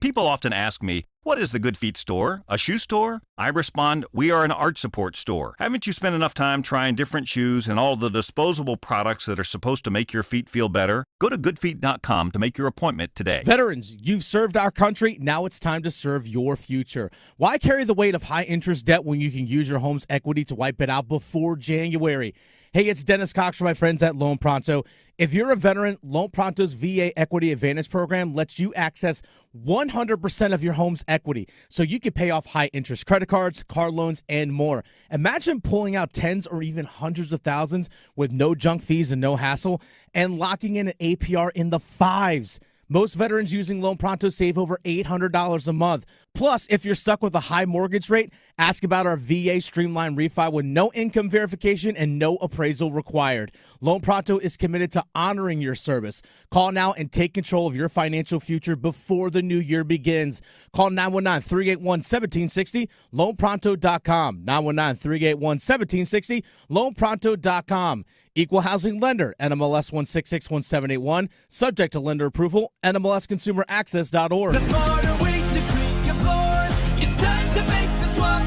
People often ask me, what is the Good Feet store? A shoe store? I respond, we are an arch support store. Haven't you spent enough time trying different shoes and all the disposable products that are supposed to make your feet feel better? Go to goodfeet.com to make your appointment today. Veterans, you've served our country. Now it's time to serve your future. Why carry the weight of high-interest debt when you can use your home's equity to wipe it out before January? Hey, it's Dennis Cox from my friends at Loan Pronto. If you're a veteran, Loan Pronto's VA Equity Advantage program lets you access 100% of your home's equity, so you can pay off high-interest credit cards, car loans, and more. Imagine pulling out tens or even hundreds of thousands with no junk fees and no hassle, and locking in an APR in the fives. Most veterans using Loan Pronto save over $800 a month. Plus, if you're stuck with a high mortgage rate, ask about our VA Streamline Refi with no income verification and no appraisal required. Loan Pronto is committed to honoring your service. Call now and take control of your financial future before the new year begins. Call 919-381-1760, loanpronto.com. 919-381-1760, loanpronto.com. Equal housing lender, NMLS 1661781, subject to lender approval, NMLSconsumeraccess.org. The smarter way to clean your floors. It's time to make the swap.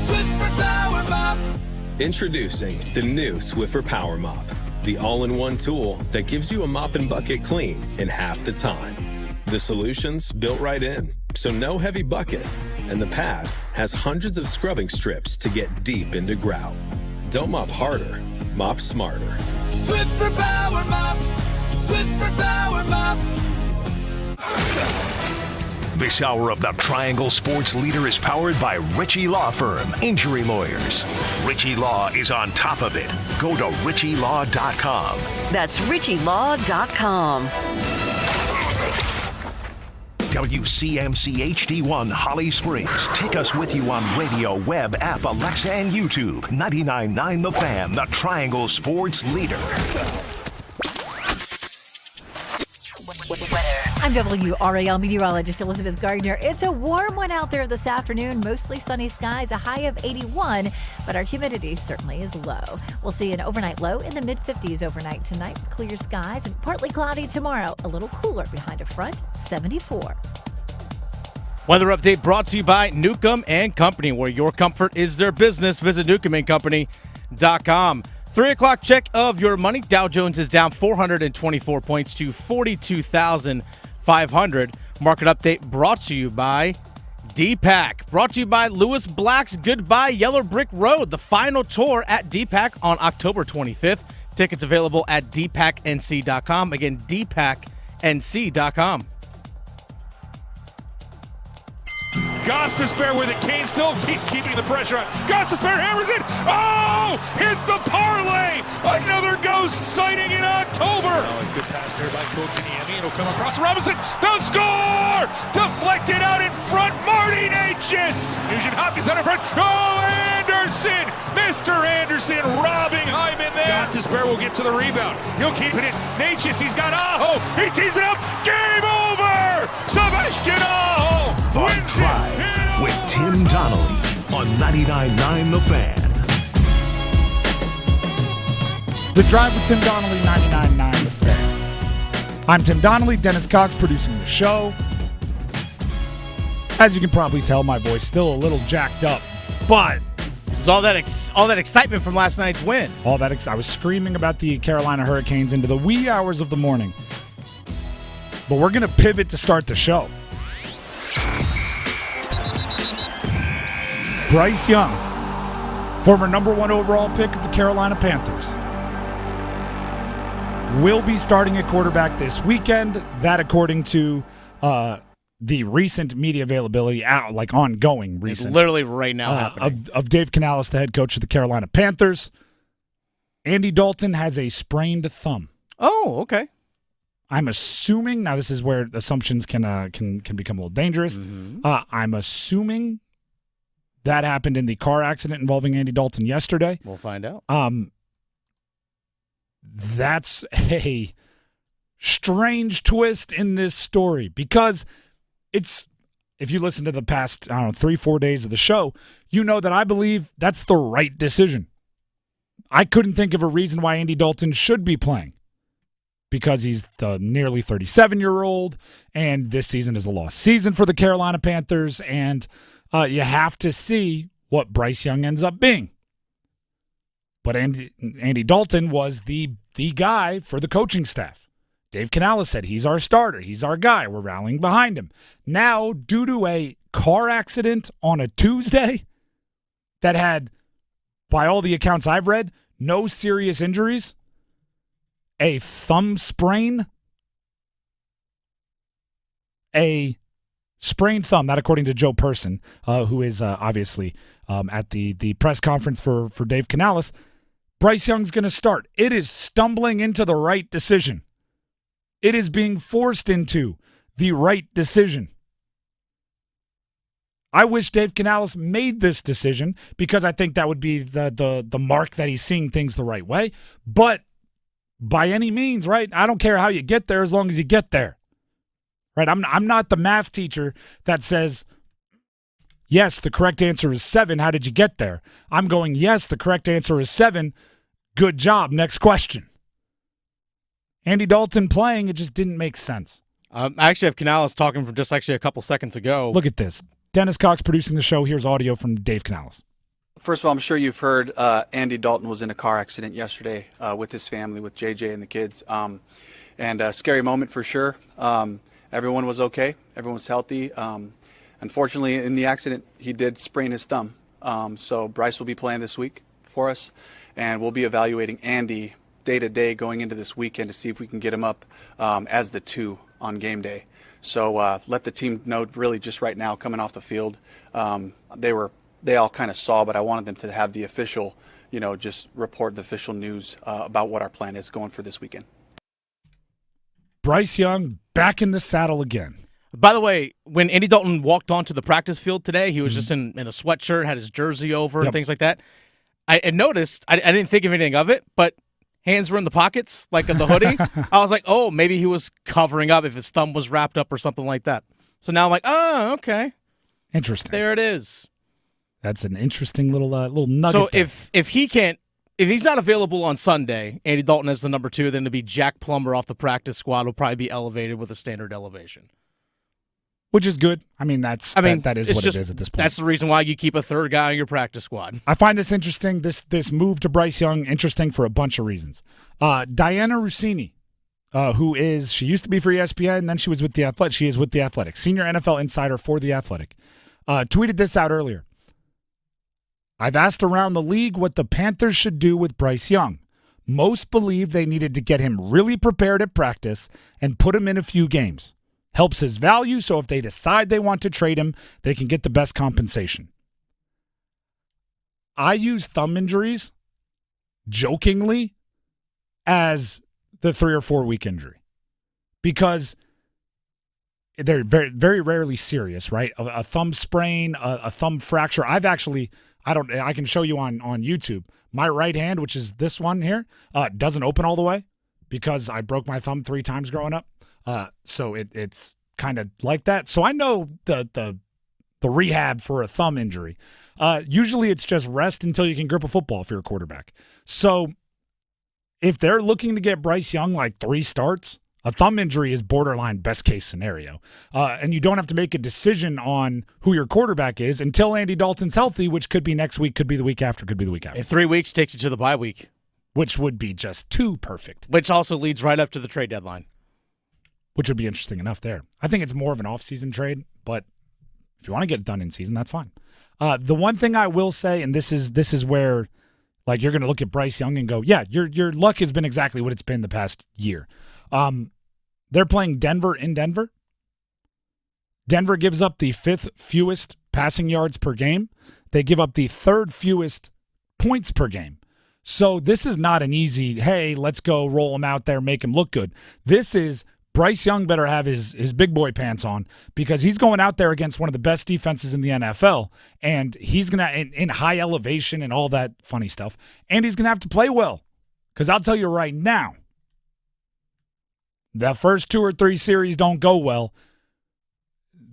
Swiffer Power Mop. Introducing the new Swiffer Power Mop, the all-in-one tool that gives you a mop and bucket clean in half the time. The solution's built right in, so no heavy bucket, and the pad has hundreds of scrubbing strips to get deep into grout. Don't mop harder. Mop smarter. Swiffer Power Mop. Swiffer Power Mop. This hour of the Triangle Sports Leader is powered by Ritchie Law Firm, injury lawyers. Ritchie Law is on top of it. Go to ritchielaw.com. That's ritchielaw.com. WCMC HD1 Holly Springs. Take us with you on radio, web, app, Alexa, and YouTube. 99.9 The Fan, the Triangle Sports Leader. I'm WRAL meteorologist Elizabeth Gardner. It's a warm one out there this afternoon. Mostly sunny skies, a high of 81, but our humidity certainly is low. We'll see an overnight low in the mid-50s overnight tonight. Clear skies and partly cloudy tomorrow. A little cooler behind a front, 74. Weather update brought to you by Newcomb and Company, where your comfort is their business. Visit newcombandcompany.com. 3 o'clock check of your money. Dow Jones is down 424 points to 42,500. Market update brought to you by DPAC. Brought to you by Lewis Black's Goodbye Yellow Brick Road. The final tour at DPAC on October 25th. Tickets available at dpacnc.com. Again, dpacnc.com. Gostisbehere with it. Kane still keeping the pressure on. Gostisbehere hammers it. Oh! Hit the parlay! Another ghost sighting in October. Oh, a good pass there by Kotkaniemi. It'll come across Robinson. They'll score! Deflected out in front. Marty Necas. Nugent Hopkins out in front. Oh, Anderson! Mr. Anderson robbing Hyman there. Gostisbehere will get to the rebound. He'll keep it in. Necas, he's got Aho. He tees it up. Game over! Sebastian Aho! The Drive with Tim Donnelly on 99.9 The Fan. The Drive with Tim Donnelly, 99.9 The Fan. I'm Tim Donnelly, Dennis Cox producing the show. As you can probably tell, my voice still a little jacked up, but There's all that excitement from last night's win. I was screaming about the Carolina Hurricanes into the wee hours of the morning. But we're going to pivot to start the show. Bryce Young, former number 1 overall pick of the Carolina Panthers, will be starting at quarterback this weekend. That according to the recent media availability, ongoing recent. It's literally right now happening. Of Dave Canales, the head coach of the Carolina Panthers. Andy Dalton has a sprained thumb. Oh, okay. I'm assuming, now this is where assumptions can become a little dangerous. Mm-hmm. I'm assuming that happened in the car accident involving Andy Dalton yesterday. We'll find out. That's a strange twist in this story because if you listen to the past, 3-4 days of the show, you know that I believe that's the right decision. I couldn't think of a reason why Andy Dalton should be playing. because he's the nearly 37-year-old, and this season is a lost season for the Carolina Panthers, and you have to see what Bryce Young ends up being. But Andy Dalton was the guy for the coaching staff. Dave Canales said, he's our starter. He's our guy. We're rallying behind him. Now, due to a car accident on a Tuesday that had, by all the accounts I've read, no serious injuries, a thumb sprain, a sprained thumb, that according to Joe Person, who is obviously at the press conference for Dave Canales, Bryce Young's going to start. It is stumbling into the right decision. It is being forced into the right decision. I wish Dave Canales made this decision because I think that would be the mark that he's seeing things the right way. But by any means, right? I don't care how you get there as long as you get there. Right? I'm not the math teacher that says, yes, the correct answer is 7. How did you get there? I'm going, yes, the correct answer is 7. Good job. Next question. Andy Dalton playing, it just didn't make sense. I actually have Canales talking from just actually a couple seconds ago. Look at this. Dennis Cox producing the show. Here's audio from Dave Canales. First of all, I'm sure you've heard Andy Dalton was in a car accident yesterday with his family, with JJ and the kids. And a scary moment for sure. Everyone was okay. Everyone was healthy. Unfortunately, in the accident, he did sprain his thumb. So Bryce will be playing this week for us. And we'll be evaluating Andy day-to-day going into this weekend to see if we can get him up as the 2 on game day. So let the team know really just right now coming off the field. They all kind of saw, but I wanted them to have the official, just report the official news about what our plan is going for this weekend. Bryce Young back in the saddle again. By the way, when Andy Dalton walked onto the practice field today, he was just in a sweatshirt, had his jersey over and things like that. I noticed, I didn't think of anything of it, but hands were in the pockets, like of the hoodie. I was like, oh, maybe he was covering up if his thumb was wrapped up or something like that. So now I'm like, oh, okay. Interesting. There it is. That's an interesting little nugget. So there. if he's not available on Sunday, Andy Dalton as the number 2, then to be Jack Plummer off the practice squad will probably be elevated with a standard elevation. Which is good. I mean, that is what it is at this point. That's the reason why you keep a third guy on your practice squad. I find this interesting, this move to Bryce Young, interesting for a bunch of reasons. Diana Rossini, she used to be for ESPN, and then she was with The Athletic. She is with The Athletic, senior NFL insider for The Athletic, tweeted this out earlier. I've asked around the league what the Panthers should do with Bryce Young. Most believe they needed to get him really prepared at practice and put him in a few games. Helps his value, so if they decide they want to trade him, they can get the best compensation. I use thumb injuries jokingly as the 3 or 4 week injury because they're very, very rarely serious, right? A thumb sprain, a thumb fracture. I can show you on YouTube. My right hand, which is this one here, doesn't open all the way because I broke my thumb 3 times growing up. So it's kind of like that. So I know the rehab for a thumb injury. Usually it's just rest until you can grip a football if you're a quarterback. So if they're looking to get Bryce Young like 3 starts, a thumb injury is borderline best case scenario. And you don't have to make a decision on who your quarterback is until Andy Dalton's healthy, which could be next week, could be the week after, could be the week after. And 3 weeks takes you to the bye week. Which would be just too perfect. Which also leads right up to the trade deadline. Which would be interesting enough there. I think it's more of an off-season trade, but if you want to get it done in season, that's fine. The one thing I will say, and this is where like you're going to look at Bryce Young and go, yeah, your luck has been exactly what it's been the past year. They're playing Denver in Denver. Denver gives up the 5th fewest passing yards per game. They give up the 3rd fewest points per game. So this is not an easy, hey, let's go roll him out there, make him look good. This is Bryce Young better have his big boy pants on because he's going out there against one of the best defenses in the NFL, and he's going to, in high elevation and all that funny stuff, and he's going to have to play well because I'll tell you right now, the first 2 or 3 series don't go well,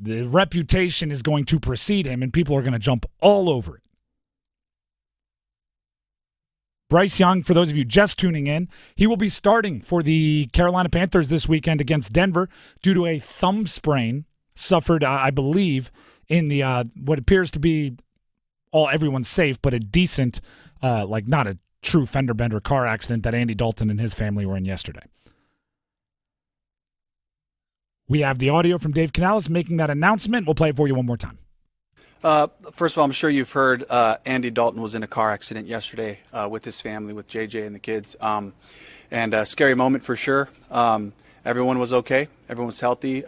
the reputation is going to precede him, and people are going to jump all over it. Bryce Young, for those of you just tuning in, he will be starting for the Carolina Panthers this weekend against Denver due to a thumb sprain suffered, I believe, in the what appears to be everyone's safe, but a decent, not a true fender bender car accident that Andy Dalton and his family were in yesterday. We have the audio from Dave Canales making that announcement. We'll play it for you one more time. First of all, I'm sure you've heard Andy Dalton was in a car accident yesterday with his family, with JJ and the kids. And a scary moment for sure. Everyone was okay. Everyone was healthy.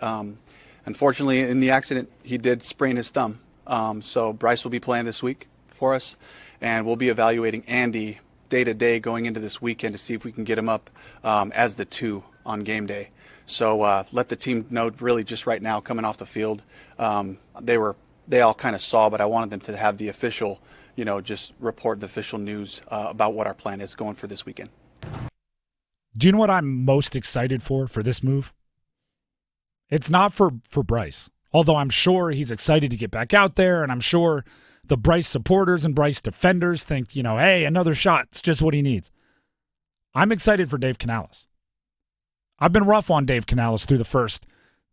Unfortunately, in the accident, he did sprain his thumb. So Bryce will be playing this week for us, and we'll be evaluating Andy day to day going into this weekend to see if we can get him up as the 2 on game day. So let the team know really just right now coming off the field. They all kind of saw, but I wanted them to have the official, just report the official news about what our plan is going for this weekend. Do you know what I'm most excited for this move? It's not for Bryce, although I'm sure he's excited to get back out there, and I'm sure the Bryce supporters and Bryce defenders think, hey, another shot. It's just what he needs. I'm excited for Dave Canales. I've been rough on Dave Canales through the first,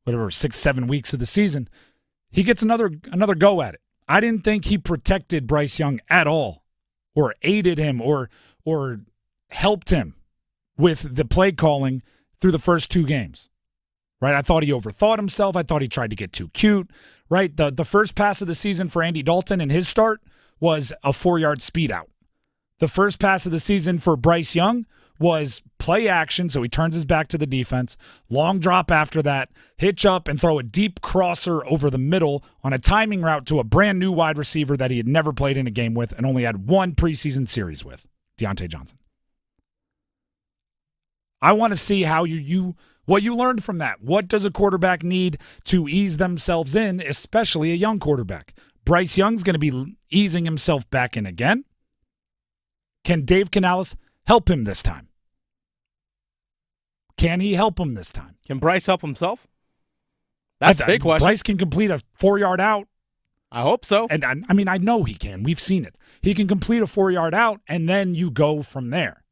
6-7 weeks of the season. He gets another go at it. I didn't think he protected Bryce Young at all, or aided him, or helped him with the play calling through the first 2 games. Right? I thought he overthought himself. I thought he tried to get too cute. Right? The first pass of the season for Andy Dalton in his start was a 4-yard speed out. The first pass of the season for Bryce Young was play action, so he turns his back to the defense, long drop after that, hitch up and throw a deep crosser over the middle on a timing route to a brand new wide receiver that he had never played in a game with and only had 1 preseason series with, Deontay Johnson. I want to see how what you learned from that. What does a quarterback need to ease themselves in, especially a young quarterback? Bryce Young's going to be easing himself back in again. Can Dave Canales help him this time? Can he help him this time? Can Bryce help himself? That's a big question. Bryce can complete a 4-yard out. I hope so. And I know he can. We've seen it. He can complete a 4-yard out, and then you go from there.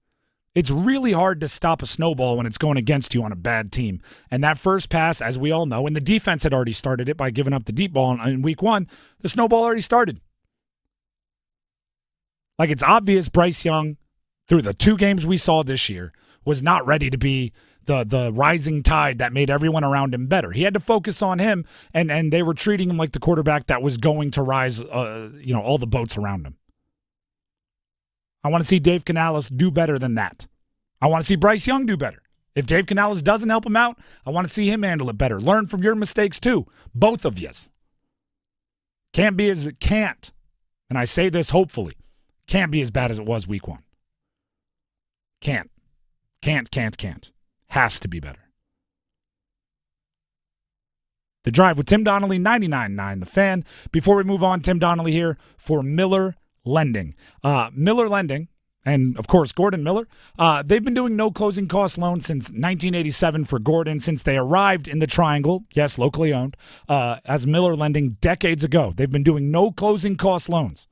It's really hard to stop a snowball when it's going against you on a bad team. And that first pass, as we all know, and the defense had already started it by giving up the deep ball in week 1, the snowball already started. Like, it's obvious Bryce Young, through the 2 games we saw this year, was not ready to be the rising tide that made everyone around him better. He had to focus on him, and they were treating him like the quarterback that was going to rise all the boats around him. I want to see Dave Canales do better than that. I want to see Bryce Young do better. If Dave Canales doesn't help him out, I want to see him handle it better. Learn from your mistakes too, both of yous. Can't, and I say this hopefully, can't be as bad as it was week 1. Can't. Has to be better. The Drive with Tim Donnelly, 99.9 The Fan. Before we move on, Tim Donnelly here for Miller Lending. Miller Lending, and of course Gordon Miller, they've been doing no closing cost loans since 1987 for Gordon, since they arrived in the Triangle, yes, locally owned, as Miller Lending decades ago. They've been doing no closing cost loans.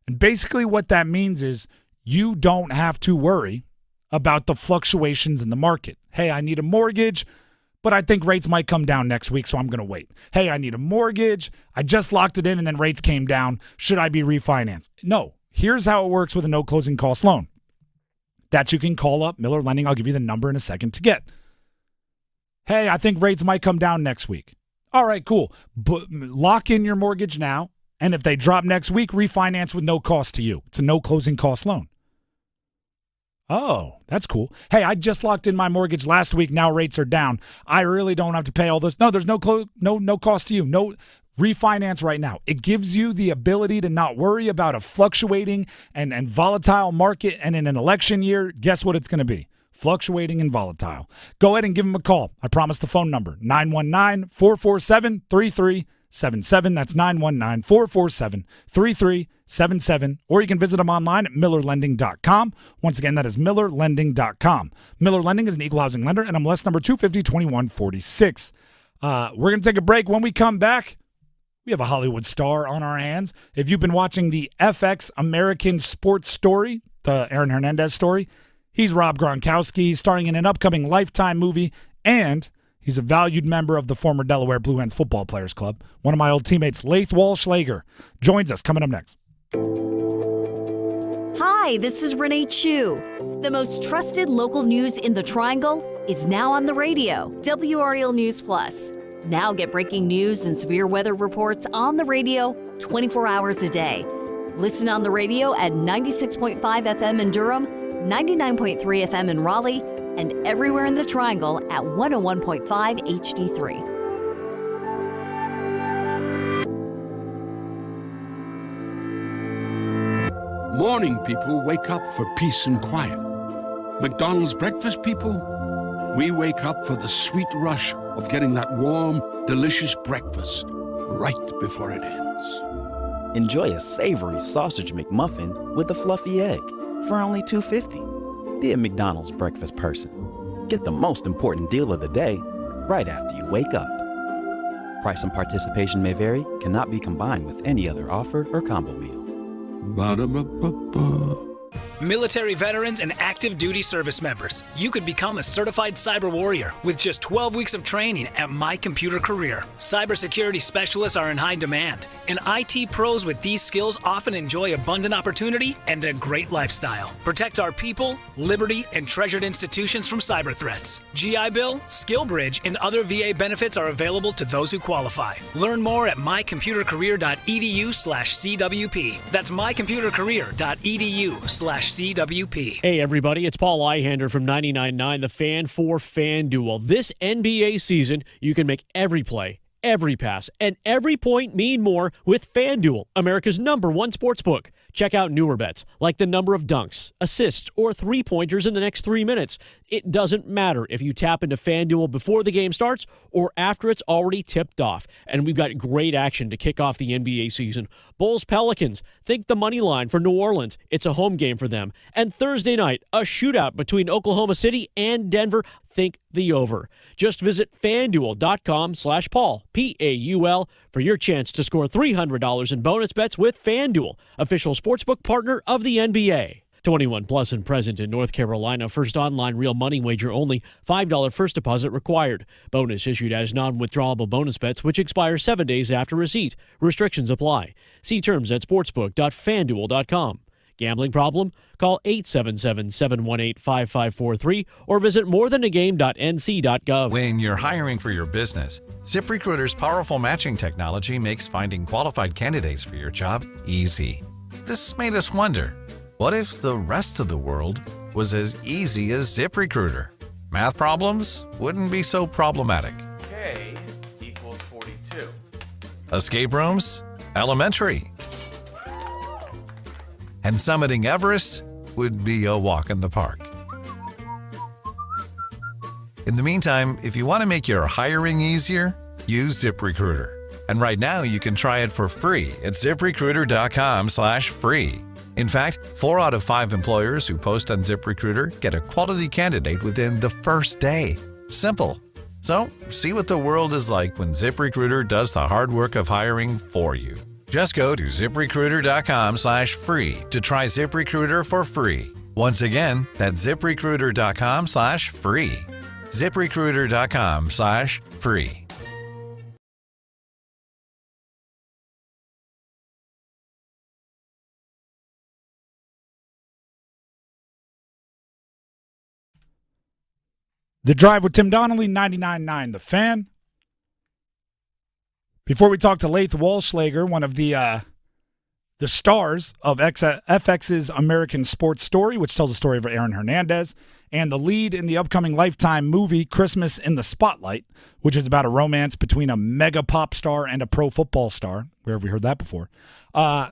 And basically what that means is you don't have to worry about the fluctuations in the market. Hey, I need a mortgage, but I think rates might come down next week, so I'm going to wait. Hey, I need a mortgage. I just locked it in, and then rates came down. Should I be refinanced? No. Here's how it works with a no closing cost loan. That you can call up Miller Lending. I'll give you the number in a second to get. Hey, I think rates might come down next week. All right, cool. But lock in your mortgage now, and if they drop next week, refinance with no cost to you. It's a no closing cost loan. Oh, that's cool. Hey, I just locked in my mortgage last week. Now rates are down. I really don't have to pay all this. No, there's no cost to you. No refinance right now. It gives you the ability to not worry about a fluctuating and volatile market. And in an election year, guess what it's going to be? Fluctuating and volatile. Go ahead and give them a call. I promise the phone number, 919-447-3377. That's 919-447-3377. Or you can visit them online at millerlending.com. Once again, that is millerlending.com. Miller Lending is an equal housing lender, and MLS number 250-2146. We're going to take a break. When we come back, We have a Hollywood star on our hands. If you've been watching the FX American Sports Story, the Aaron Hernandez story, he's Rob Gronkowski, starring in an upcoming Lifetime movie, and he's a valued member of the former Delaware Blue Hens Football Players Club. One of my old teammates, Laith Wallschleger, joins us coming up next. Hi, this is Renee Chu. The most trusted local news in the Triangle is now on the radio, WRL News Plus. Now get breaking news and severe weather reports on the radio 24 hours a day. Listen on the radio at 96.5 FM in Durham, 99.3 FM in Raleigh, and everywhere in the Triangle at 101.5 HD3. Morning people wake up for peace and quiet. McDonald's breakfast people, we wake up for the sweet rush of getting that warm, delicious breakfast right before it ends. Enjoy a savory sausage McMuffin with a fluffy egg for only $2.50. Be a McDonald's breakfast person. Get the most important deal of the day right after you wake up. Price and participation may vary, cannot be combined with any other offer or combo meal. Ba-da-ba-ba-ba. Military veterans and active duty service members, you could become a certified cyber warrior with just 12 weeks of training at My Computer Career. Cybersecurity specialists are in high demand, and IT pros with these skills often enjoy abundant opportunity and a great lifestyle. Protect our people, liberty, and treasured institutions from cyber threats. GI Bill, SkillBridge, and other VA benefits are available to those who qualify. Learn more at mycomputercareer.edu/CWP. That's mycomputercareer.edu/CWP. Hey everybody, it's Paul Eihander from 99.9 The Fan for FanDuel. This NBA season, you can make every play, every pass, and every point mean more with FanDuel, America's #1 sportsbook. Check out newer bets, like the number of dunks, assists, or three-pointers in the next 3 minutes. It doesn't matter if you tap into FanDuel before the game starts or after it's already tipped off. And we've got great action to kick off the NBA season. Bulls-Pelicans, think the money line for New Orleans. It's a home game for them. And Thursday night, a shootout between Oklahoma City and Denver. Think the over. Just visit FanDuel.com/Paul, P-A-U-L, for your chance to score $300 in bonus bets with FanDuel, official sportsbook partner of the NBA. 21 plus and present in North Carolina. First online real money wager only. $5 first deposit required. Bonus issued as non-withdrawable bonus bets, which expire 7 days after receipt. Restrictions apply. See terms at sportsbook.fanduel.com. Gambling problem? Call 877-718-5543 or visit morethanagame.nc.gov. When you're hiring for your business, ZipRecruiter's powerful matching technology makes finding qualified candidates for your job easy. This made us wonder, what if the rest of the world was as easy as ZipRecruiter? Math problems wouldn't be so problematic. K equals 42. Escape rooms? Elementary. And summiting Everest would be a walk in the park. In the meantime, if you want to make your hiring easier, use ZipRecruiter. And right now you can try it for free at ZipRecruiter.com/free. In fact, 4 out of 5 employers who post on ZipRecruiter get a quality candidate within the first day. Simple. So, see what the world is like when ZipRecruiter does the hard work of hiring for you. Just go to ZipRecruiter.com/free to try ZipRecruiter for free. Once again, that's ZipRecruiter.com/free. ZipRecruiter.com/free. The Drive with Tim Donnelly, 99.9 The Fan. Before we talk to Laith Wallschleger, one of the stars of FX's American Sports Story, which tells the story of Aaron Hernandez, and the lead in the upcoming Lifetime movie, Christmas in the Spotlight, which is about a romance between a mega pop star and a pro football star. Where have we heard that before? I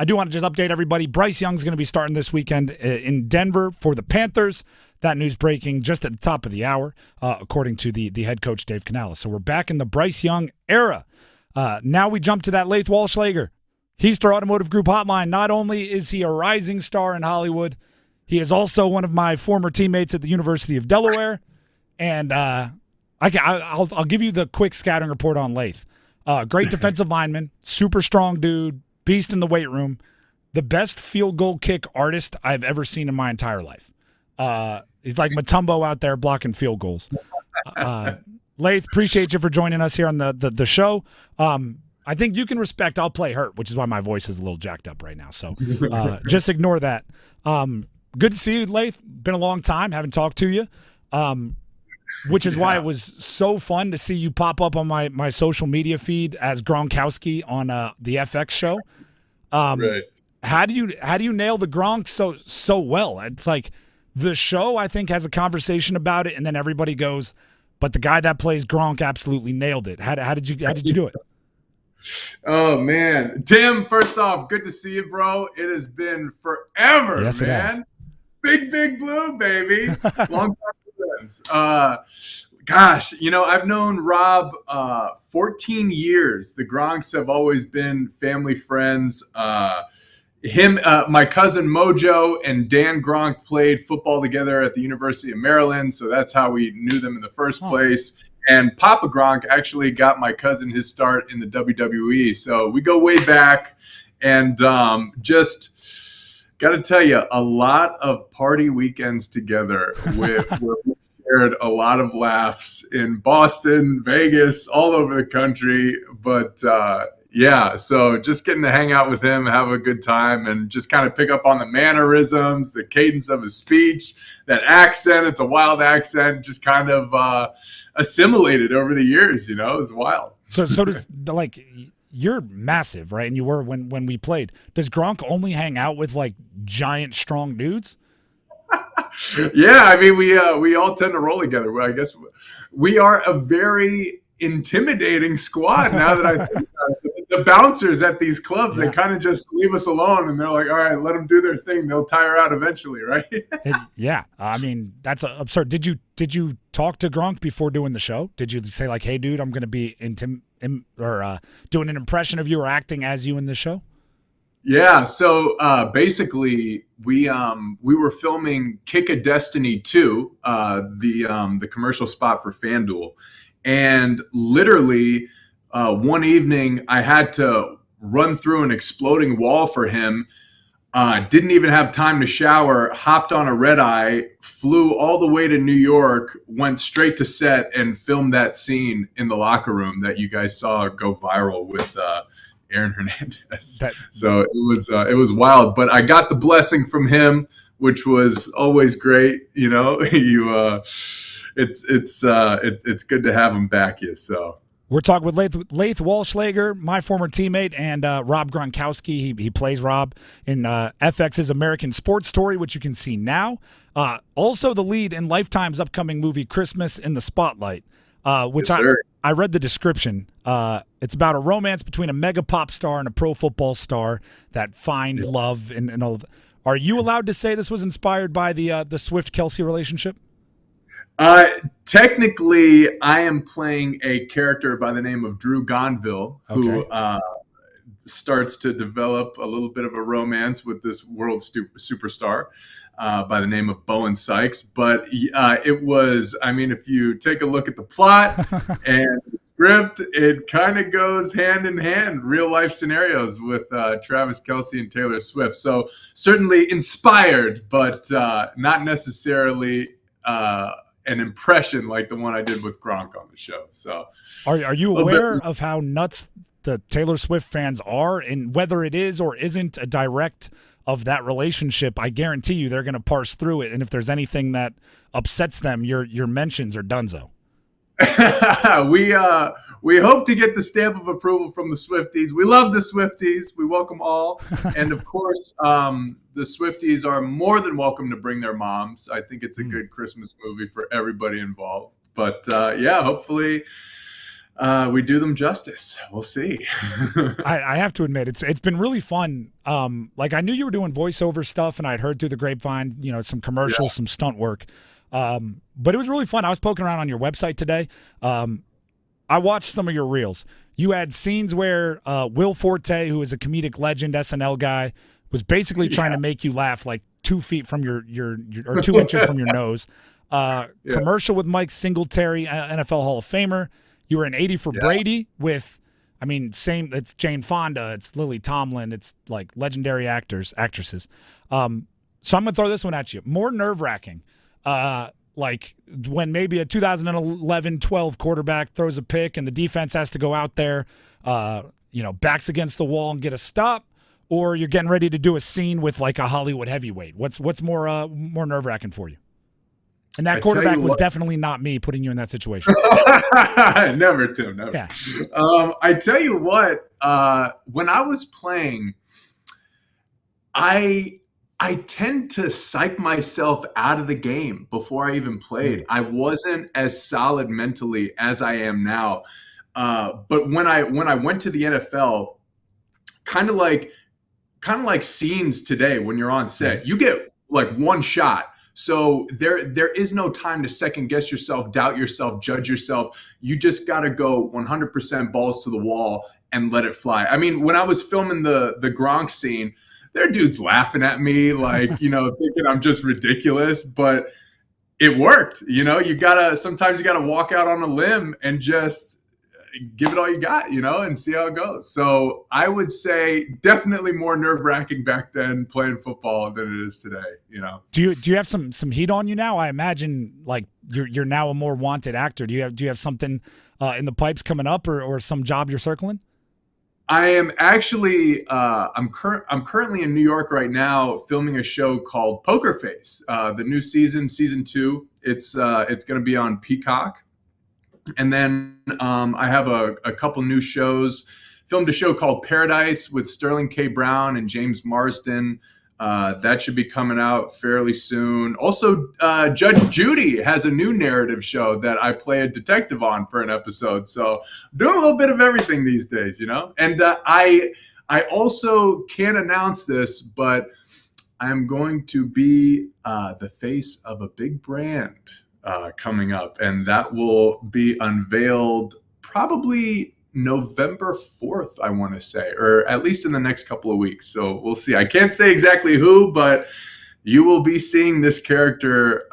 do want to just update everybody. Bryce Young is going to be starting this weekend in Denver for the Panthers. That news breaking just at the top of the hour, according to the head coach, Dave Canales. So we're back in the Bryce Young era. Now we jump to that Laith Wallschleger. Heaster Automotive Group hotline. Not only is he a rising star in Hollywood, he is also one of my former teammates at the University of Delaware. And I'll give you the quick scouting report on Laith. Great defensive lineman, super strong dude, beast in the weight room. The best field goal kick artist I've ever seen in my entire life. He's like Mutombo out there blocking field goals. Laith, appreciate you for joining us here on the show. I think you can respect I'll play hurt, which is why my voice is a little jacked up right now. So just ignore that. Good to see you, Laith. Been a long time. Haven't talked to you. Which is why it was so fun to see you pop up on my social media feed as Gronkowski on the FX show. Right. How do you nail the Gronk so well? It's like the show, I think, has a conversation about it, and then everybody goes, but the guy that plays Gronk absolutely nailed it. How did you do it? Oh, man. Tim, first off, good to see you, bro. It has been forever, yes, man. It has. Big blue, baby. Long time friends. Gosh, I've known Rob 14 years. The Gronks have always been family friends. My cousin Mojo and Dan Gronk played football together at the University of Maryland, so that's how we knew them in the first place. And Papa Gronk actually got my cousin his start in the WWE, so we go way back. And just got to tell you, a lot of party weekends together where we shared a lot of laughs in Boston, Vegas, all over the country. But so just getting to hang out with him, have a good time, and just kind of pick up on the mannerisms, the cadence of his speech, that accent. It's a wild accent, just kind of assimilated over the years, It's wild. So does, like, you're massive, right? And you were when we played. Does Gronk only hang out with, like, giant, strong dudes? Yeah, I mean, we all tend to roll together. Well, I guess we are a very intimidating squad now that I think about it. The bouncers at these clubs, they kind of just leave us alone, and they're like, all right, let them do their thing. They'll tire out eventually, right? Yeah. I mean, that's absurd. Did you talk to Gronk before doing the show? Did you say, like, hey, dude, I'm going to be doing an impression of you or acting as you in this show? Yeah, so basically we were filming Kick of Destiny 2, the commercial spot for FanDuel. And literally one evening I had to run through an exploding wall for him. Didn't even have time to shower, hopped on a red eye, flew all the way to New York, went straight to set and filmed that scene in the locker room that you guys saw go viral with Aaron Hernandez. So it was wild, but I got the blessing from him, which was always great. It's good to have him back here. So we're talking with Laith Wallschleger, my former teammate, and Rob Gronkowski. He plays Rob in FX's American Sports Story, which you can see now. Also the lead in Lifetime's upcoming movie Christmas in the Spotlight, which I read the description. It's about a romance between a mega pop star and a pro football star that find love and all of that. Are you allowed to say this was inspired by the Swift-Kelsey relationship? Technically, I am playing a character by the name of Drew Gonville, who starts to develop a little bit of a romance with this world superstar by the name of Bowen Sykes. But it was, I mean, if you take a look at the plot and the script, it kind of goes hand in hand, real life scenarios with Travis Kelce and Taylor Swift. So certainly inspired, but not necessarily an impression like the one I did with Gronk on the show. So are you aware of how nuts the Taylor Swift fans are, and whether it is or isn't a direct of that relationship? I guarantee you they're going to parse through it, and if there's anything that upsets them, your mentions are donezo. We hope to get the stamp of approval from the Swifties. We love the Swifties. We welcome all. And of course, the Swifties are more than welcome to bring their moms. I think it's a good Christmas movie for everybody involved. But hopefully we do them justice. We'll see. I have to admit, it's been really fun. Like, I knew you were doing voiceover stuff, and I'd heard through the grapevine, some commercials, some stunt work. But it was really fun. I was poking around on your website today. I watched some of your reels. You had scenes where Will Forte, who is a comedic legend, SNL guy, was basically trying to make you laugh like 2 feet from your or 2 inches from your nose. Commercial with Mike Singletary, NFL Hall of Famer. You were in 80 for Brady with I mean, same. It's Jane Fonda. It's Lily Tomlin. It's like legendary actresses. So I'm gonna throw this one at you. More nerve-wracking, like when maybe a 2011-12 quarterback throws a pick and the defense has to go out there, backs against the wall and get a stop, or you're getting ready to do a scene with like a Hollywood heavyweight. What's more nerve-wracking for you? And that quarterback was definitely not me putting you in that situation. Never, Tim. Never. Yeah. I tell you what. When I was playing, I tend to psych myself out of the game before I even played. I wasn't as solid mentally as I am now. But when I went to the NFL, kind of like scenes today when you're on set, you get like one shot. So there is no time to second guess yourself, doubt yourself, judge yourself. You just got to go 100% balls to the wall and let it fly. I mean, when I was filming the Gronk scene, there are dudes laughing at me, like, thinking I'm just ridiculous, but it worked. Sometimes you gotta walk out on a limb and just give it all you got, and see how it goes. So I would say definitely more nerve-wracking back then playing football than it is today, Do you have some heat on you now? I imagine like you're now a more wanted actor. Do you have something in the pipes coming up or some job you're circling? I am actually I'm currently in New York right now filming a show called Poker Face. The new season 2. It's going to be on Peacock. And then I have a couple new shows. Filmed a show called Paradise with Sterling K. Brown and James Marsden. That should be coming out fairly soon. Also, Judge Judy has a new narrative show that I play a detective on for an episode. So doing a little bit of everything these days, And I also can't announce this, but I'm going to be the face of a big brand coming up, and that will be unveiled probably November 4th, I want to say, or at least in the next couple of weeks. So we'll see. I can't say exactly who, but you will be seeing this character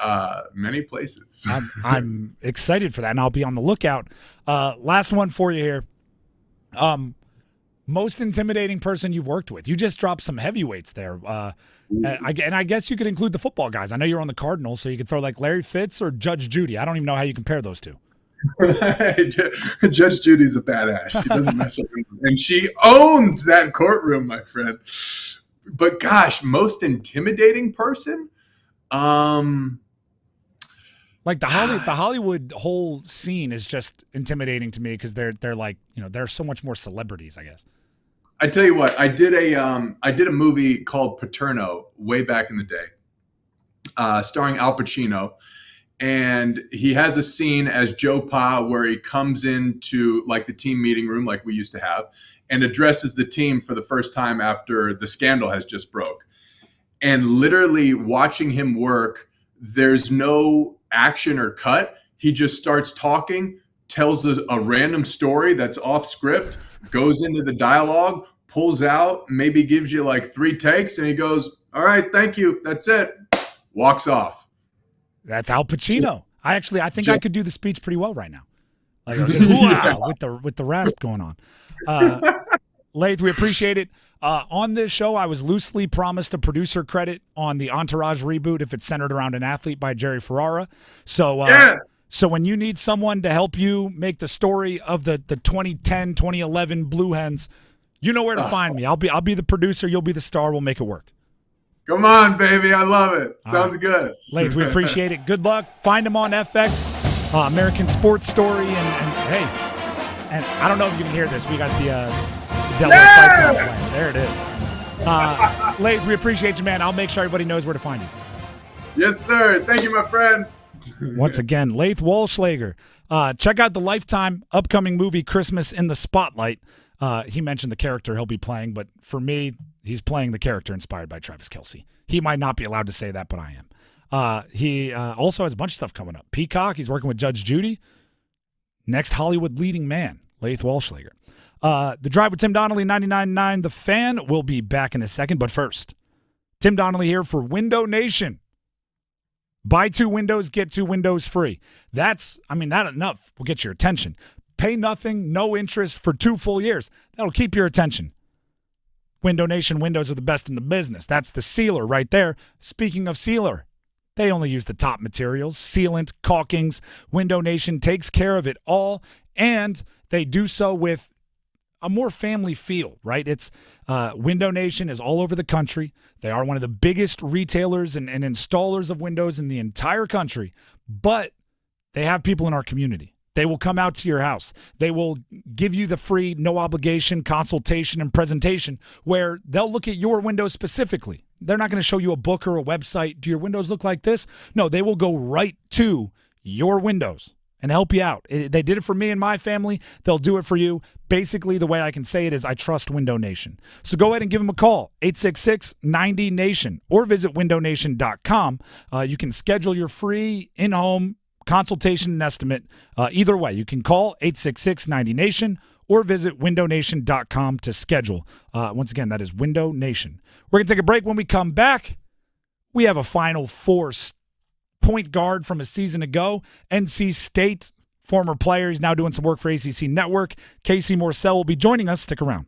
many places. I'm excited for that, and I'll be on the lookout. Last one for you here. Most intimidating person you've worked with. You just dropped some heavyweights there. And I guess you could include the football guys. I know you're on the Cardinals, so you could throw like Larry Fitz or Judge Judy. I don't even know how you compare those two. Judge Judy's a badass. She doesn't mess around. And she owns that courtroom, my friend. But gosh, most intimidating person? Like the Hollywood whole scene is just intimidating to me because they're like, they're so much more celebrities, I guess. I tell you what, I did a movie called Paterno way back in the day, starring Al Pacino, and he has a scene as Joe Pa where he comes into like the team meeting room like we used to have and addresses the team for the first time after the scandal has just broke. And literally watching him work, there's no action or cut. He just starts talking, tells a random story that's off script, goes into the dialogue, pulls out, maybe gives you like 3 takes, and he goes, "All right, thank you, that's it," walks off. That's Al Pacino. I think I could do the speech pretty well right now, like with the rasp going on. Laith, we appreciate it. On this show, I was loosely promised a producer credit on the Entourage reboot if it's centered around an athlete by Jerry Ferrara. So, So when you need someone to help you make the story of the 2010, 2011 Blue Hens, you know where to find me. I'll be the producer. You'll be the star. We'll make it work. Come on, baby. I love it. Sounds good. Laith, we appreciate it. Good luck. Find him on FX, American Sports Story, and hey, and I don't know if you can hear this. We got the Delaware Fights on playing. There it is. Laith, we appreciate you, man. I'll make sure everybody knows where to find you. Yes, sir. Thank you, my friend. Once again, Laith Wallschleger. Check out the Lifetime upcoming movie Christmas in the Spotlight. He mentioned the character he'll be playing, but for me, he's playing the character inspired by Travis Kelce. He might not be allowed to say that, but I am. He also has a bunch of stuff coming up. Peacock, he's working with Judge Judy. Next Hollywood leading man, Laith Wallschleger. The Drive with Tim Donnelly, 99.9 The Fan, will be back in a second, but first, Tim Donnelly here for Window Nation. Buy 2 windows, get 2 windows free. That enough will get your attention. pay nothing, no interest for 2 full years. That'll keep your attention. Window Nation windows are the best in the business. That's the sealer right there. Speaking of sealer, they only use the top materials, sealant, caulkings. Window Nation takes care of it all, and they do so with a more family feel, right? It's Window Nation is all over the country. They are one of the biggest retailers and installers of windows in the entire country, but they have people in our community. They will come out to your house. They will give you the free, no obligation consultation and presentation where they'll look at your windows specifically. They're not going to show you a book or a website. Do your windows look like this? No, they will go right to your windows and help you out. They did it for me and my family. They'll do it for you. Basically, the way I can say it is I trust Window Nation. So go ahead and give them a call, 866-90-NATION, or visit windownation.com. You can schedule your free in-home consultation and estimate. Either way, you can call 866-90-NATION or visit windownation.com to schedule. Once again, that is Window Nation. We're going to take a break. When we come back, we have a Final Four point guard from a season ago. NC State, former player. He's now doing some work for ACC Network. Casey Morsell will be joining us. Stick around.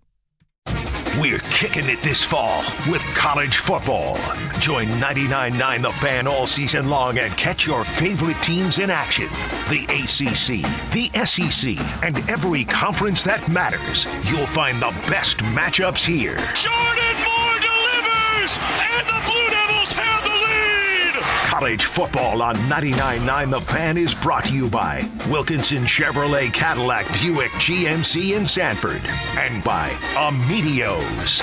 We're kicking it this fall with college football. Join 99.9 The Fan all season long and catch your favorite teams in action. The ACC, the SEC, and every conference that matters. You'll find the best matchups here. Jordan Moore delivers, and the Blue Devils have the lead. College football on 99.9 The Fan is brought to you by Wilkinson Chevrolet Cadillac Buick GMC in Sanford and by Amedios.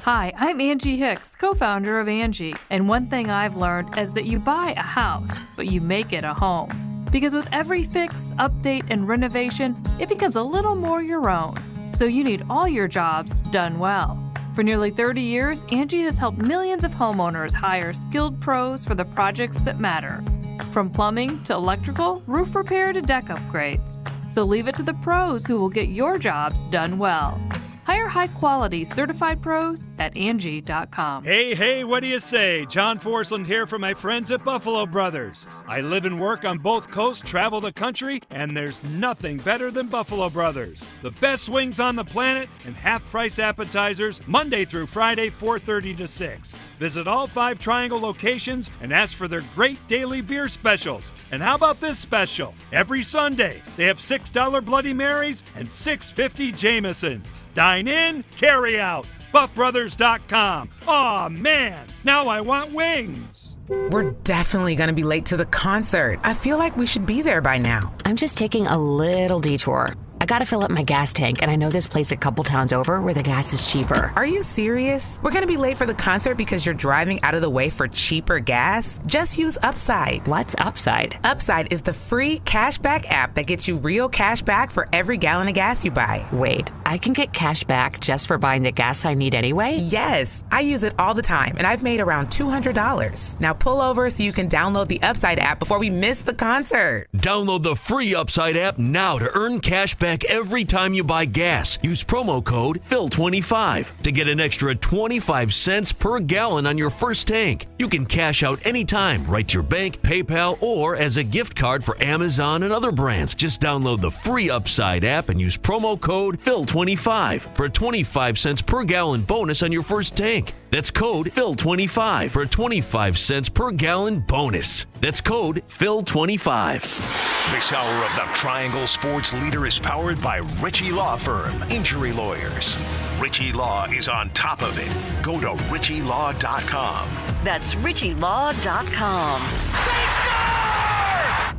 Hi, I'm Angie Hicks, co-founder of Angie, and one thing I've learned is that you buy a house, but you make it a home. Because with every fix, update, and renovation, it becomes a little more your own. So you need all your jobs done well. For nearly 30 years, Angie has helped millions of homeowners hire skilled pros for the projects that matter. From plumbing to electrical, roof repair to deck upgrades. So leave it to the pros who will get your jobs done well. Hire high-quality certified pros at Angie.com. Hey, what do you say? John Forsland here for my friends at Buffalo Brothers. I live and work on both coasts, travel the country, and there's nothing better than Buffalo Brothers. The best wings on the planet and half-price appetizers Monday through Friday, 4:30 to 6. Visit all 5 Triangle locations and ask for their great daily beer specials. And how about this special? Every Sunday, they have $6 Bloody Marys and $6.50 Jamesons. Dine in, carry out. BuffBrothers.com. Aw, man, now I want wings. We're definitely going to be late to the concert. I feel like we should be there by now. I'm just taking a little detour. I gotta fill up my gas tank, and I know this place a couple towns over where the gas is cheaper. Are you serious? We're gonna be late for the concert because you're driving out of the way for cheaper gas? Just use Upside. What's Upside? Upside is the free cashback app that gets you real cash back for every gallon of gas you buy. Wait, I can get cash back just for buying the gas I need anyway? Yes, I use it all the time, and I've made around $200. Now pull over so you can download the Upside app before we miss the concert. Download the free Upside app now to earn cash back every time you buy gas. Use promo code PHIL25 to get an extra 25 cents per gallon on your first tank. You can cash out anytime, right to your bank, PayPal, or as a gift card for Amazon and other brands. Just download the free Upside app and use promo code PHIL25 for a 25 cents per gallon bonus on your first tank. That's code PHIL25 for a 25 cents per gallon bonus. That's code PHIL25. This hour of the Triangle Sports Leader is powered by Ritchie Law Firm, injury lawyers. Ritchie Law is on top of it. Go to ritchielaw.com. That's ritchielaw.com. They score!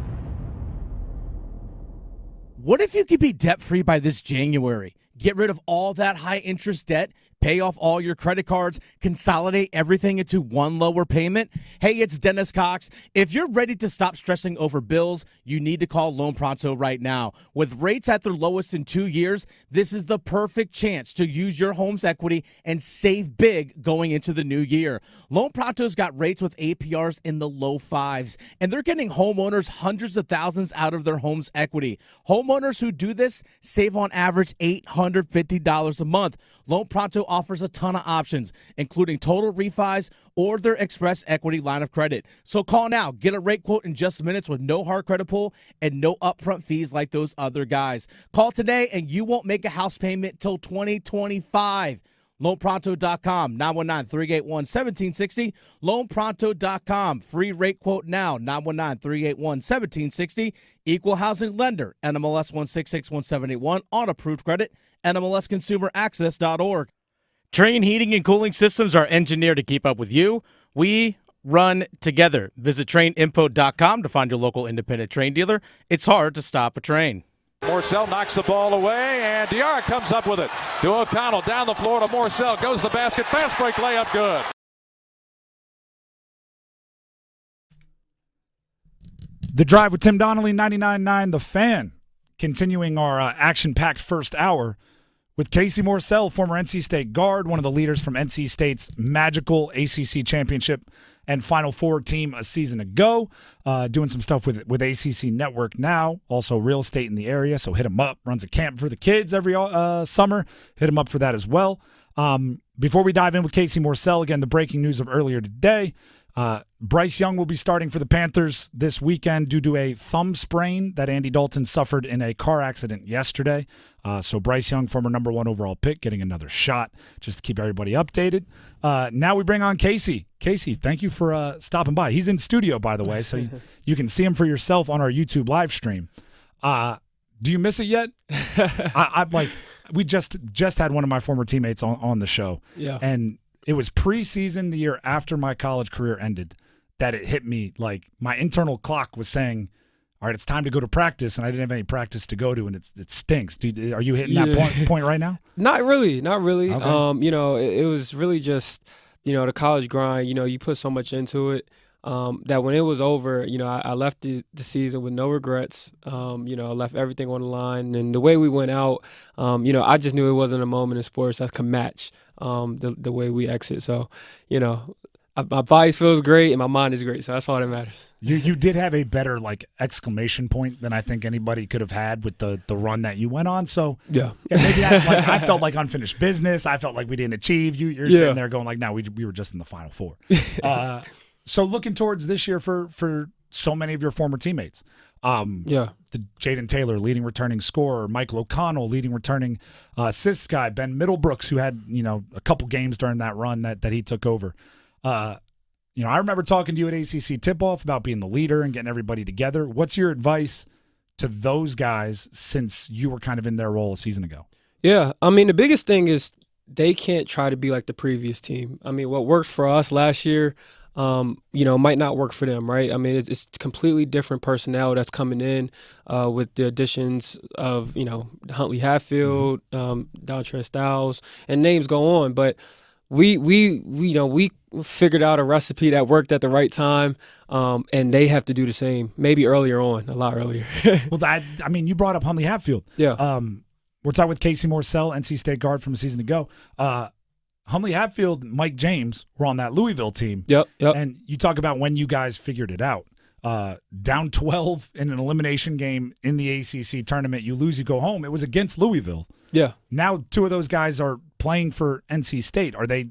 What if you could be debt-free by this January? Get rid of all that high-interest debt, pay off all your credit cards, consolidate everything into one lower payment? Hey, it's Dennis Cox. If you're ready to stop stressing over bills, you need to call Loan Pronto right now. With rates at their lowest in 2 years, this is the perfect chance to use your home's equity and save big going into the new year. Loan Pronto's got rates with APRs in the low 5s, and they're getting homeowners hundreds of thousands out of their home's equity. Homeowners who do this save on average $850 a month. Loan Pronto offers a ton of options, including total refis or their Express Equity line of credit. So call now. Get a rate quote in just minutes with no hard credit pull and no upfront fees like those other guys. Call today and you won't make a house payment till 2025. LoanPronto.com, 919-381-1760. LoanPronto.com, free rate quote now, 919-381-1760. Equal housing lender, NMLS 1661781, on approved credit, NMLSConsumerAccess.org. Train heating and cooling systems are engineered to keep up with you. We run together. Visit traininfo.com to find your local independent train dealer. It's hard to stop a train. Morsell knocks the ball away, and DeAndre comes up with it. To O'Connell, down the floor to Morsell. Goes the basket, fast break layup, good. The Drive with Tim Donnelly, 99.9 The Fan. Continuing our action-packed first hour with Casey Morsell, former NC State guard, one of the leaders from NC State's magical ACC championship and Final Four team a season ago, doing some stuff with ACC Network now, also real estate in the area, so hit him up. Runs a camp for the kids every summer. Hit him up for that as well. Before we dive in with Casey Morsell, again, the breaking news of earlier today, Bryce Young will be starting for the Panthers this weekend due to a thumb sprain that Andy Dalton suffered in a car accident yesterday. So Bryce Young, former number 1 overall pick, getting another shot just to keep everybody updated. Now we bring on Casey. Casey, thank you for stopping by. He's in studio, by the way, so you can see him for yourself on our YouTube live stream. Do you miss it yet? I'm like, we just had one of my former teammates on the show. Yeah. And it was preseason the year after my college career ended that it hit me. Like, my internal clock was saying, all right, it's time to go to practice, and I didn't have any practice to go to, and it stinks. Dude, are you hitting that point right now? Not really. Okay. It was really just, the college grind. You put so much into it that when it was over, I left the season with no regrets. I left everything on the line, and the way we went out, I just knew it wasn't a moment in sports that could match the way we exit. So, my body feels great and my mind is great, so that's all that matters. You did have a better exclamation point than I think anybody could have had with the run that you went on. So yeah maybe I felt like unfinished business. I felt like we didn't achieve. You're sitting there going like, no, we were just in the Final Four. So looking towards this year for so many of your former teammates. The Jaden Taylor, leading returning scorer, Michael O'Connell, leading returning assists guy, Ben Middlebrooks, who had a couple games during that run that he took over. I remember talking to you at ACC Tip-Off about being the leader and getting everybody together. What's your advice to those guys since you were kind of in their role a season ago? Yeah, the biggest thing is they can't try to be like the previous team. What worked for us last year, might not work for them, right? It's completely different personnel that's coming in with the additions of, Huntley Hatfield, Dontre Styles, and names go on. But we figured out a recipe that worked at the right time, and they have to do the same, maybe earlier on, a lot earlier. Well, you brought up Huntley Hatfield. Yeah. We're talking with Casey Morsell, NC State guard from a season ago. Huntley Hatfield, Mike James were on that Louisville team. Yep. And you talk about when you guys figured it out. Down 12 in an elimination game in the ACC tournament, you lose, you go home. It was against Louisville. Yeah. Now 2 of those guys are playing for NC State. Are they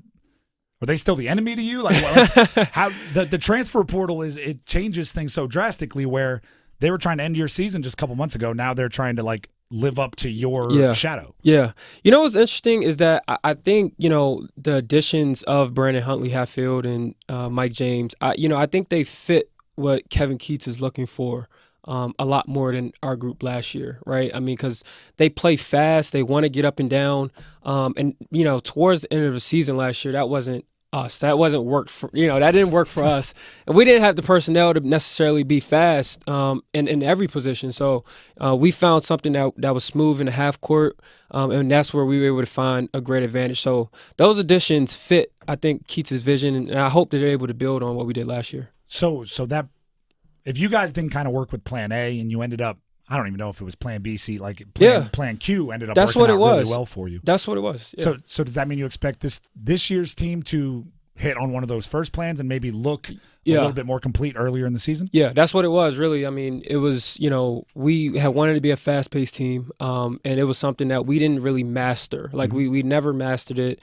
still the enemy to you? How the transfer portal it changes things so drastically where they were trying to end your season just a couple months ago. Now they're trying to live up to your shadow. Yeah. What's interesting is that I think, the additions of Brandon Huntley Hatfield and Mike James, I think they fit what Kevin Keats is looking for a lot more than our group last year, right? Because they play fast, they want to get up and down, and towards the end of the season last year, that wasn't us. That wasn't work for that didn't work for us, and we didn't have the personnel to necessarily be fast in every position. So we found something that was smooth in the half court, and that's where we were able to find a great advantage. So those additions fit, I think, Keats' vision, and I hope that they're able to build on what we did last year. So that if you guys didn't kind of work with Plan A and you ended up, I don't even know if it was Plan B, C, Plan Q ended up working out really well for you. That's what it was. Yeah. So does that mean you expect this year's team to hit on one of those first plans and maybe look a little bit more complete earlier in the season? Yeah, that's what it was, really. I mean, it was, we had wanted to be a fast-paced team, and it was something that we didn't really master. Like, we never mastered it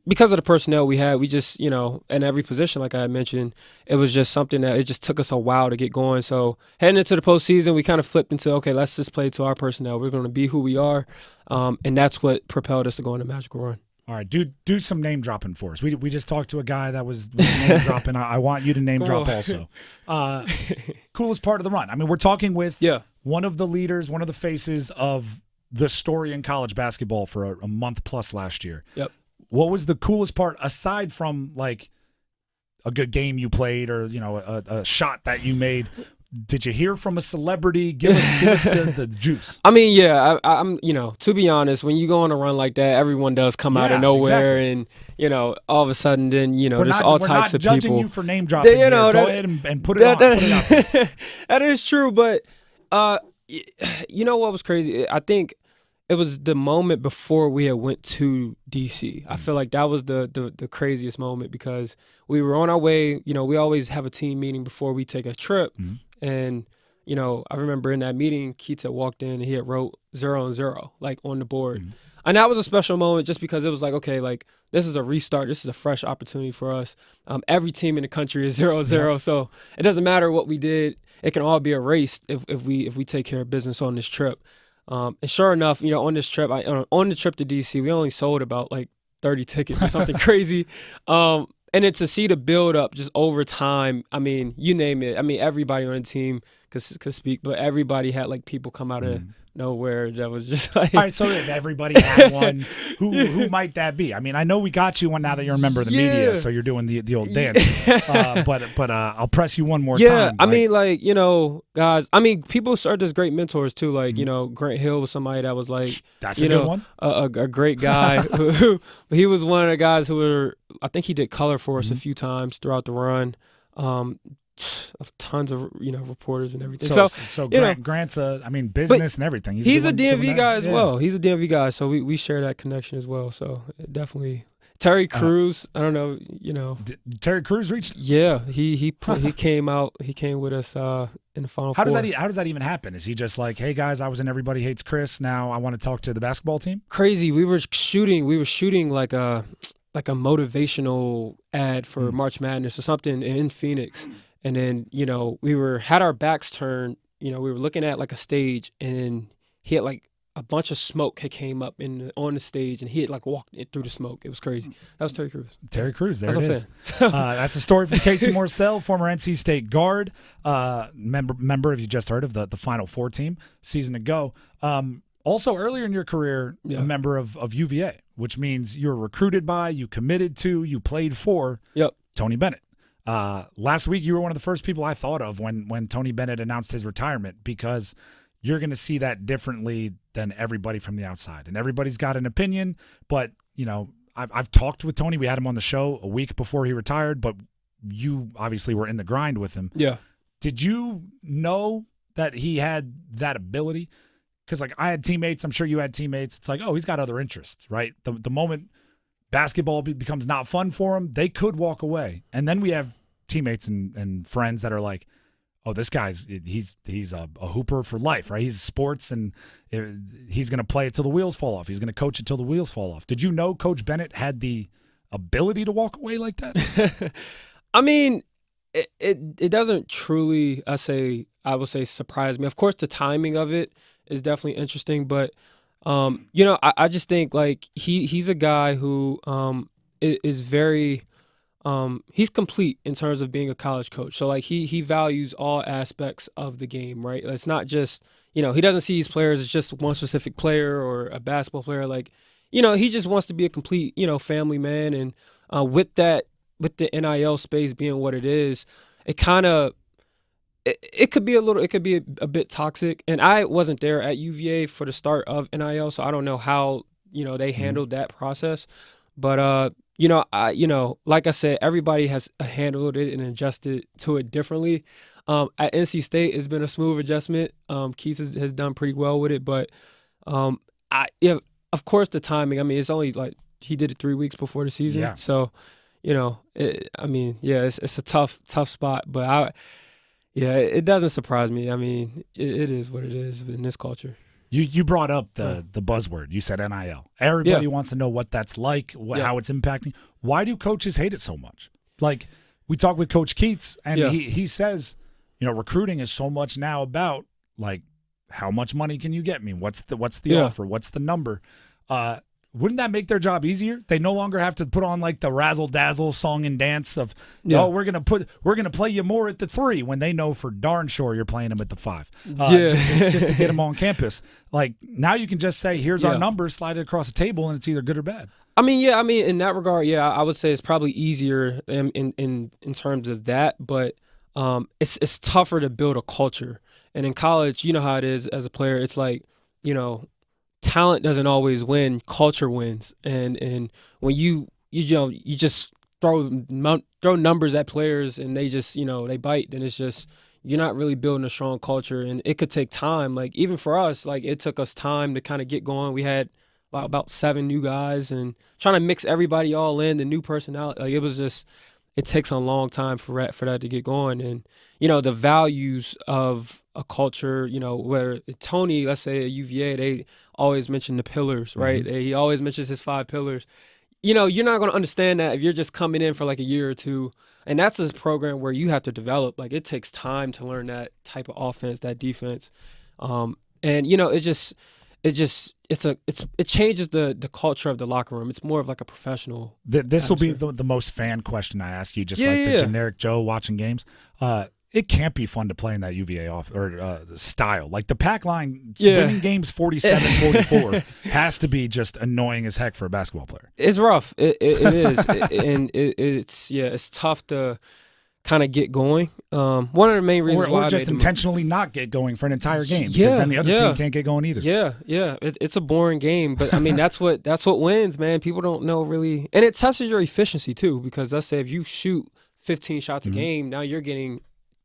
because of the personnel we had. We just, in every position, like I had mentioned, it was just something that it just took us a while to get going. So heading into the postseason, we kind of flipped into, okay, let's just play to our personnel. We're going to be who we are, and that's what propelled us to go on a magical run. All right, do some name dropping for us. We just talked to a guy that was name dropping. I want you to name drop also. Coolest part of the run. I mean, we're talking with one of the leaders, one of the faces of the story in college basketball for a month plus last year. Yep. What was the coolest part aside from like a good game you played or a shot that you made? Did you hear from a celebrity? Give us the juice. I mean, yeah, I'm to be honest, when you go on a run like that, everyone does come out of nowhere, and all of a sudden, then there's all types of people. We're not judging you for name dropping. Go ahead and put it on. Put it out there. That is true, but you know what was crazy? I think it was the moment before we had went to DC. I feel like that was the craziest moment because we were on our way. We always have a team meeting before we take a trip. And, I remember in that meeting, Keats had walked in and he had wrote 0-0, like on the board. And that was a special moment just because it was like, okay, like this is a restart. This is a fresh opportunity for us. Every team in the country is 0-0. So it doesn't matter what we did. It can all be erased if we take care of business on this trip. And sure enough, on this trip, on the trip to DC, we only sold about like 30 tickets or something crazy. And then to see the build up just over time, I mean, you name it. I mean, everybody on the team could speak, but everybody had like people come out of nowhere that was just like. All right, so if everybody had one, who might that be? I mean, I know we got you one now that you're a member of the media, so you're doing the old dance. But I'll press you one more time. Yeah, I mean, like, guys, I mean, people served as great mentors too. Like, Grant Hill was somebody that was like, that's a good one. A great guy. He was one of the guys who were, I think he did color for us a few times throughout the run. Tons of reporters and everything. So Grant's business and everything. He's a DMV guy as well. He's a DMV guy, so we share that connection as well. So definitely Terry Crews. I don't know. Terry Crews reached. Yeah, he came out. He came with us in the Final Four. How does that even happen? Is he just like, hey guys, I was in Everybody Hates Chris. Now I want to talk to the basketball team? Crazy. We were shooting like a motivational ad for March Madness or something in Phoenix. And then, we had our backs turned, we were looking at like a stage and he had like a bunch of smoke had came up on the stage and he had like walked it through the smoke. It was crazy. That was Terry Crews. Terry Crews, there it is. That's a story from Casey Morsell, former NC State guard, member, if you just heard of the Final Four team, season ago. Also, earlier in your career, a member of UVA, which means you were recruited by, you committed to, you played for Tony Bennett. Last week, you were one of the first people I thought of when Tony Bennett announced his retirement because you're going to see that differently than everybody from the outside. And everybody's got an opinion, but, I've talked with Tony. We had him on the show a week before he retired, but you obviously were in the grind with him. Yeah. Did you know that he had that ability? Because, like, I had teammates. I'm sure you had teammates. It's like, oh, he's got other interests, right? The moment basketball becomes not fun for him, they could walk away. And then we have teammates and friends that are like, oh, this guy's he's a hooper for life, right? He's sports, and he's going to play it till the wheels fall off. He's going to coach it till the wheels fall off. Did you know Coach Bennett had the ability to walk away like that? I mean, it doesn't truly, I would say, surprise me. Of course, the timing of it is definitely interesting, but I just think like he's a guy who is very he's complete in terms of being a college coach. So like he values all aspects of the game, right? It's not just he doesn't see his players as just one specific player or a basketball player. Like he just wants to be a complete family man, and with the NIL space being what it is, it kind of. It could be a bit toxic, and I wasn't there at UVA for the start of NIL, so I don't know how they handled that process. But like I said, everybody has handled it and adjusted to it differently. At NC State, it's been a smooth adjustment. Keith has done pretty well with it, but of course the timing. I mean, it's only like he did it 3 weeks before the season, so it's a tough spot, but it doesn't surprise me. I mean, it is what it is in this culture. You brought up the buzzword. You said NIL. Everybody wants to know what that's like, how it's impacting. Why do coaches hate it so much? Like, we talked with Coach Keats, and he says, recruiting is so much now about, like, how much money can you get me? What's the offer? What's the number? Wouldn't that make their job easier? They no longer have to put on like the razzle dazzle song and dance of, we're gonna play you more at the 3 when they know for darn sure you're playing them at the 5. Just to get them on campus. Like, now you can just say, here's our number, slide it across the table, and it's either good or bad. I mean, in that regard, I would say it's probably easier in terms of that, but it's tougher to build a culture. And in college, you know how it is as a player. It's like, talent doesn't always win, culture wins. And when you just throw numbers at players and they just, they bite, then it's just, you're not really building a strong culture. And it could take time. Like, even for us, like, it took us time to kind of get going. We had about 7 new guys, and trying to mix everybody all in, the new personality. Like, it takes a long time for that to get going. And, the values of a culture, where Tony, let's say at UVA, they always mention the pillars, right? Mm-hmm. He always mentions his 5 pillars. You're not going to understand that if you're just coming in for like a year or two. And that's a program where you have to develop. Like, it takes time to learn that type of offense, that defense. It changes the culture of the locker room. It's more of like a professional. This will be the most fan question I ask you, just the generic Joe watching games. It can't be fun to play in that UVA style. Like, the pack line, winning games 47-44 has to be just annoying as heck for a basketball player. It's rough. It is, it's tough to kind of get going. One of the main reasons why or just intentionally not get going for an entire game, because then the other team can't get going either. Yeah. It's a boring game, but I mean that's what wins, man. People don't know really, and it tests your efficiency too, because let's say if you shoot 15 shots a game, now you're getting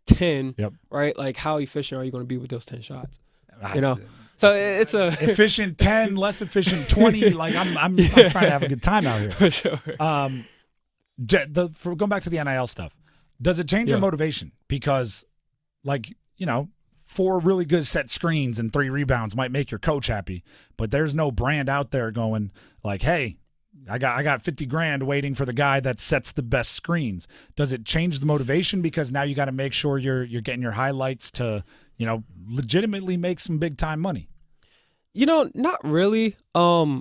10, right? Like, how efficient are you going to be with those 10 shots? So it's a efficient 10, less efficient 20. Like, I'm trying to have a good time out here. For sure. Going back to the NIL stuff, does it change your motivation? Because, 4 really good set screens and 3 rebounds might make your coach happy, but there's no brand out there going like, hey, I got $50,000 waiting for the guy that sets the best screens. Does it change the motivation because now you got to make sure you're getting your highlights to, legitimately make some big time money? Not really. I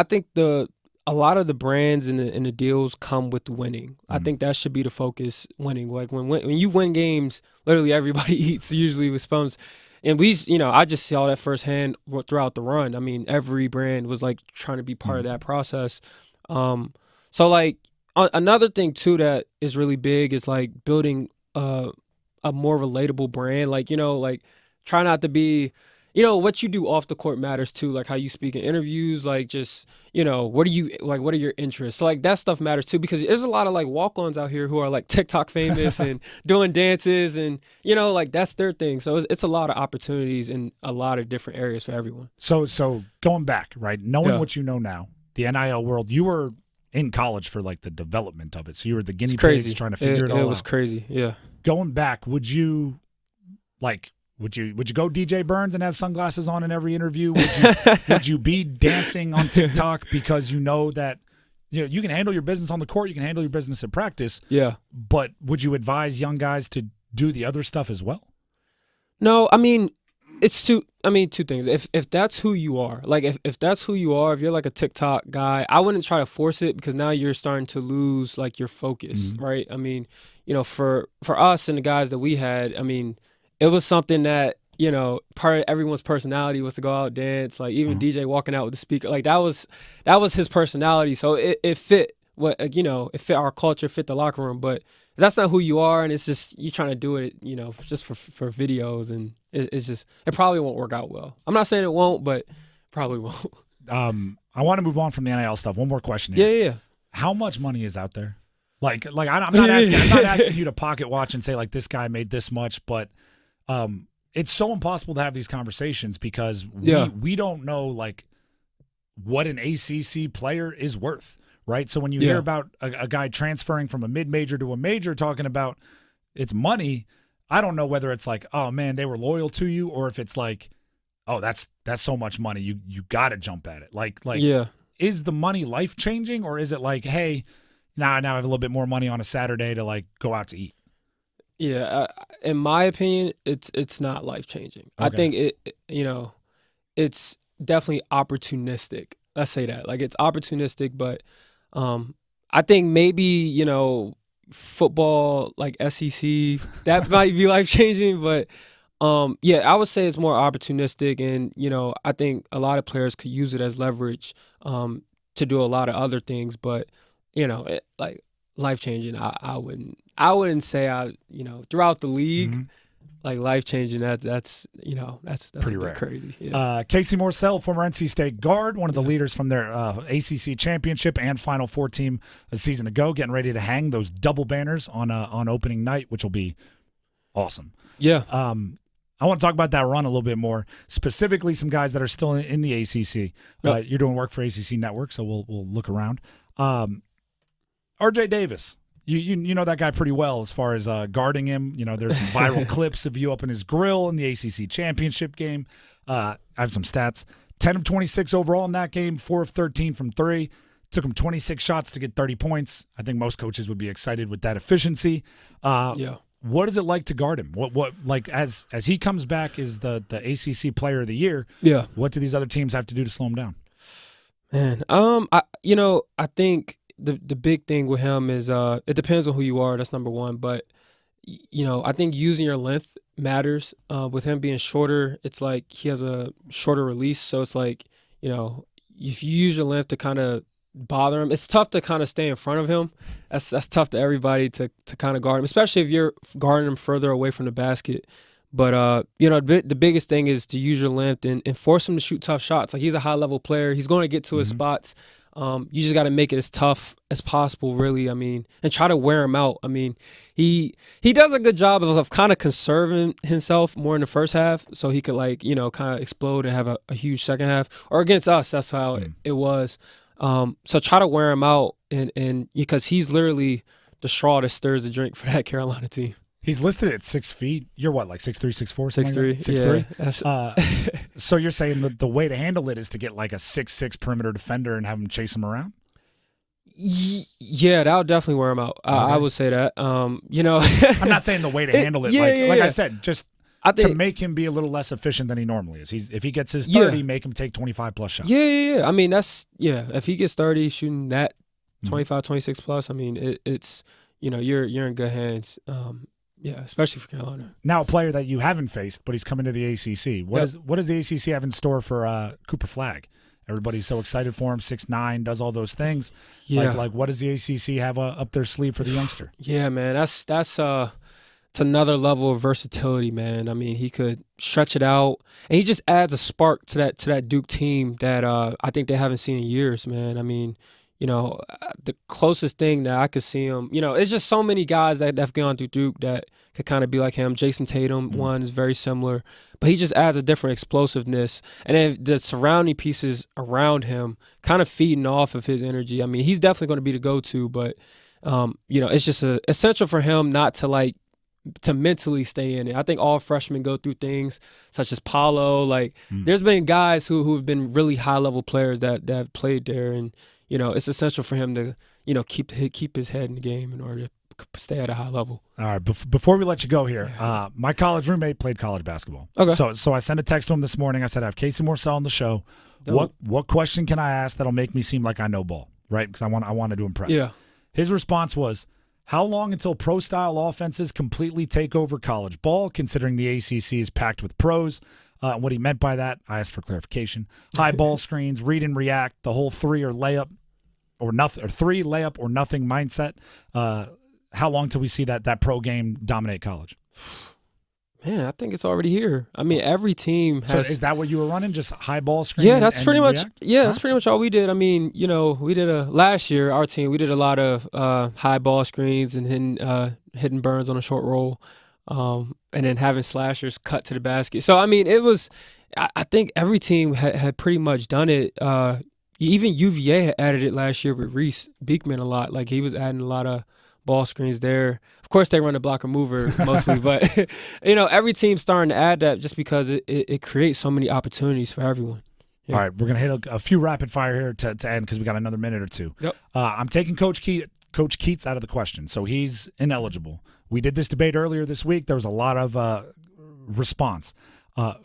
think a lot of the brands and the deals come with winning. I think that should be the focus, winning. Like, when you win games, literally everybody eats usually with spoons. And I just saw that firsthand throughout the run. I mean, every brand was like trying to be part of that process. So like another thing too that is really big is like building a more relatable brand. Like, try not to be, what you do off the court matters too. Like how you speak in interviews, like just, what are your interests? So like that stuff matters too, because there's a lot of like walk-ons out here who are like TikTok famous and doing dances and, like that's their thing. So it's a lot of opportunities in a lot of different areas for everyone. So going back, right, knowing what you know now, the NIL world, you were in college for like the development of it. So you were the guinea pigs trying to figure it all out. It was crazy, yeah. Going back, would you go DJ Burns and have sunglasses on in every interview? Would you be dancing on TikTok because you know that you can handle your business on the court, you can handle your business at practice? Yeah. But would you advise young guys to do the other stuff as well? No, I mean, two things. If that's who you are, like if that's who you are, if you're like a TikTok guy, I wouldn't try to force it, because now you're starting to lose like your focus, right? I mean, for us and the guys that we had, I mean, it was something that, part of everyone's personality was to go out, dance, like even DJ walking out with the speaker, like that was his personality. So it fit it fit our culture, fit the locker room. But if that's not who you are, and it's just you trying to do it, just for videos, and it probably won't work out well. I'm not saying it won't, but probably won't. I want to move on from the NIL stuff. One more question here. Yeah. How much money is out there? Like I'm not asking you to pocket watch and say like this guy made this much, but it's so impossible to have these conversations because we don't know like what an ACC player is worth, right? So when you hear about a guy transferring from a mid-major to a major talking about it's money, I don't know whether it's like, oh, man, they were loyal to you, or if it's like, oh, that's so much money. You got to jump at it. Like, is the money life-changing, or is it like, hey, now I have a little bit more money on a Saturday to, like, go out to eat? Yeah, in my opinion, it's not life-changing. Okay. I think it's definitely opportunistic. Let's say that. Like, it's opportunistic, but I think maybe, football, like SEC, that might be life-changing, but I would say it's more opportunistic, and I think a lot of players could use it as leverage to do a lot of other things. But like life-changing, I wouldn't say throughout the league, like life-changing. That's pretty rare. Crazy. Yeah. Casey Morsell, former NC State guard, one of the leaders from their ACC championship and Final Four team a season ago, getting ready to hang those double banners on opening night, which will be awesome. Yeah. I want to talk about that run a little bit more, specifically some guys that are still in the ACC. Yep. You're doing work for ACC Network, so we'll look around. RJ Davis, you know that guy pretty well as far as guarding him. There's some viral clips of you up in his grill in the ACC championship game. I have some stats. 10 of 26 overall in that game, 4 of 13 from 3. Took him 26 shots to get 30 points. I think most coaches would be excited with that efficiency. What is it like to guard him? What like as he comes back as the ACC Player of the Year? Yeah. What do these other teams have to do to slow him down? Man, I think the big thing with him is it depends on who you are. That's number one. But I think using your length matters. With him being shorter, it's like he has a shorter release. So it's like if you use your length to kind of bother him, it's tough to kind of stay in front of him. That's tough to everybody to kind of guard him, especially if you're guarding him further away from the basket. But the biggest thing is to use your length and force him to shoot tough shots. Like, he's a high level player, he's going to get to his spots. You just got to make it as tough as possible, really. I mean, and try to wear him out. I mean, he does a good job of kind of conserving himself more in the first half, so he could kind of explode and have a huge second half. Or against us, that's how it was. So try to wear him out, and because he's literally the straw that stirs the drink for that Carolina team. He's listed at 6 feet. You're what, like 6'3", 6'4"? 6'3". 6'3"? So you're saying the way to handle it is to get like a 6'6" perimeter defender and have him chase him around? Yeah, that would definitely wear him out. Okay. I would say that. I'm not saying the way to handle it. I said, just to make him be a little less efficient than he normally is. If he gets his 30, make him take 25-plus shots. Yeah. I mean, if he gets 30, shooting that 25, 26-plus, I mean, it's you're in good hands. Yeah, especially for Carolina. Now, a player that you haven't faced, but he's coming to the ACC. What does the ACC have in store for Cooper Flagg? Everybody's so excited for him. 6'9", does all those things. Yeah. Like what does the ACC have up their sleeve for the youngster? Yeah, man, that's it's another level of versatility, man. I mean, he could stretch it out, and he just adds a spark to that Duke team that I think they haven't seen in years, man. I mean, the closest thing that I could see him, it's just so many guys that have gone through Duke that could kind of be like him. Jason Tatum, one is very similar, but he just adds a different explosiveness. And then the surrounding pieces around him kind of feeding off of his energy. I mean, he's definitely going to be the go-to, but, it's just essential for him not to mentally stay in it. I think all freshmen go through things such as Paolo. There's been guys who have been really high-level players that have played there, and it's essential for him to, keep his head in the game in order to stay at a high level. All right, before we let you go here, my college roommate played college basketball. Okay. So I sent a text to him this morning. I said, I have Casey Morsell on the show. What question can I ask that'll make me seem like I know ball, right? Because I wanted to impress. Yeah. His response was, how long until pro-style offenses completely take over college ball, considering the ACC is packed with pros? What he meant by that, I asked for clarification. High ball screens, read and react, the whole three layup or nothing mindset. How long till we see that pro game dominate college? Man, I think it's already here. I mean, every team has. So is that what you were running? Just high ball screen? Yeah, that's pretty much. React? Yeah, that's pretty much all we did. I mean, we did last year. Our team, we did a lot of high ball screens and hitting burns on a short roll, and then having slashers cut to the basket. So I mean, it was. I think every team had pretty much done it. even UVA had added it last year with Reese Beekman a lot. Like, he was adding a lot of ball screens there. Of course, they run a blocker mover mostly, but, every team's starting to add that just because it creates so many opportunities for everyone. Yeah. All right, we're going to hit a few rapid fire here to end because we got another minute or two. Yep. I'm taking Coach Keats out of the question, so he's ineligible. We did this debate earlier this week. There was a lot of response.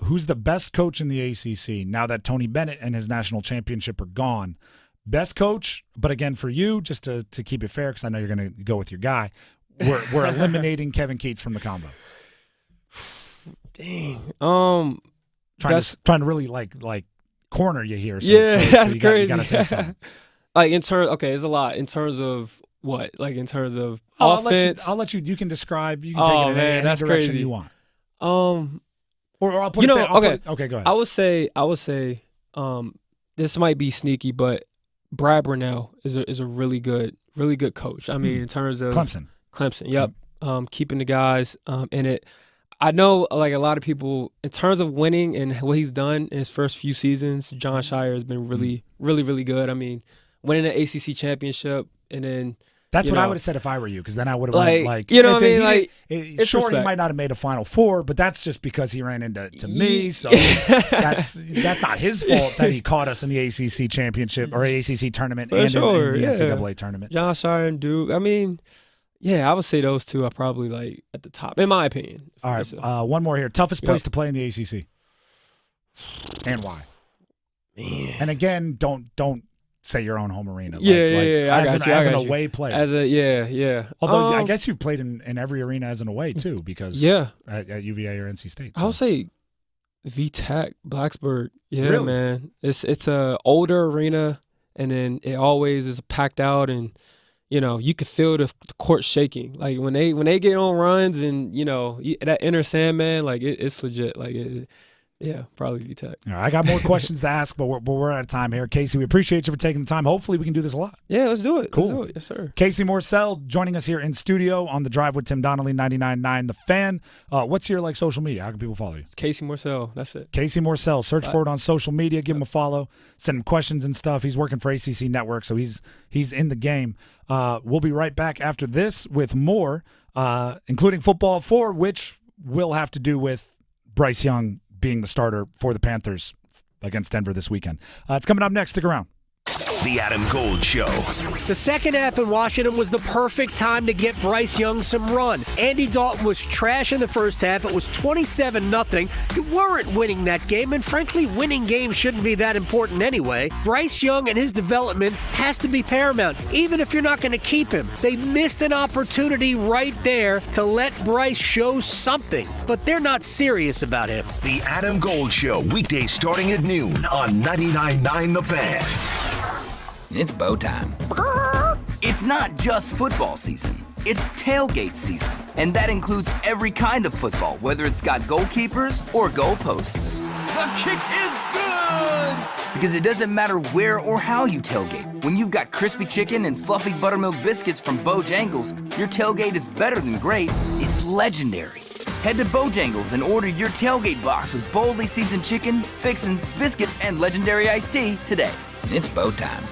Who's the best coach in the ACC now that Tony Bennett and his national championship are gone? Best coach, but again, for you, just to keep it fair, because I know you're going to go with your guy, we're eliminating Kevin Keats from the combo. Dang. Trying to really like corner you here. So, that's you crazy. You got to say something. Like, it's a lot in terms of what? Like, in terms of offense? I'll let you. You can describe. You can take it in any direction crazy. you want. Or I'll put it there. Okay, go ahead. I would say, this might be sneaky, but Brad Brunell is a really good coach. I mean, in terms of Clemson. Yep. Keeping the guys in it. I know, like, a lot of people, in terms of winning and what he's done in his first few seasons, John Shire has been really, really, really good. I mean, winning an ACC championship, and then that's what I would have said if I were you, because then I would have like, you know what I mean? Like, sure, he might not have made a Final Four, but that's just because he ran into me. So that's not his fault that he caught us in the ACC championship or ACC tournament and in the NCAA tournament. John Shire and Duke. I mean, yeah, I would say those two are probably like at the top, in my opinion. All right, one more here. Toughest place to play in the ACC, and why? Man. And again, don't say your own home arena. As an away player. Although I guess you've played in every arena as an away too, because at UVA or NC State. So. I would say VTech, Blacksburg. Yeah, really? Man. It's a older arena, and then it always is packed out, and you can feel the court shaking. Like when they get on runs, and that inner Sandman, like it's legit. Like probably VTech. All right, I got more questions to ask, but we're out of time here. Casey, we appreciate you for taking the time. Hopefully we can do this a lot. Yeah, let's do it. Cool. Let's do it. Yes, sir. Casey Morsell joining us here in studio on The Drive with Tim Donnelly, 99.9 The Fan. What's your social media? How can people follow you? It's Casey Morsell. That's it. Casey Morsell. Search for it on social media. Give him a follow. Send him questions and stuff. He's working for ACC Network, so he's in the game. We'll be right back after this with more, including Football 4, which will have to do with Bryce Young being the starter for the Panthers against Denver this weekend. It's coming up next. Stick around. The Adam Gold Show. The second half in Washington was the perfect time to get Bryce Young some run. Andy Dalton was trash in the first half. It was 27-0. You weren't winning that game, and frankly, winning games shouldn't be that important anyway. Bryce Young and his development has to be paramount, even if you're not going to keep him. They missed an opportunity right there to let Bryce show something, but they're not serious about him. The Adam Gold Show, weekdays starting at noon on 99.9 The Fan. It's bow time. It's not just football season. It's tailgate season. And that includes every kind of football, whether it's got goalkeepers or goalposts. The kick is good! Because it doesn't matter where or how you tailgate. When you've got crispy chicken and fluffy buttermilk biscuits from Bojangles, your tailgate is better than great. It's legendary. Head to Bojangles and order your tailgate box with boldly seasoned chicken, fixins, biscuits, and legendary iced tea today. It's bow time.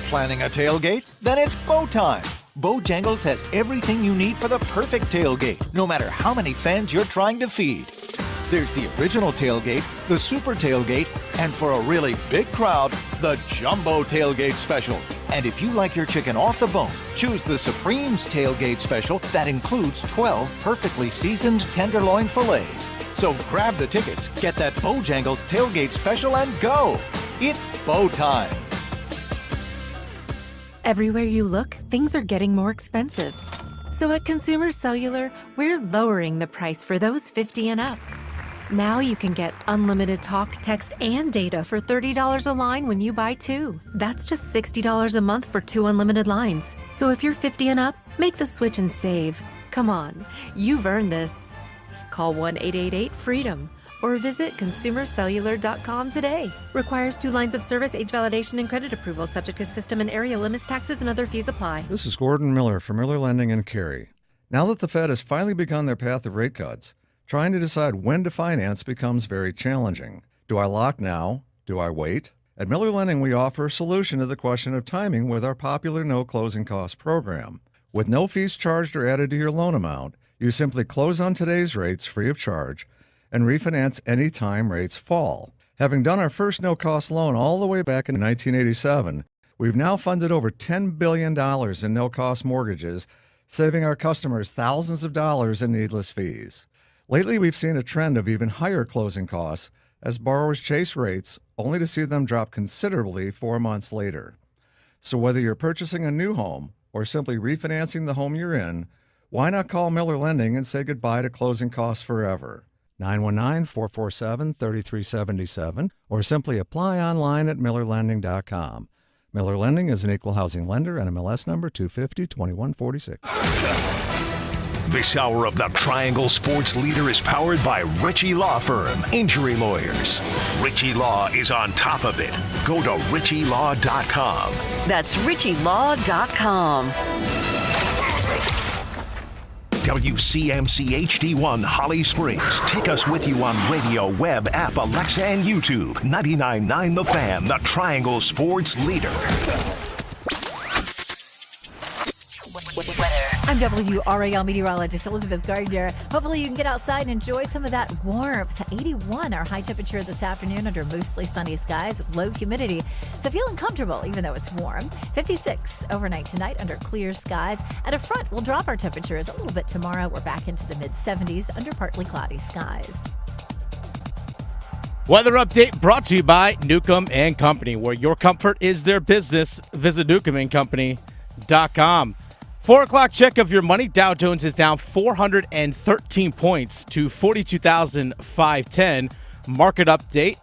Planning a tailgate? Then it's bow time. Bojangles has everything you need for the perfect tailgate, no matter how many fans you're trying to feed. There's the original tailgate, the super tailgate, and for a really big crowd, the jumbo tailgate special. And if you like your chicken off the bone, choose the Supreme's tailgate special that includes 12 perfectly seasoned tenderloin fillets. So grab the tickets, get that Bojangles tailgate special, and go. It's bow time. Everywhere you look, things are getting more expensive. So at Consumer Cellular, we're lowering the price for those 50 and up. Now you can get unlimited talk, text, and data for $30 a line when you buy two. That's just $60 a month for 2 unlimited lines. So if you're 50 and up, make the switch and save. Come on, you've earned this. Call 1-888-FREEDOM or visit consumercellular.com today. Requires 2 lines of service, age validation, and credit approval, subject to system and area limits, taxes, and other fees apply. This is Gordon Miller from Miller Lending in Cary. Now that the Fed has finally begun their path of rate cuts, trying to decide when to finance becomes very challenging. Do I lock now? Do I wait? At Miller Lending, we offer a solution to the question of timing with our popular no closing costs program. With no fees charged or added to your loan amount, you simply close on today's rates free of charge and refinance any time rates fall. Having done our first no-cost loan all the way back in 1987, we've now funded over $10 billion in no-cost mortgages, saving our customers thousands of dollars in needless fees. Lately, we've seen a trend of even higher closing costs as borrowers chase rates only to see them drop considerably 4 months later. So whether you're purchasing a new home or simply refinancing the home you're in, why not call Miller Lending and say goodbye to closing costs forever? 919-447-3377 or simply apply online at millerlending.com. Miller Lending is an equal housing lender and MLS number 250-2146. This hour of the Triangle Sports Leader is powered by Ritchie Law Firm, injury lawyers. Ritchie Law is on top of it. Go to ritchielaw.com. That's ritchielaw.com. WCMC HD1 Holly Springs. Take us with you on radio, web, app, Alexa, and YouTube. 99.9 The Fan, the Triangle Sports Leader. I'm WRAL meteorologist Elizabeth Gardner. Hopefully you can get outside and enjoy some of that warmth. 81, our high temperature this afternoon under mostly sunny skies with low humidity. So feeling comfortable even though it's warm. 56 overnight tonight under clear skies. And a front will drop our temperatures a little bit tomorrow. We're back into the mid-70s under partly cloudy skies. Weather update brought to you by Newcomb & Company, where your comfort is their business. Visit newcombandcompany.com. 4 o'clock check of your money. Dow Jones is down 413 points to 42,510. Market update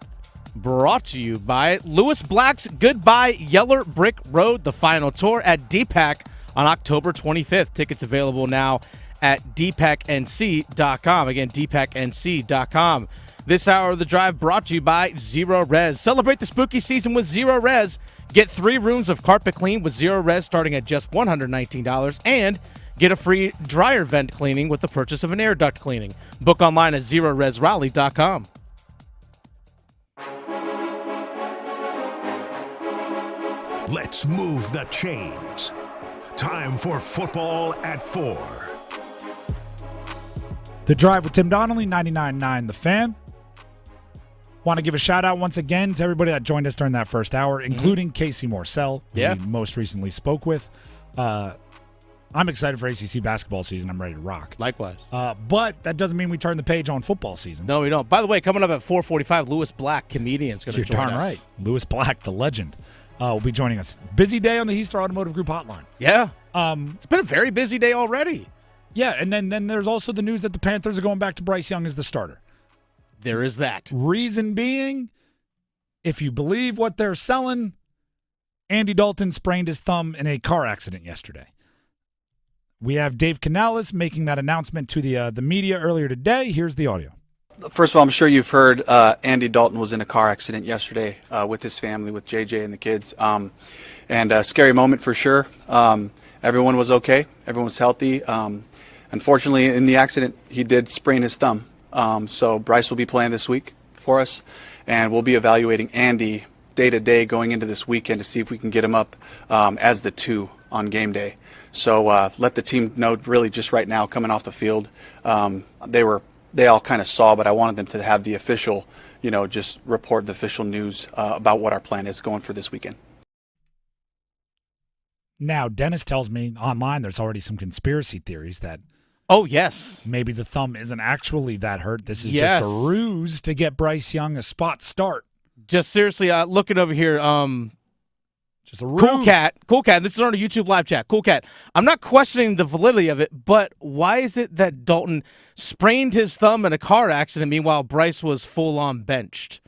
brought to you by Lewis Black's Goodbye Yeller Brick Road, the final tour at DPAC on October 25th. Tickets available now at dpacnc.com. Again, dpacnc.com. This hour of the drive brought to you by Zero Res. Celebrate the spooky season with Zero Res. Get 3 rooms of carpet clean with Zero Res starting at just $119 and get a free dryer vent cleaning with the purchase of an air duct cleaning. Book online at ZeroResRaleigh.com. Let's move the chains. Time for football at 4. The Drive with Tim Donnelly, 99.9 The Fan. Want to give a shout out once again to everybody that joined us during that first hour, including Casey Morsell, who we most recently spoke with. I'm excited for ACC basketball season. I'm ready to rock. Likewise. But that doesn't mean we turn the page on football season. No, we don't. By the way, coming up at 4:45, Lewis Black, comedian, is going to join us. You're darn right. Lewis Black, the legend, will be joining us. Busy day on the Heaster Automotive Group hotline. Yeah. It's been a very busy day already. Yeah, and then there's also the news that the Panthers are going back to Bryce Young as the starter. There is that. Reason being, if you believe what they're selling, Andy Dalton sprained his thumb in a car accident yesterday. We have Dave Canales making that announcement to the media earlier today. Here's the audio. First of all, I'm sure you've heard Andy Dalton was in a car accident yesterday with his family, with JJ and the kids. And a scary moment for sure. Everyone was okay. Everyone was healthy. Unfortunately, in the accident, he did sprain his thumb. So Bryce will be playing this week for us, and we'll be evaluating Andy day to day going into this weekend to see if we can get him up as the 2 on game day. So let the team know really just right now coming off the field. They all kind of saw, but I wanted them to have the official, just report the official news about what our plan is going for this weekend. Now, Dennis tells me online there's already some conspiracy theories that oh, yes. maybe the thumb isn't actually that hurt. This is just a ruse to get Bryce Young a spot start. Just seriously, looking over here, just a ruse. Cool Cat. This is on a YouTube live chat. Cool Cat. I'm not questioning the validity of it, but why is it that Dalton sprained his thumb in a car accident, meanwhile Bryce was full-on benched?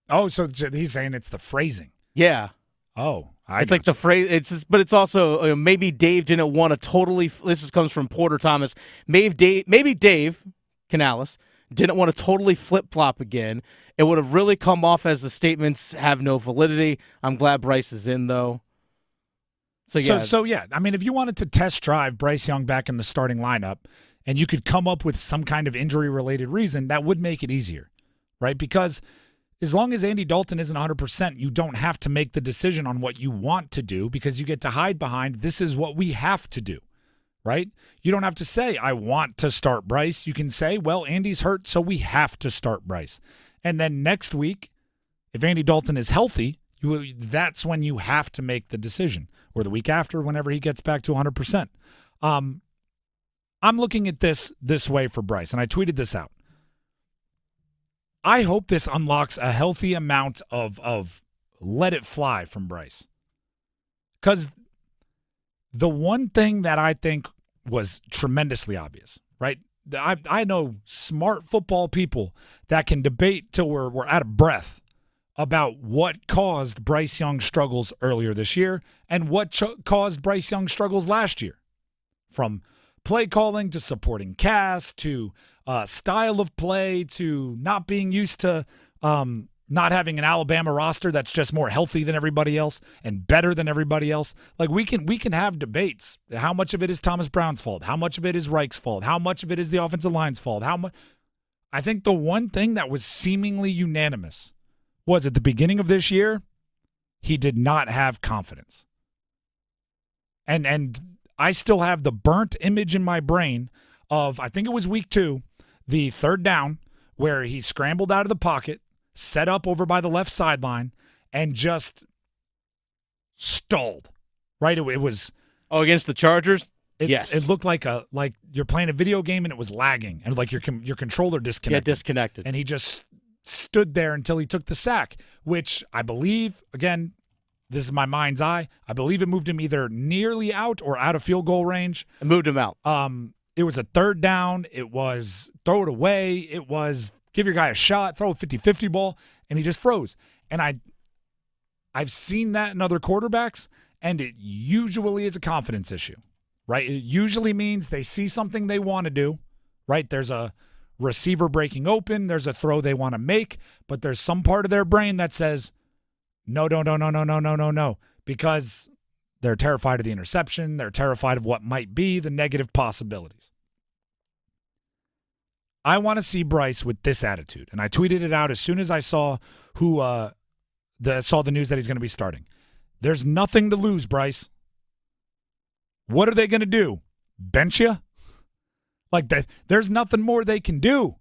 Oh, so he's saying it's the phrasing. Yeah. Oh, it's like the phrase. But it's also maybe Dave didn't want to totally. This comes from Porter Thomas. Maybe Dave Canales didn't want to totally flip flop again. It would have really come off as the statements have no validity. I'm glad Bryce is in though. So yeah. I mean, if you wanted to test drive Bryce Young back in the starting lineup, and you could come up with some kind of injury related reason, that would make it easier, right? Because As long as Andy Dalton isn't 100%, you don't have to make the decision on what you want to do because you get to hide behind, this is what we have to do, right? You don't have to say, I want to start Bryce. You can say, well, Andy's hurt, so we have to start Bryce. And then next week, if Andy Dalton is healthy, that's when you have to make the decision, or the week after, whenever he gets back to 100%. I'm looking at this way for Bryce, and I tweeted this out. I hope this unlocks a healthy amount of let it fly from Bryce. Because the one thing that I think was tremendously obvious, right? I know smart football people that can debate till we're out of breath about what caused Bryce Young's struggles earlier this year and what caused Bryce Young's struggles last year. From play calling to supporting cast to style of play to not being used to not having an Alabama roster that's just more healthy than everybody else and better than everybody else. Like we can have debates. How much of it is Thomas Brown's fault? How much of it is Reich's fault? How much of it is the offensive line's fault? I think the one thing that was seemingly unanimous was at the beginning of this year, he did not have confidence. And I still have the burnt image in my brain of, I think it was week 2, the third down where he scrambled out of the pocket, set up over by the left sideline, and just stalled. Right? It was against the Chargers. Yes, it looked like you're playing a video game and it was lagging, and like your controller disconnected. Yeah, disconnected. And he just stood there until he took the sack, which I believe, again, this is my mind's eye, I believe it moved him either nearly out or out of field goal range. It moved him out. It was a third down. It was throw it away. It was give your guy a shot, throw a 50-50 ball, and he just froze. And I've seen that in other quarterbacks, and it usually is a confidence issue, right? It usually means they see something they want to do, right? There's a receiver breaking open. There's a throw they want to make, but there's some part of their brain that says, no, because they're terrified of the interception. They're terrified of what might be the negative possibilities. I want to see Bryce with this attitude, and I tweeted it out as soon as I saw saw the news that he's going to be starting. There's nothing to lose, Bryce. What are they going to do? Bench you? Like that? There's nothing more they can do.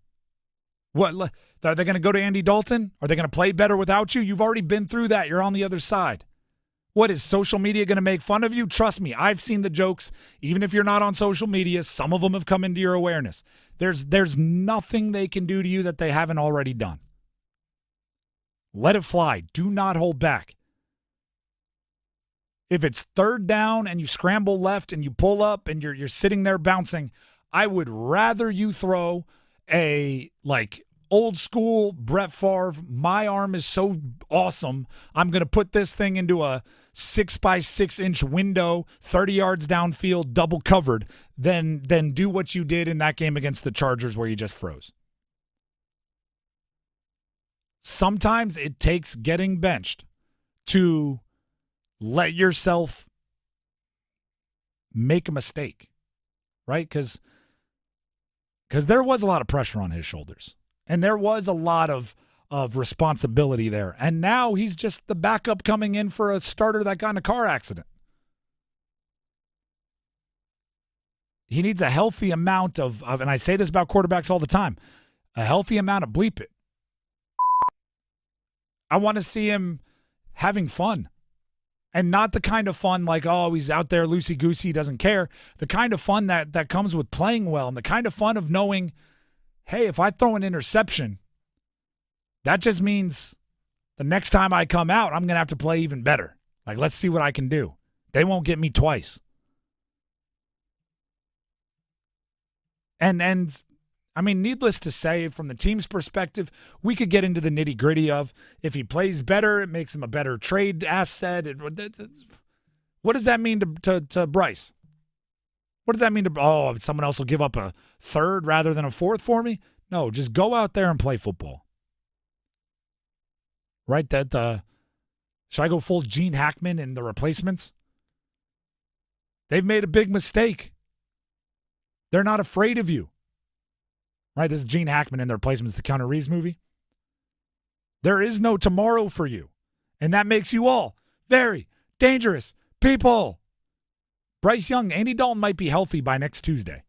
What are they going to go to Andy Dalton? Are they going to play better without you? You've already been through that. You're on the other side. What, is social media going to make fun of you? Trust me, I've seen the jokes. Even if you're not on social media, some of them have come into your awareness. There's nothing they can do to you that they haven't already done. Let it fly. Do not hold back. If it's third down and you scramble left and you pull up and you're sitting there bouncing, I would rather you throw a old school Brett Favre, my arm is so awesome, I'm going to put this thing into a 6x6 inch window, 30 yards downfield, double covered, then do what you did in that game against the Chargers where you just froze. Sometimes it takes getting benched to let yourself make a mistake, right? Because there was a lot of pressure on his shoulders. And there was a lot of responsibility there. And now he's just the backup coming in for a starter that got in a car accident. He needs a healthy amount of, and I say this about quarterbacks all the time, a healthy amount of bleep it. I want to see him having fun. And not the kind of fun like, oh, he's out there loosey-goosey, doesn't care. The kind of fun that comes with playing well, and the kind of fun of knowing, hey, if I throw an interception, that just means the next time I come out, I'm going to have to play even better. Like, let's see what I can do. They won't get me twice. And I mean, needless to say, from the team's perspective, we could get into the nitty-gritty of if he plays better, it makes him a better trade asset. What does that mean to Bryce? What does that mean to someone else will give up a third rather than a fourth for me? No, just go out there and play football. Right? Should I go full Gene Hackman in the replacements? They've made a big mistake. They're not afraid of you. Right? This is Gene Hackman in the replacements, the Keanu Reeves movie. There is no tomorrow for you. And that makes you all very dangerous people. Bryce Young, Andy Dalton might be healthy by next Tuesday.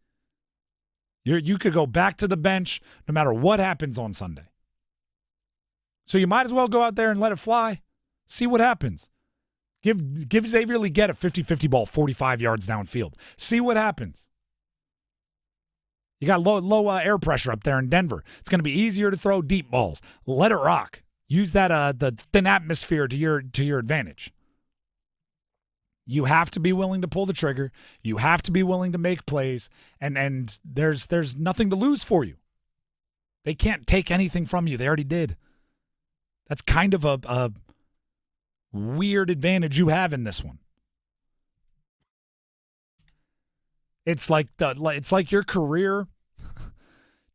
You could go back to the bench no matter what happens on Sunday. So you might as well go out there and let it fly. See what happens. Give Xavier Legette a 50-50 ball 45 yards downfield. See what happens. You got low air pressure up there in Denver. It's going to be easier to throw deep balls. Let it rock. Use that the thin atmosphere to your advantage. You have to be willing to pull the trigger. You have to be willing to make plays, and there's nothing to lose for you. They can't take anything from you. They already did. That's kind of a weird advantage you have in this one. It's like your career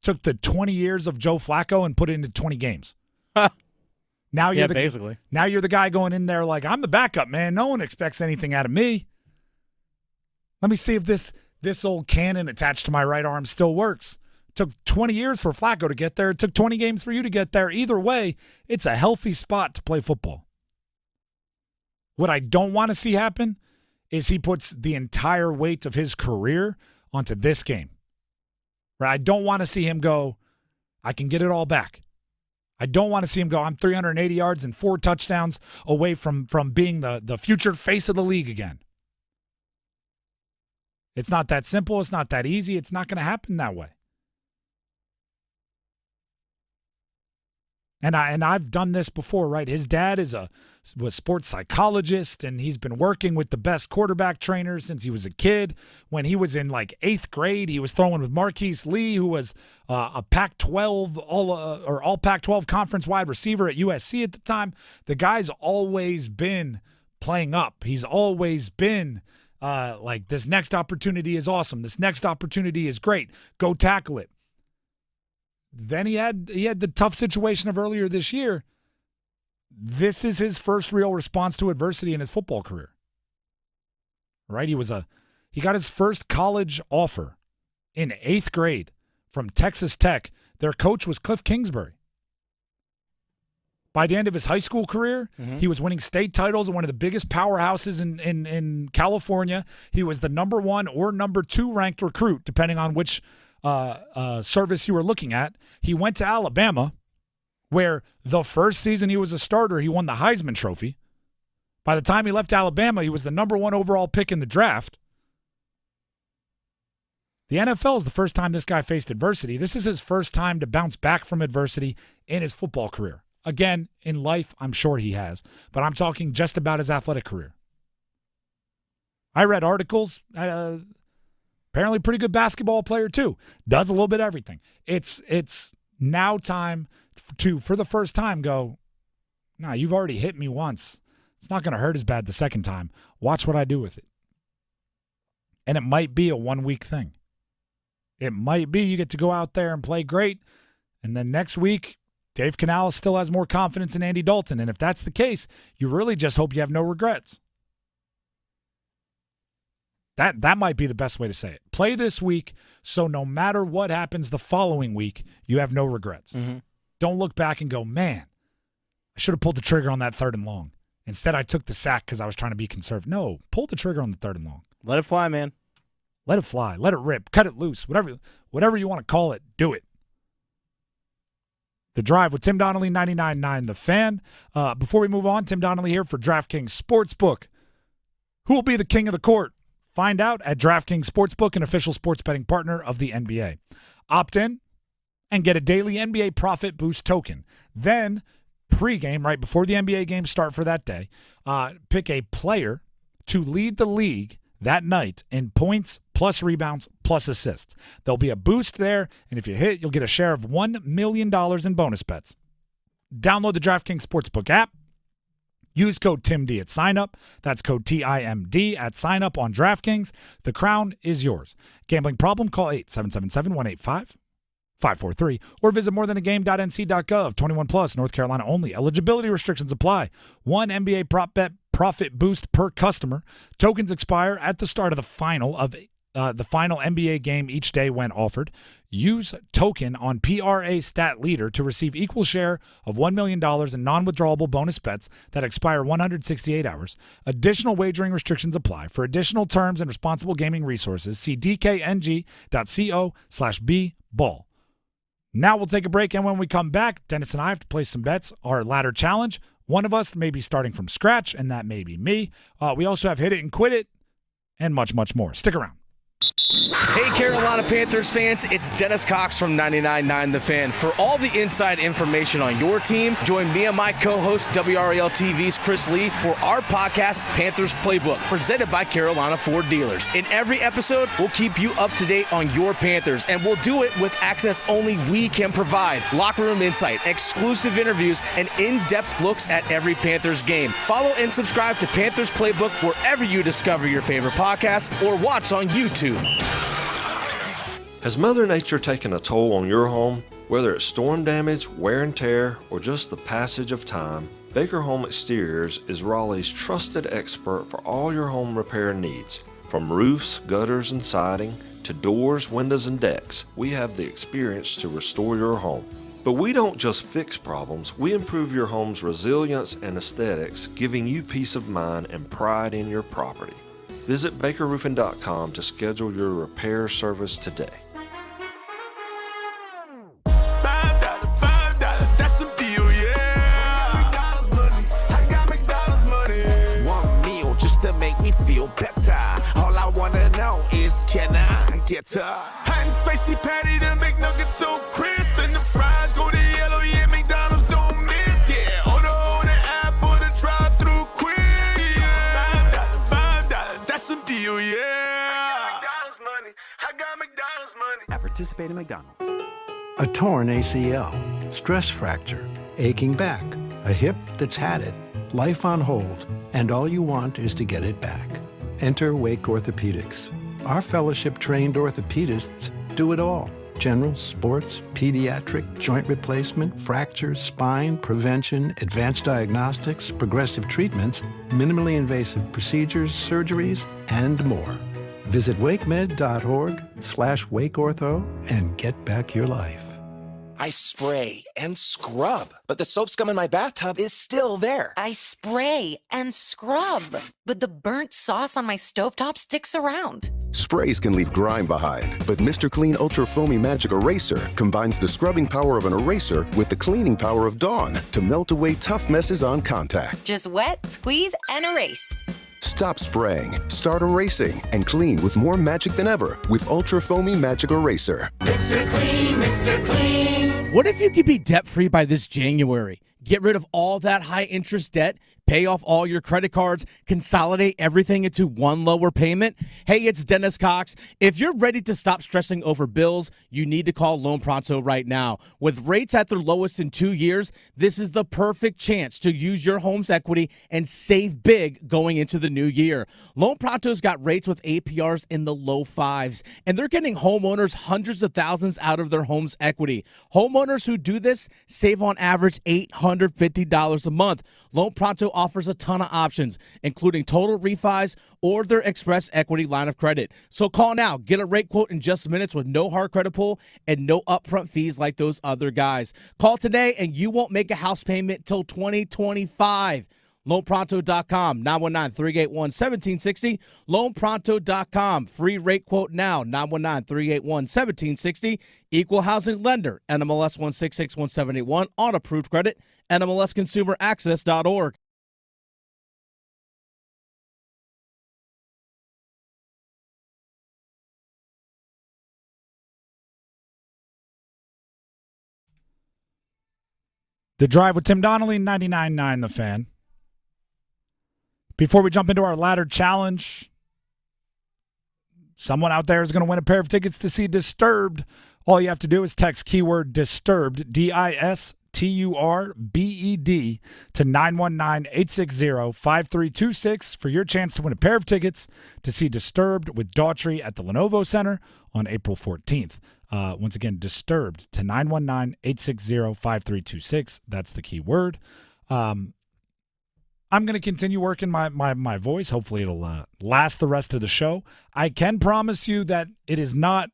took the 20 years of Joe Flacco and put it into 20 games. Now you're basically. Now you're the guy going in there like, I'm the backup, man. No one expects anything out of me. Let me see if this old cannon attached to my right arm still works. It took 20 years for Flacco to get there. It took 20 games for you to get there. Either way, it's a healthy spot to play football. What I don't want to see happen is he puts the entire weight of his career onto this game. Right? I don't want to see him go, I can get it all back. I don't want to see him go, I'm 380 yards and 4 touchdowns away from being the future face of the league again. It's not that simple. It's not that easy. It's not going to happen that way. And I've done this before, right? His dad was a sports psychologist, and he's been working with the best quarterback trainers since he was a kid. When he was in like 8th grade, he was throwing with Marquise Lee, who was a Pac-12 all Pac-12 conference wide receiver at USC at the time. The guy's always been playing up. He's always been like, this next opportunity is awesome. This next opportunity is great. Go tackle it. Then he had the tough situation of earlier this year. This is his first real response to adversity in his football career. Right? He got his first college offer in 8th grade from Texas Tech. Their coach was Cliff Kingsbury. By the end of his high school career, he was winning state titles at one of the biggest powerhouses in California. He was the number 1 or number 2 ranked recruit, depending on which service you were looking at. He went to Alabama, where the first season he was a starter, he won the Heisman Trophy. By the time he left Alabama, he was the number 1 overall pick in the draft. The NFL is the first time this guy faced adversity. This is his first time to bounce back from adversity in his football career. Again, in life, I'm sure he has, but I'm talking just about his athletic career. I read articles. Apparently pretty good basketball player too. Does a little bit of everything. It's now time to, for the first time, go, nah, you've already hit me once. It's not going to hurt as bad the second time. Watch what I do with it. And it might be a 1-week thing. It might be you get to go out there and play great, and then next week, Dave Canales still has more confidence in Andy Dalton. And if that's the case, you really just hope you have no regrets. That might be the best way to say it. Play this week, so no matter what happens the following week, you have no regrets. Don't look back and go, man, I should have pulled the trigger on that 3rd and long. Instead, I took the sack because I was trying to be conservative. No, pull the trigger on the 3rd and long. Let it fly, man. Let it fly. Let it rip. Cut it loose. Whatever you want to call it, do it. The Drive with Tim Donnelly, 99.9 The Fan. Before we move on, Tim Donnelly here for DraftKings Sportsbook. Who will be the king of the court? Find out at DraftKings Sportsbook, an official sports betting partner of the NBA. Opt in and get a daily NBA profit boost token. Then, pregame, right before the NBA games start for that day, pick a player to lead the league that night in points, plus rebounds, plus assists. There'll be a boost there, and if you hit, you'll get a share of $1 million in bonus bets. Download the DraftKings Sportsbook app. Use code TIMD at sign-up. That's code TIMD at sign-up on DraftKings. The crown is yours. Gambling problem? Call 877-185-543 or visit morethanagame.nc.gov. 21 plus, North Carolina only. Eligibility restrictions apply. 1 NBA prop bet profit boost per customer. Tokens expire at the start of the final of the final NBA game each day when offered. Use token on PRA Stat Leader to receive equal share of $1 million in non-withdrawable bonus bets that expire 168 hours. Additional wagering restrictions apply. For additional terms and responsible gaming resources, see dkng.co/bball. Now we'll take a break, and when we come back, Dennis and I have to place some bets. Our ladder challenge. One of us may be starting from scratch, and that may be me. We also have Hit It and Quit It, and much, much more. Stick around. Hey, Carolina Panthers fans, it's Dennis Cox from 99.9 The Fan. For all the inside information on your team, join me and my co-host, WRAL TV's Chris Lee, for our podcast, Panthers Playbook, presented by Carolina Ford Dealers. In every episode, we'll keep you up to date on your Panthers, and we'll do it with access only we can provide. Locker room insight, exclusive interviews, and in-depth looks at every Panthers game. Follow and subscribe to Panthers Playbook wherever you discover your favorite podcasts or watch on YouTube. Has Mother Nature taken a toll on your home? Whether it's storm damage, wear and tear, or just the passage of time, Baker Home Exteriors is Raleigh's trusted expert for all your home repair needs. From roofs, gutters, and siding, to doors, windows, and decks, we have the experience to restore your home. But we don't just fix problems, we improve your home's resilience and aesthetics, giving you peace of mind and pride in your property. Visit bakerroofing.com to schedule your repair service today. $5, that's a deal, yeah. McDonald's money, I got McDonald's money. One meal just to make me feel better. All I wanna know is, can I get a hot and spicy patty, the McNuggets so crisp, and the fries go to yellow, yeah, McDonald's don't miss, yeah. Order on the app or the drive-thru quick, yeah. $5, that's a deal, yeah. McDonald's money, I got McDonald's money. At participating McDonald's. A torn ACL, stress fracture, aching back, a hip that's had it, life on hold, and all you want is to get it back. Enter Wake Orthopedics. Our fellowship-trained orthopedists do it all. General, sports, pediatric, joint replacement, fractures, spine, prevention, advanced diagnostics, progressive treatments, minimally invasive procedures, surgeries, and more. Visit wakemed.org/wakeortho and get back your life. I spray and scrub, but the soap scum in my bathtub is still there. I spray and scrub, but the burnt sauce on my stovetop sticks around. Sprays can leave grime behind, but Mr. Clean Ultra Foamy Magic Eraser combines the scrubbing power of an eraser with the cleaning power of Dawn to melt away tough messes on contact. Just wet, squeeze, and erase. Stop spraying, start erasing, and clean with more magic than ever with Ultra Foamy Magic Eraser. Mr. Clean, Mr. Clean. What if you could be debt-free by this January? Get rid of all that high-interest debt, pay off all your credit cards, consolidate everything into one lower payment? Hey, it's Dennis Cox. If you're ready to stop stressing over bills, you need to call Loan Pronto right now. With rates at their lowest in 2 years, this is the perfect chance to use your home's equity and save big going into the new year. Loan Pronto's got rates with APRs in the low fives, and they're getting homeowners hundreds of thousands out of their home's equity. Homeowners who do this save on average $850 a month. Loan Pronto offers a ton of options, including total refis or their express equity line of credit. So call now. Get a rate quote in just minutes with no hard credit pull and no upfront fees like those other guys. Call today and you won't make a house payment till 2025. LoanPronto.com, 919-381-1760. LoanPronto.com, free rate quote now, 919-381-1760. Equal housing lender, NMLS 1661781, on approved credit, NMLSconsumeraccess.org. The Drive with Tim Donnelly, 99.9 The Fan. Before we jump into our ladder challenge, someone out there is going to win a pair of tickets to see Disturbed. All you have to do is text keyword Disturbed, Disturbed, to 919-860-5326 for your chance to win a pair of tickets to see Disturbed with Daughtry at the Lenovo Center on April 14th. Once again, Disturbed to 919-860-5326. That's the key word. I'm going to continue working my voice. Hopefully it'll last the rest of the show. I can promise you that it is not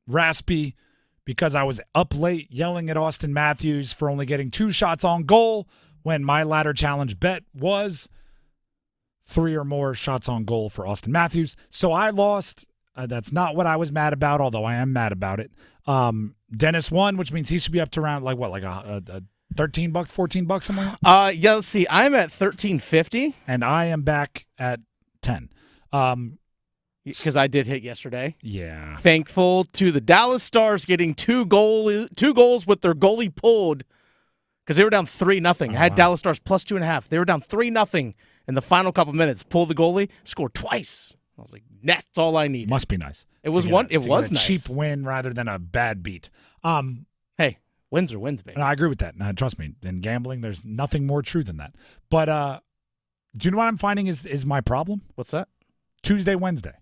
raspy because I was up late yelling at Austin Matthews for only getting 2 shots on goal when my ladder challenge bet was 3 or more shots on goal for Austin Matthews. So I lost. That's not what I was mad about, although I am mad about it. Dennis won, which means he should be up to around like $13, $14, something like that? Yeah, let's see. I'm at $13.50. And I am back at 10. Because I did hit yesterday. Yeah. Thankful to the Dallas Stars getting 2 goals with their goalie pulled because they were down 3-0. I had Dallas Stars plus 2.5. They were down 3-0 in the final couple minutes. Pulled the goalie, scored twice. I was like, that's all I need. Must be nice. It was one. It was nice. Cheap win rather than a bad beat. Hey, wins are wins, baby. I agree with that. Trust me, in gambling, there's nothing more true than that. But do you know what I'm finding is my problem? What's that? Tuesday, Wednesday.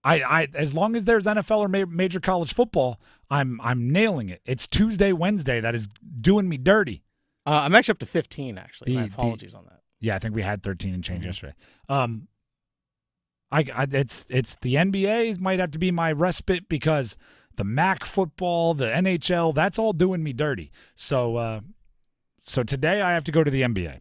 I as long as there's NFL or major college football, I'm nailing it. It's Tuesday, Wednesday that is doing me dirty. I'm actually up to 15. Actually, my apologies on that. Yeah, I think we had 13 and change yesterday. It's the NBA might have to be my respite because the MAC football, the NHL, that's all doing me dirty. So today I have to go to the NBA.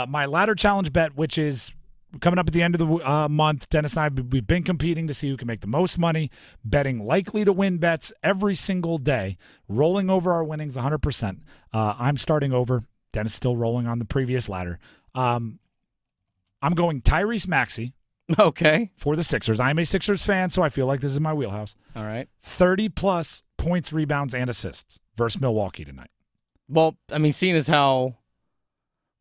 My ladder challenge bet, which is coming up at the end of the month, Dennis and I, we've been competing to see who can make the most money, betting likely to win bets every single day, rolling over our winnings 100%. I'm starting over. Dennis still rolling on the previous ladder. I'm going Tyrese Maxey. Okay. For the Sixers. I'm a Sixers fan, so I feel like this is my wheelhouse. All right. 30-plus points, rebounds, and assists versus Milwaukee tonight. Well, I mean, seeing as how,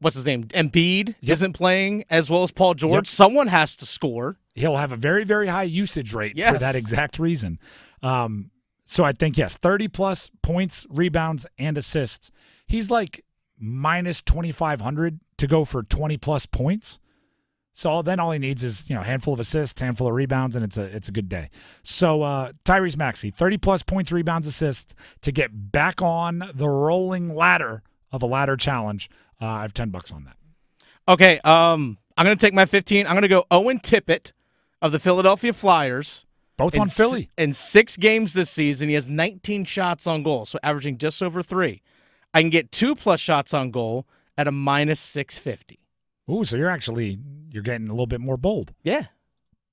what's his name, Embiid isn't playing as well as Paul George, someone has to score. He'll have a very, very high usage rate for that exact reason. So I think, yes, 30-plus points, rebounds, and assists. He's like minus 2,500 to go for 20-plus points. So then all he needs is, a handful of assists, handful of rebounds, and it's a good day. So Tyrese Maxey, 30-plus points, rebounds, assists to get back on the rolling ladder of a ladder challenge. I have $10 on that. Okay, I'm going to take my 15. I'm going to go Owen Tippett of the Philadelphia Flyers. Both on Philly. In 6 games this season, he has 19 shots on goal, so averaging just over 3. I can get 2+ shots on goal at a minus 650. Ooh, so you're getting a little bit more bold. Yeah.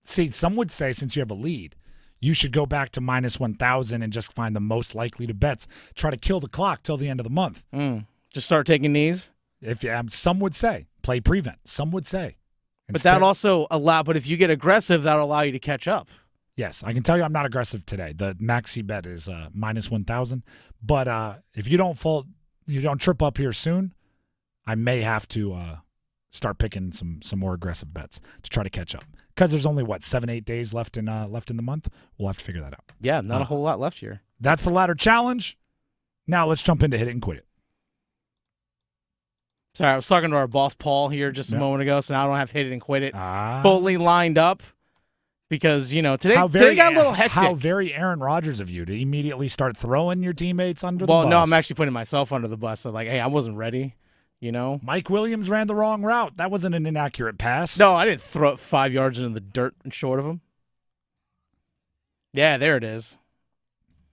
See, some would say since you have a lead, you should go back to minus 1,000 and just find the most likely to bets. Try to kill the clock till the end of the month. Just start taking knees? Some would say play prevent. Some would say. But that also but if you get aggressive, that'll allow you to catch up. Yes, I can tell you I'm not aggressive today. The maxi bet is minus 1,000. But if you don't trip up here soon, I may have to start picking some more aggressive bets to try to catch up. Because there's only 7-8 days left in the month. We'll have to figure that out. Yeah, not a whole lot left here. That's the ladder challenge. Now let's jump into hit it and quit it. Sorry, I was talking to our boss Paul here just a moment ago, so now I don't have hit it and quit it fully lined up because today got a little hectic. How very Aaron Rodgers of you to immediately start throwing your teammates under the bus. Well, no, I'm actually putting myself under the bus. So hey, I wasn't ready. Mike Williams ran the wrong route. That wasn't an inaccurate pass. No, I didn't throw it 5 yards into the dirt and short of him. Yeah, there it is.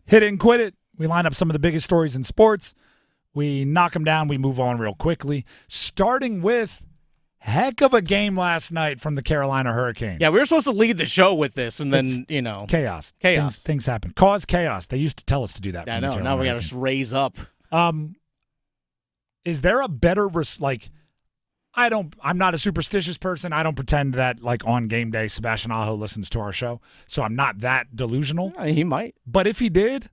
Hit it and quit it. We line up some of the biggest stories in sports. We knock them down. We move on real quickly. Starting with heck of a game last night from the Carolina Hurricanes. Yeah, we were supposed to lead the show with this, and then, Chaos. Things happen. Cause chaos. They used to tell us to do that. I know. Now we got to raise up. Is there a better I'm not a superstitious person. I don't pretend that on game day Sebastian Aho listens to our show, so I'm not that delusional. He might. But if he did,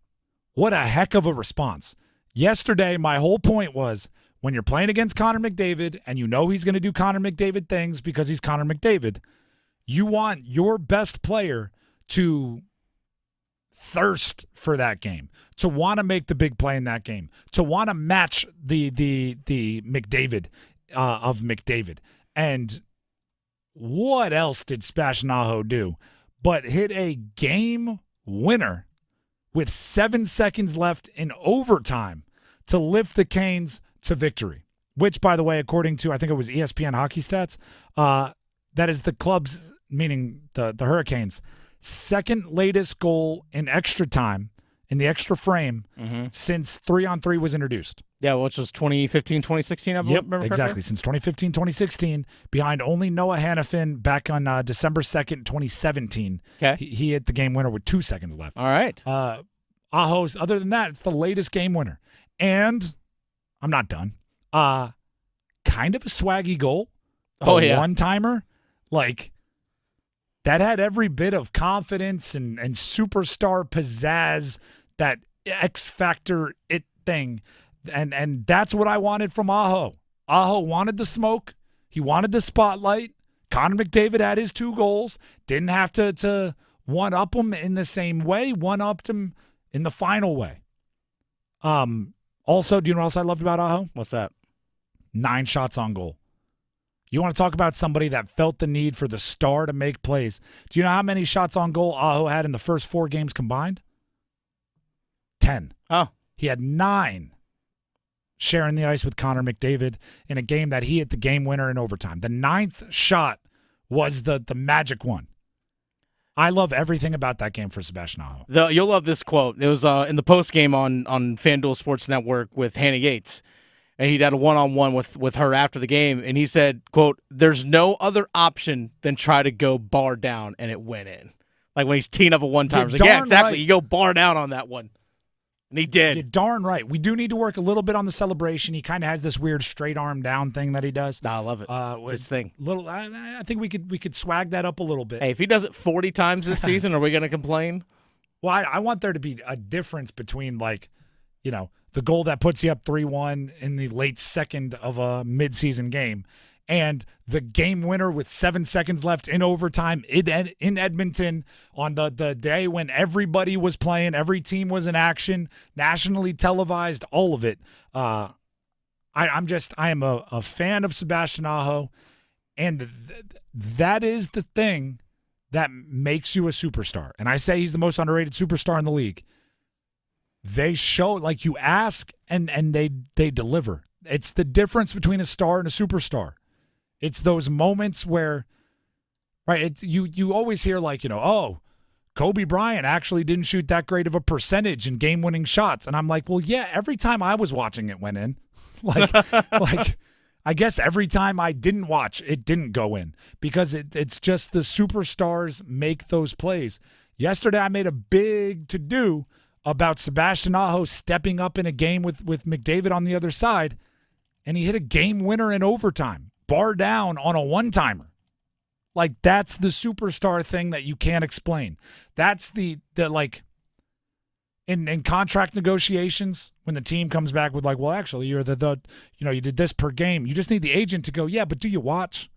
what a heck of a response. Yesterday, my whole point was when you're playing against Connor McDavid and he's going to do Connor McDavid things because he's Connor McDavid, you want your best player to thirst for that game, to want to make the big play in that game, to want to match the McDavid of McDavid. And what else did Sebastian Aho do but hit a game winner with 7 seconds left in overtime to lift the Canes to victory? which, by the way, according to, I think it was ESPN Hockey Stats, that is the club's, meaning the Hurricanes, second latest goal in extra time, in the extra frame, since 3-on-3 was introduced. Yeah, which was 2015, 2016, I Yep, remember exactly. correctly? Since 2015, 2016, behind only Noah Hannafin back on December 2nd, 2017. Okay. He hit the game winner with 2 seconds left. All right. Aho's, other than that, it's the latest game winner. And I'm not done. Kind of a swaggy goal. One-timer. Like, that had every bit of confidence and superstar pizzazz, that X factor it thing. And that's what I wanted from Aho. Aho wanted the smoke. He wanted the spotlight. Connor McDavid had his 2 goals. Didn't have to one-up him in the same way. One-upped him in the final way. Also, do you know what else I loved about Aho? What's that? 9 shots on goal. You want to talk about somebody that felt the need for the star to make plays. Do you know how many shots on goal Aho had in the first 4 games combined? 10. Oh. He had 9 sharing the ice with Connor McDavid in a game that he hit the game winner in overtime. The 9th shot was the magic one. I love everything about that game for Sebastian Aho. You'll love this quote. It was in the post game on FanDuel Sports Network with Hannah Yates, and he had a one-on-one with her after the game, and he said, quote, "There's no other option than try to go bar down," and it went in. Like when he's teeing up a one-timer. Like, yeah, exactly. Right. You go bar down on that one. And he did. You're darn right. We do need to work a little bit on the celebration. He kind of has this weird straight arm down thing that he does. No, I love it. His thing. I think we could swag that up a little bit. Hey, if he does it 40 times this season, are we going to complain? Well, I want there to be a difference between, like, you know, the goal that puts you up 3-1 in the late second of a midseason game and the game winner with 7 seconds left in overtime in Edmonton on the day when everybody was playing, every team was in action, nationally televised, all of it. I am a fan of Sebastian Aho, and that is the thing that makes you a superstar. And I say he's the most underrated superstar in the league. They show, like, you ask and they deliver. It's the difference between a star and a superstar. It's those moments where, right, you always hear, like, you know, oh, Kobe Bryant actually didn't shoot that great of a percentage in game-winning shots. And I'm like, well, yeah, every time I was watching it went in. Like, I guess every time I didn't watch, it didn't go in because it's just the superstars make those plays. Yesterday, I made a big to-do about Sebastian Aho stepping up in a game with McDavid on the other side, and he hit a game winner in overtime, bar down on a one-timer. Like, that's the superstar thing that you can't explain. That's the like, in contract negotiations, when the team comes back with, like, well, actually, you're the you did this per game. You just need the agent to go, yeah, but do you watch?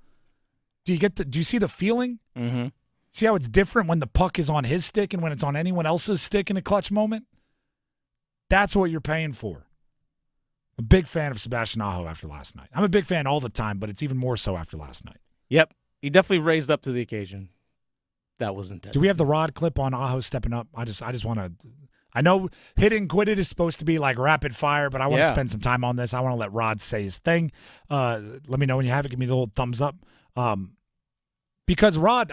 Do you see the feeling? Mm-hmm. See how it's different when the puck is on his stick and when it's on anyone else's stick in a clutch moment? That's what you're paying for. I'm a big fan of Sebastian Aho after last night. I'm a big fan all the time, but it's even more so after last night. Yep. He definitely raised up to the occasion. That was intended. Do we have the Rod clip on Aho stepping up? I just want to – I know Hit and Quit It is supposed to be like rapid fire, but I want to spend some time on this. I want to let Rod say his thing. Let me know when you have it. Give me the old thumbs up. Because Rod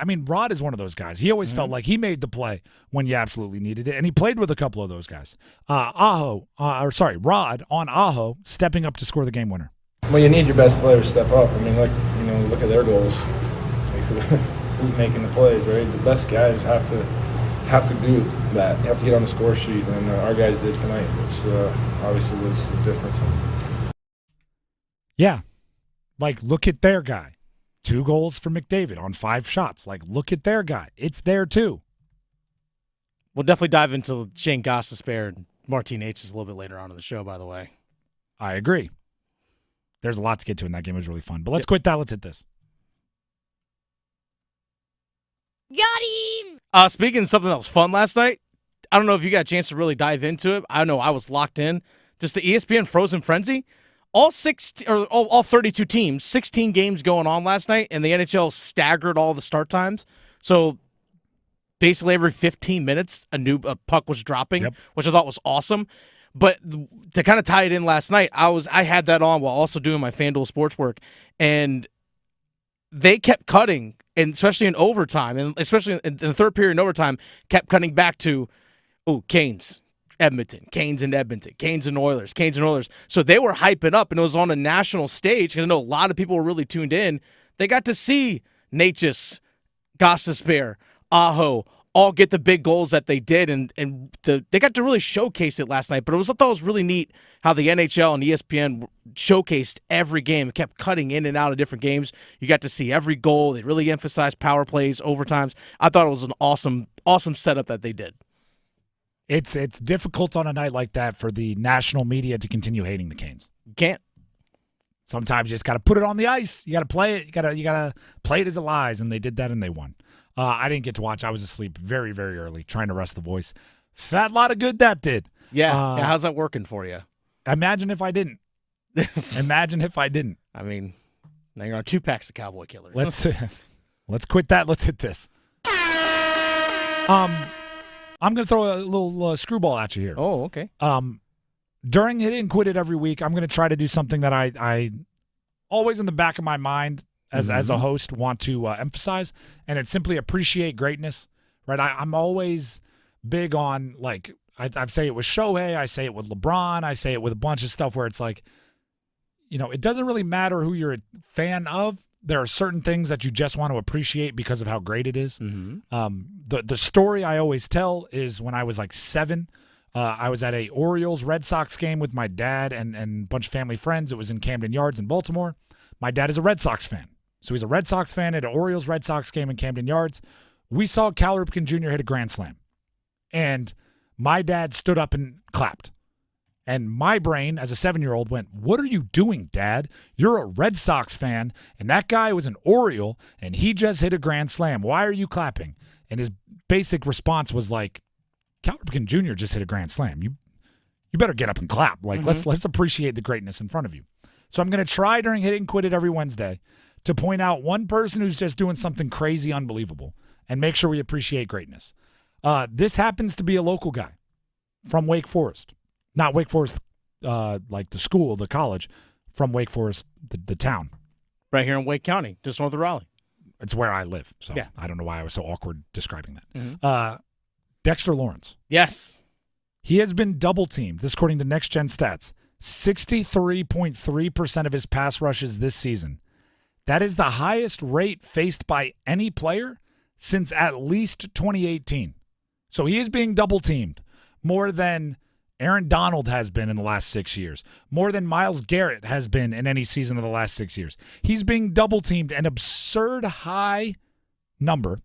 is one of those guys. He always felt like he made the play when you absolutely needed it, and he played with a couple of those guys. Rod on Aho stepping up to score the game winner. Well, you need your best players to step up. I mean, look at their goals. Who's making the plays, right? The best guys have to do that. You have to get on the score sheet, and our guys did tonight, which obviously was the difference. Yeah, like, look at their guy. 2 goals for McDavid on 5 shots. Like, look at their guy. It's there, too. We'll definitely dive into Shane Gostisbehere and Martin H. a little bit later on in the show, by the way. I agree. There's a lot to get to in that game. It was really fun. But let's quit that. Let's hit this. Got him! Speaking of something that was fun last night, I don't know if you got a chance to really dive into it. I know I was locked in. Just the ESPN Frozen Frenzy. All 32 teams, 16 games going on last night, and the NHL staggered all the start times. So basically every 15 minutes, a puck was dropping, which I thought was awesome. But to kind of tie it in last night, I had that on while also doing my FanDuel sports work, and they kept cutting, and especially in overtime, and especially in the third period in overtime, kept cutting back to, Canes, Edmonton, Canes and Edmonton, Canes and Oilers, Canes and Oilers. So they were hyping up, and it was on a national stage because I know a lot of people were really tuned in. They got to see Natchez, Gostisbehere, Aho, all get the big goals that they did, and they got to really showcase it last night. But I thought it was really neat how the NHL and ESPN showcased every game. It kept cutting in and out of different games. You got to see every goal. They really emphasized power plays, overtimes. I thought it was an awesome setup that they did. It's difficult on a night like that for the national media to continue hating the Canes. You can't. Sometimes you just got to put it on the ice. You got to play it. You got to play it as it lies, and they did that and they won. I didn't get to watch. I was asleep very, very early trying to rest the voice. Fat lot of good that did. Yeah. How's that working for you? Imagine if I didn't. Imagine if I didn't. I mean, now you're on 2 packs of Cowboy Killers. Let's quit that. Let's hit this. I'm going to throw a little screwball at you here. Oh, okay. During Hit It and Quit It every week, I'm going to try to do something that I always in the back of my mind as a host want to emphasize, and it's simply appreciate greatness, right? I'm always big on, like, I say it with Shohei, I say it with LeBron, I say it with a bunch of stuff where it's like, it doesn't really matter who you're a fan of. There are certain things that you just want to appreciate because of how great it is. Mm-hmm. The story I always tell is when I was like 7, I was at a Orioles-Red Sox game with my dad and a bunch of family friends. It was in Camden Yards in Baltimore. My dad is a Red Sox fan. So he's a Red Sox fan at an Orioles-Red Sox game in Camden Yards. We saw Cal Ripken Jr. hit a grand slam. And my dad stood up and clapped. And my brain, as a 7-year-old, went, "What are you doing, Dad? You're a Red Sox fan, and that guy was an Oriole, and he just hit a grand slam. Why are you clapping?" And his basic response was like, "Cal Ripken Jr. just hit a grand slam. You better get up and clap. Like, let's appreciate the greatness in front of you." So I'm going to try during Hit It and Quit It every Wednesday to point out one person who's just doing something crazy unbelievable and make sure we appreciate greatness. This happens to be a local guy from Wake Forest. Not Wake Forest like the school, the college, from Wake Forest, the town. Right here in Wake County, just north of Raleigh. It's where I live, so yeah. I don't know why I was so awkward describing that. Mm-hmm. Dexter Lawrence. Yes. He has been double-teamed, this according to Next Gen Stats, 63.3% of his pass rushes this season. That is the highest rate faced by any player since at least 2018. So he is being double-teamed more than Aaron Donald has been in the last 6 years, more than Myles Garrett has been in any season of the last 6 years. He's being double-teamed an absurd high number.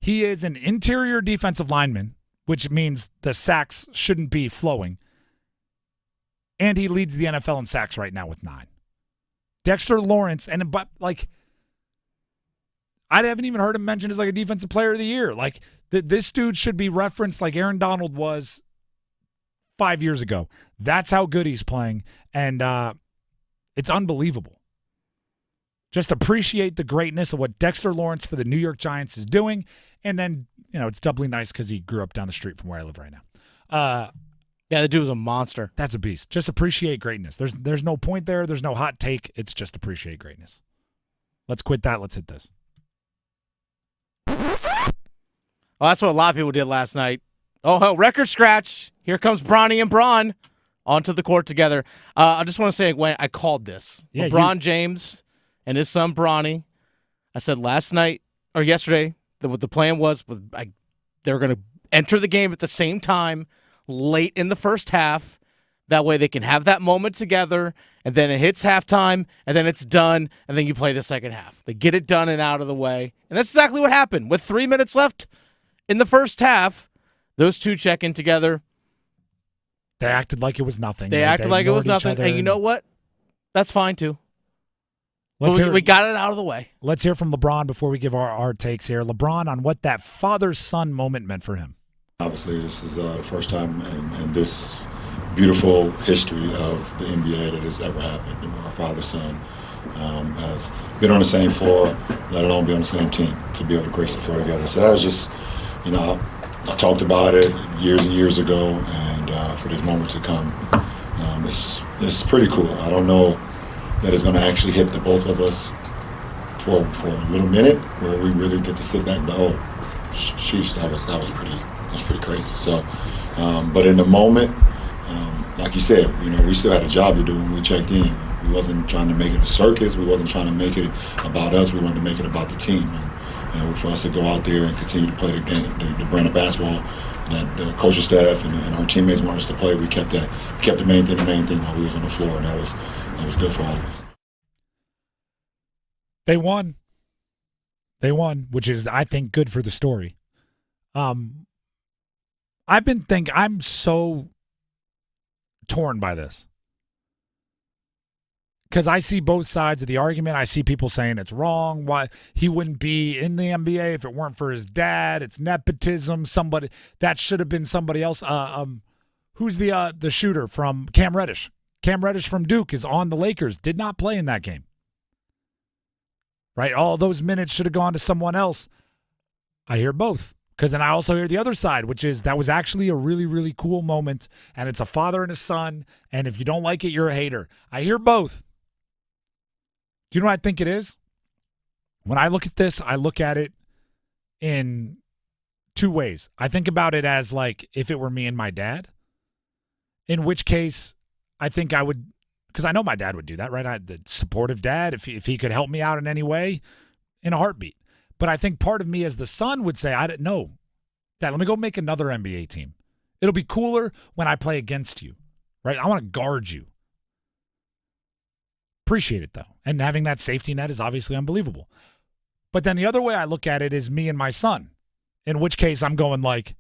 He is an interior defensive lineman, which means the sacks shouldn't be flowing. And he leads the NFL in sacks right now with 9. Dexter Lawrence, I haven't even heard him mentioned as like a defensive player of the year. Like this dude should be referenced like Aaron Donald was 5 years ago. That's how good he's playing, and it's unbelievable. Just appreciate the greatness of what Dexter Lawrence for the New York Giants is doing, and then it's doubly nice because he grew up down the street from where I live right now. Yeah, the dude was a monster. That's a beast. Just appreciate greatness. There's no point there. There's no hot take. It's just appreciate greatness. Let's quit that. Let's hit this. Oh, that's what a lot of people did last night. Oh, hell, record scratch. Here comes Bronny and Bron onto the court together. I just want to say, Gwen, I called this. Yeah, LeBron James and his son Bronny. I said yesterday that what the plan was, they were going to enter the game at the same time late in the first half. That way they can have that moment together, and then it hits halftime, and then it's done, and then you play the second half. They get it done and out of the way. And that's exactly what happened. With 3 minutes left in the first half, those two check in together. They acted like it was nothing. They acted like it was nothing. And you know what? That's fine, too. We got it out of the way. Let's hear from LeBron before we give our takes here. LeBron on what that father-son moment meant for him. Obviously, this is the first time in this beautiful history of the NBA that has ever happened. Our father-son has been on the same floor, let alone be on the same team, to be able to grace the floor together. So that was just, I talked about it years and years ago, and for this moment to come. It's pretty cool. I don't know that it's going to actually hit the both of us for a little minute where we really get to sit back and go, oh, sheesh, that was pretty crazy. So, but in the moment, like you said, we still had a job to do when we checked in. We wasn't trying to make it a circus. We wasn't trying to make it about us. We wanted to make it about the team. And, for us to go out there and continue to play the game, the brand of basketball that the coaching staff and our teammates wanted us to play, we kept the main thing while we was on the floor, and that was good for all of us. They won, which is, I think, good for the story. I'm so torn by this because I see both sides of the argument. I see people saying it's wrong. Why he wouldn't be in the NBA if it weren't for his dad? It's nepotism. Somebody that should have been somebody else. Who's the shooter from Cam Reddish? Cam Reddish from Duke is on the Lakers. Did not play in that game. Right? All those minutes should have gone to someone else. I hear both. Because then I also hear the other side, which is that was actually a really, really cool moment, and it's a father and a son, and if you don't like it, you're a hater. I hear both. Do you know what I think it is? When I look at this, I look at it in two ways. I think about it as like if it were me and my dad, in which case I think I would, because I know my dad would do that, right? The supportive dad, if he could help me out in any way, in a heartbeat. But I think part of me as the son would say, I didn't know. Dad, let me go make another NBA team. It'll be cooler when I play against you, right? I want to guard you. Appreciate it, though. And having that safety net is obviously unbelievable. But then the other way I look at it is me and my son, in which case I'm going like,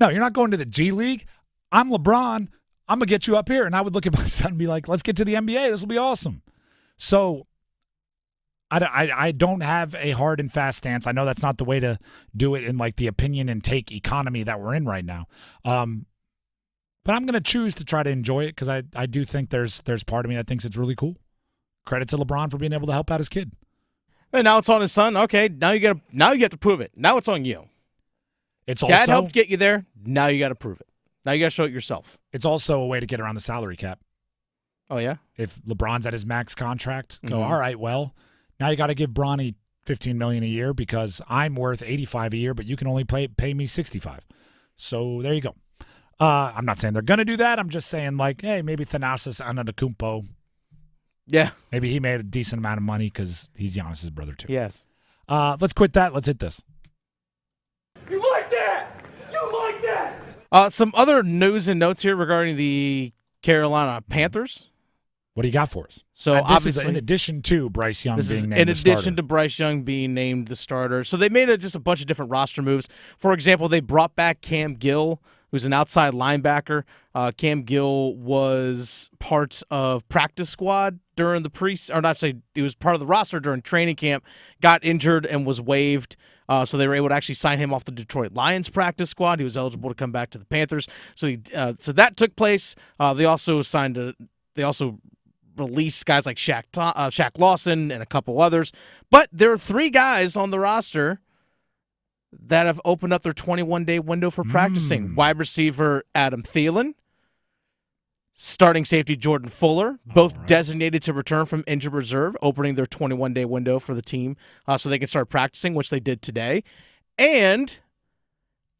no, you're not going to the G League. I'm LeBron. I'm going to get you up here. And I would look at my son and be like, let's get to the NBA. This will be awesome. So I don't have a hard and fast stance. I know that's not the way to do it in like the opinion and take economy that we're in right now. But I'm going to choose to try to enjoy it because I do think there's part of me that thinks it's really cool. Credit to LeBron for being able to help out his kid. And now it's on his son. Okay, now you have to prove it. Now it's on you. It's Dad also helped get you there. Now you got to prove it. Now you got to show it yourself. It's also a way to get around the salary cap. Oh yeah. If LeBron's at his max contract, go all right. Well, now you got to give Bronny $15 million a year because I'm worth $85 a year, but you can only pay me $65. So there you go. I'm not saying they're going to do that. I'm just saying, like, hey, maybe Thanasis Antetokounmpo. Yeah. Maybe he made a decent amount of money because he's Giannis's brother, too. Yes. Let's quit that. Let's hit this. You like that? You like that? Some other news and notes here regarding the Carolina Panthers. What do you got for us? So this is in addition to Bryce Young being named the starter. In addition to Bryce Young being named the starter. So they made just a bunch of different roster moves. For example, they brought back Cam Gill, who's an outside linebacker. Cam Gill was part of practice squad during the he was part of the roster during training camp, got injured and was waived. So they were able to actually sign him off the Detroit Lions practice squad. He was eligible to come back to the Panthers. So that took place. They also released guys like Shaq Lawson and a couple others. But there are 3 guys on the roster that have opened up their 21-day window for practicing. Wide receiver Adam Thielen, starting safety Jordan Fuller, both designated to return from injured reserve, opening their 21-day window for the team so they can start practicing, which they did today. And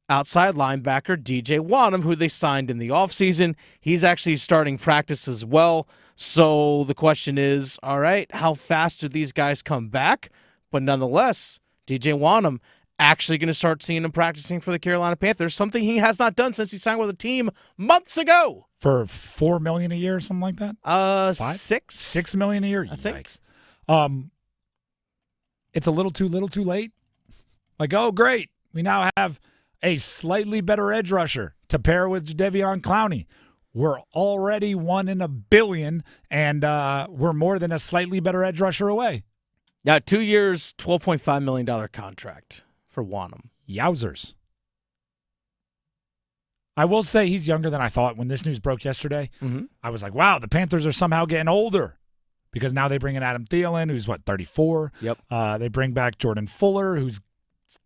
outside linebacker DJ Wadham, who they signed in the offseason. He's actually starting practice as well. So the question is, all right, how fast do these guys come back? But nonetheless, DJ Wadham actually going to start seeing him practicing for the Carolina Panthers, something he has not done since he signed with the team months ago. For $4 million a year or something like that? $5? $6 million a year? I think. It's a little too late. Like, oh, great. We now have a slightly better edge rusher to pair with Jadeveon Clowney. We're already 1 in a billion, and we're more than a slightly better edge rusher away. Yeah, 2 years, $12.5 million contract for Wadham. Yowzers. I will say he's younger than I thought. When this news broke yesterday, I was like, wow, the Panthers are somehow getting older because now they bring in Adam Thielen, who's, 34? Yep. They bring back Jordan Fuller, who's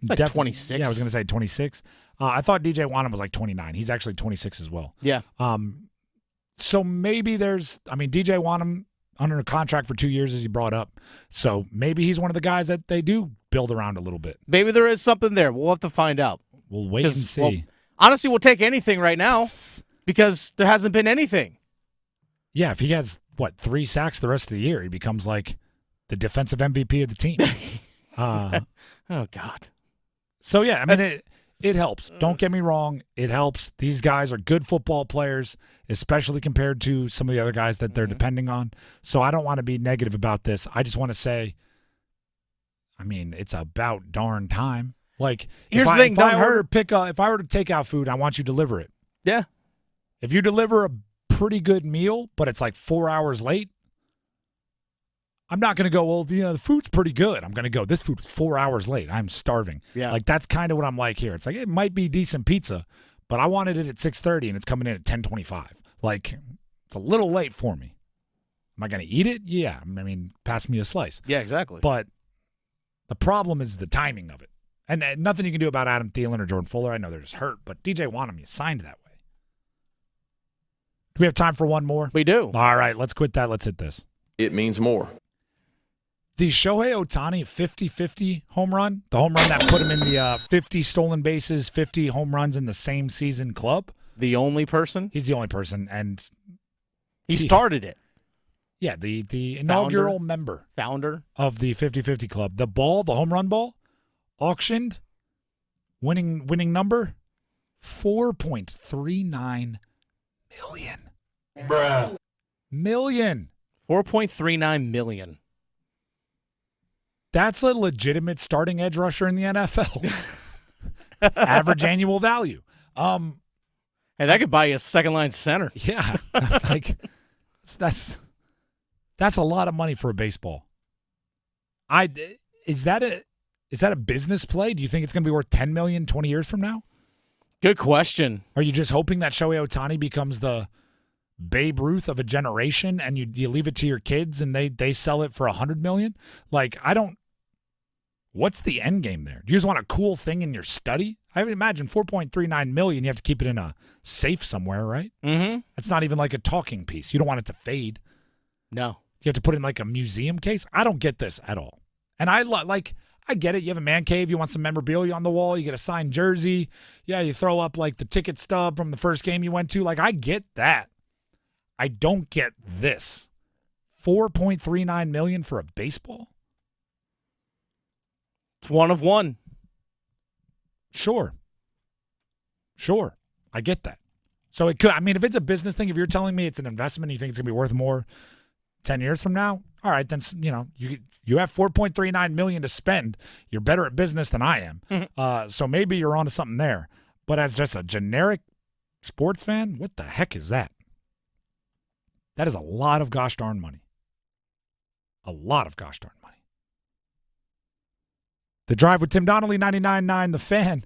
like 26. Yeah, I was going to say 26. I thought DJ Wanham was like 29. He's actually 26 as well. Yeah. So maybe DJ Wanham under a contract for 2 years, as he brought up. So maybe he's one of the guys that they do build around a little bit. Maybe there is something there. We'll have to find out. We'll wait and see. Well, honestly, we'll take anything right now because there hasn't been anything. Yeah, if he has, 3 sacks the rest of the year, he becomes like the defensive MVP of the team. Oh, God. So, yeah, I mean, it helps. Don't get me wrong. It helps. These guys are good football players, especially compared to some of the other guys that they're depending on. So I don't want to be negative about this. I just want to say, I mean, it's about darn time. Like, here's the thing. If I were to take out food, I want you to deliver it. Yeah. If you deliver a pretty good meal, but it's like 4 hours late, I'm not going to go, well, the food's pretty good. I'm going to go, this food was 4 hours late. I'm starving. Yeah. Like, that's kind of what I'm like here. It's like, it might be decent pizza, but I wanted it at 6:30 and it's coming in at 10:25. Like, it's a little late for me. Am I going to eat it? Yeah. I mean, pass me a slice. Yeah, exactly. But the problem is the timing of it. And nothing you can do about Adam Thielen or Jordan Fuller. I know they're just hurt, but DJ Wanham, you signed that way. Do we have time for one more? We do. All right, let's quit that. Let's hit this. It means more. The Shohei Ohtani 50-50 home run, the home run that put him in the 50 stolen bases, 50 home runs in the same season club. The only person? He's the only person, and he started it. Yeah, the inaugural member. Founder. Of the 50-50 club. The home run ball, auctioned, winning number, $4.39 million. Bruh. Million. 4.39 million. That's a legitimate starting edge rusher in the NFL. Average annual value. Hey, that could buy you a second line center. Yeah. Like that's a lot of money for a baseball. Is that a business play? Do you think it's going to be worth $10 million 20 years from now? Good question. Are you just hoping that Shohei Ohtani becomes the Babe Ruth of a generation and you leave it to your kids and they sell it for $100 million? Like, what's the end game there? Do you just want a cool thing in your study? I would imagine $4.39 million, you have to keep it in a safe somewhere, right? Mm-hmm. It's not even like a talking piece. You don't want it to fade. No. You have to put it in like a museum case. I don't get this at all. And I get it. You have a man cave. You want some memorabilia on the wall. You get a signed jersey. Yeah, you throw up like the ticket stub from the first game you went to. Like, I get that. I don't get this. $4.39 million for a baseball? It's one of one. Sure. I get that. So it could, I mean, if it's a business thing, if you're telling me it's an investment, you think it's going to be worth more 10 years from now, all right, then, you have $4.39 million to spend. You're better at business than I am. Mm-hmm. So maybe you're onto something there. But as just a generic sports fan, what the heck is that? That is a lot of gosh darn money. A lot of gosh darn money. The Drive with Tim Donnelly, 99.9 The Fan.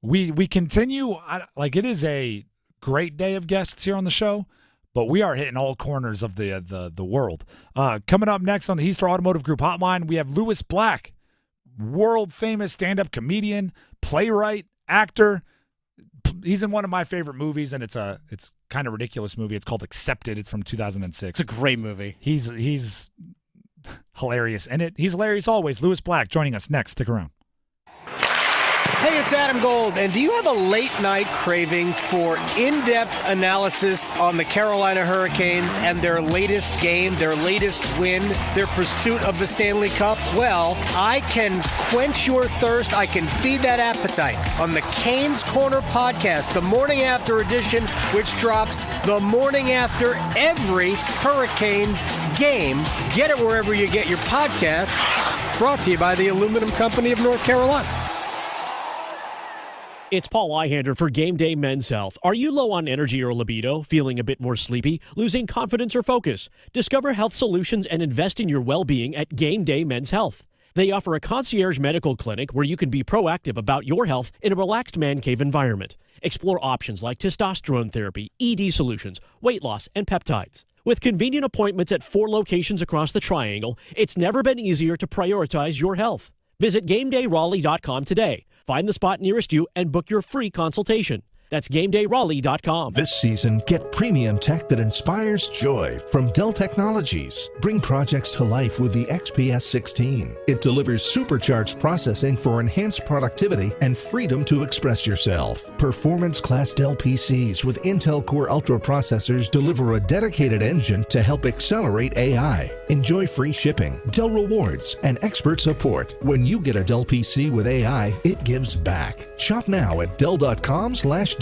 We continue, it is a great day of guests here on the show, but we are hitting all corners of the world. Coming up next on the Heaster Automotive Group Hotline, we have Lewis Black, world-famous stand-up comedian, playwright, actor. He's in one of my favorite movies, and it's kind of ridiculous movie. It's called Accepted. It's from 2006. It's a great movie. He's hilarious in it. He's hilarious always. Lewis Black joining us next. Stick around. Hey, it's Adam Gold, and do you have a late-night craving for in-depth analysis on the Carolina Hurricanes and their latest game, their latest win, their pursuit of the Stanley Cup? Well, I can quench your thirst. I can feed that appetite on the Canes Corner podcast, the morning after edition, which drops the morning after every Hurricanes game. Get it wherever you get your podcast. Brought to you by the Aluminum Company of North Carolina. It's Paul Eihander for Game Day Men's Health. Are you low on energy or libido, feeling a bit more sleepy, losing confidence or focus? Discover health solutions and invest in your well-being at Game Day Men's Health. They offer a concierge medical clinic where you can be proactive about your health in a relaxed man cave environment. Explore options like testosterone therapy, ED solutions, weight loss, and peptides. With convenient appointments at 4 locations across the Triangle, it's never been easier to prioritize your health. Visit GameDayRaleigh.com today. Find the spot nearest you and book your free consultation. That's GameDayRaleigh.com. This season, get premium tech that inspires joy from Dell Technologies. Bring projects to life with the XPS 16. It delivers supercharged processing for enhanced productivity and freedom to express yourself. Performance-class Dell PCs with Intel Core Ultra processors deliver a dedicated engine to help accelerate AI. Enjoy free shipping, Dell rewards, and expert support. When you get a Dell PC with AI, it gives back. Shop now at Dell.com/deals.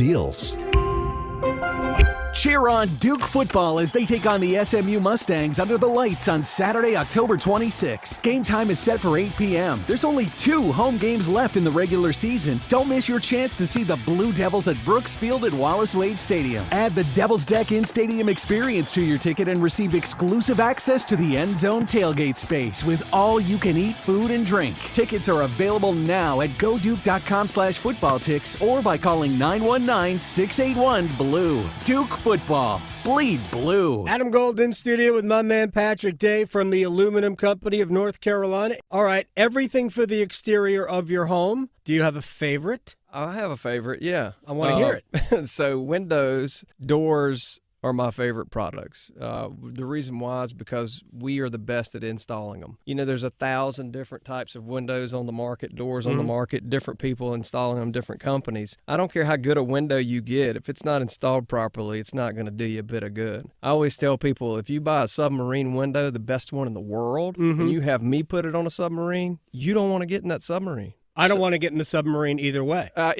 Cheer on Duke football as they take on the SMU Mustangs under the lights on Saturday, October 26th. Game time is set for 8 p.m. There's only 2 home games left in the regular season. Don't miss your chance to see the Blue Devils at Brooks Field at Wallace Wade Stadium. Add the Devil's Deck in-stadium experience to your ticket and receive exclusive access to the end zone tailgate space with all-you-can-eat food and drink. Tickets are available now at goduke.com/footballticks or by calling 919-681-BLUE. Duke football. Bleed blue. Adam Gold in studio with my man Patrick Day from the Aluminum Company of North Carolina. All right, everything for the exterior of your home. Do you have a favorite? I have a favorite, yeah. I want to hear it. So windows, doors are my favorite products. The reason why is because we are the best at installing them. You know, there's 1,000 different types of windows on the market, doors on the market, different people installing them, different companies. I don't care how good a window you get. If it's not installed properly, it's not going to do you a bit of good. I always tell people, if you buy a submarine window, the best one in the world, and you have me put it on a submarine, you don't want to get in that submarine. I don't want to get in the submarine either way. I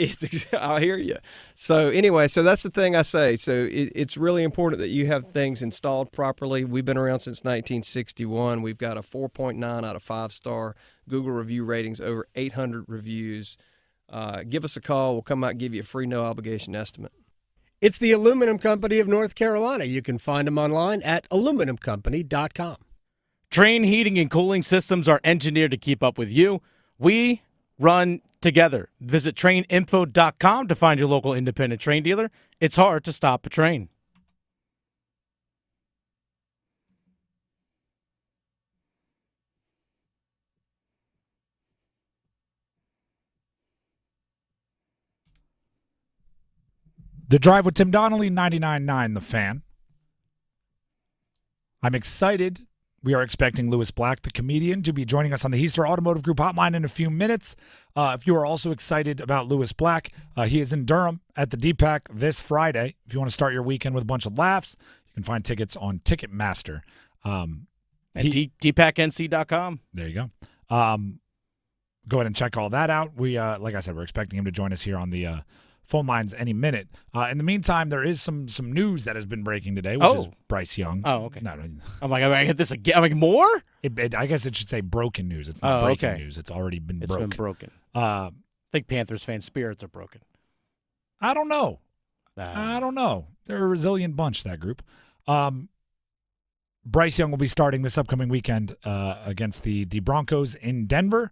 hear you. So anyway, so that's the thing I say. So it's really important that you have things installed properly. We've been around since 1961. We've got a 4.9 out of 5-star Google review ratings, over 800 reviews. Give us a call. We'll come out and give you a free no-obligation estimate. It's the Aluminum Company of North Carolina. You can find them online at aluminumcompany.com. Train heating and cooling systems are engineered to keep up with you. We run together. Visit traininfo.com to find your local independent train dealer. It's hard to stop a train. The Drive with Tim Donnelly, 99.9 The Fan. I'm excited. We are expecting Lewis Black, the comedian, to be joining us on the Heister Automotive Group hotline in a few minutes. If you are also excited about Lewis Black, he is in Durham at the DPAC this Friday. If you want to start your weekend with a bunch of laughs, you can find tickets on Ticketmaster. At dpacnc.com. There you go. Go ahead and check all that out. We, like I said, we're expecting him to join us here on the phone lines any minute. In the meantime, there is some news that has been breaking today, which is Bryce Young. Oh, okay. No, I'm like, I get this again. I'm like, more? I guess it should say broken news. It's not breaking news. It's already been broken. It's been broken. I think Panthers fans' spirits are broken. I don't know. I don't know. They're a resilient bunch, that group. Bryce Young will be starting this upcoming weekend against the Broncos in Denver.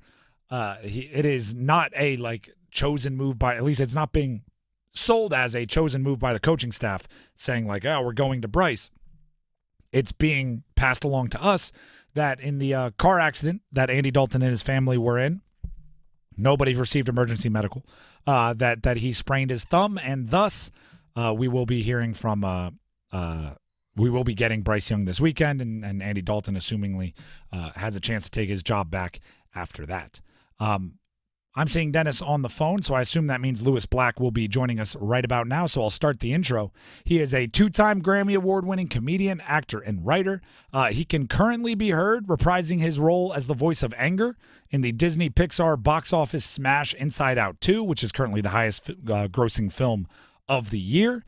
It is not a chosen move by, at least it's not being sold as a chosen move by the coaching staff saying we're going to Bryce. It's being passed along to us that in the car accident that Andy Dalton and his family were in, nobody received emergency medical, that he sprained his thumb, and thus we will be hearing from we will be getting Bryce Young this weekend, and Andy Dalton assumingly has a chance to take his job back after that. I'm seeing Dennis on the phone, so I assume that means Lewis Black will be joining us right about now, so I'll start the intro. He is a 2-time Grammy Award-winning comedian, actor, and writer. He can currently be heard reprising his role as the voice of Anger in the Disney Pixar box office smash Inside Out 2, which is currently the highest grossing film of the year.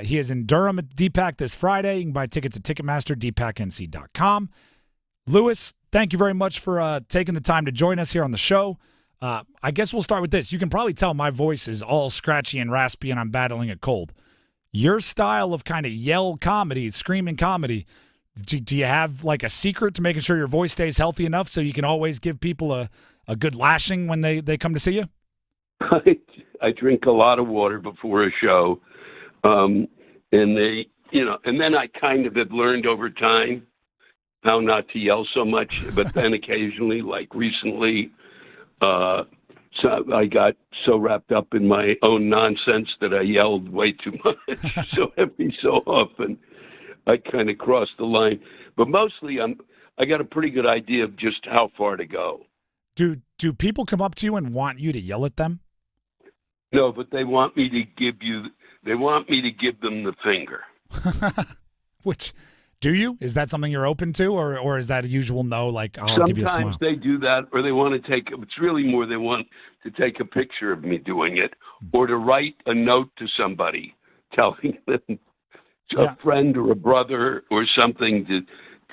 He is in Durham at DPAC this Friday. You can buy tickets at Ticketmaster, dpacnc.com. Lewis, thank you very much for taking the time to join us here on the show. I guess we'll start with this. You can probably tell my voice is all scratchy and raspy and I'm battling a cold. Your style of kind of yell comedy, screaming comedy, do you have a secret to making sure your voice stays healthy enough so you can always give people a good lashing when they come to see you? I drink a lot of water before a show. And then I kind of have learned over time how not to yell so much, but then occasionally, like recently, So I got so wrapped up in my own nonsense that I yelled way too much. So every so often, I kind of crossed the line. But mostly, I got a pretty good idea of just how far to go. Do people come up to you and want you to yell at them? No, but they want me to give them the finger. Which, do you? Is that something you're open to, or is that a usual no? Like, I'll give you a smile. Sometimes they do that, or they want to take. It's really more they want to take a picture of me doing it, or to write a note to somebody telling them, a friend or a brother or something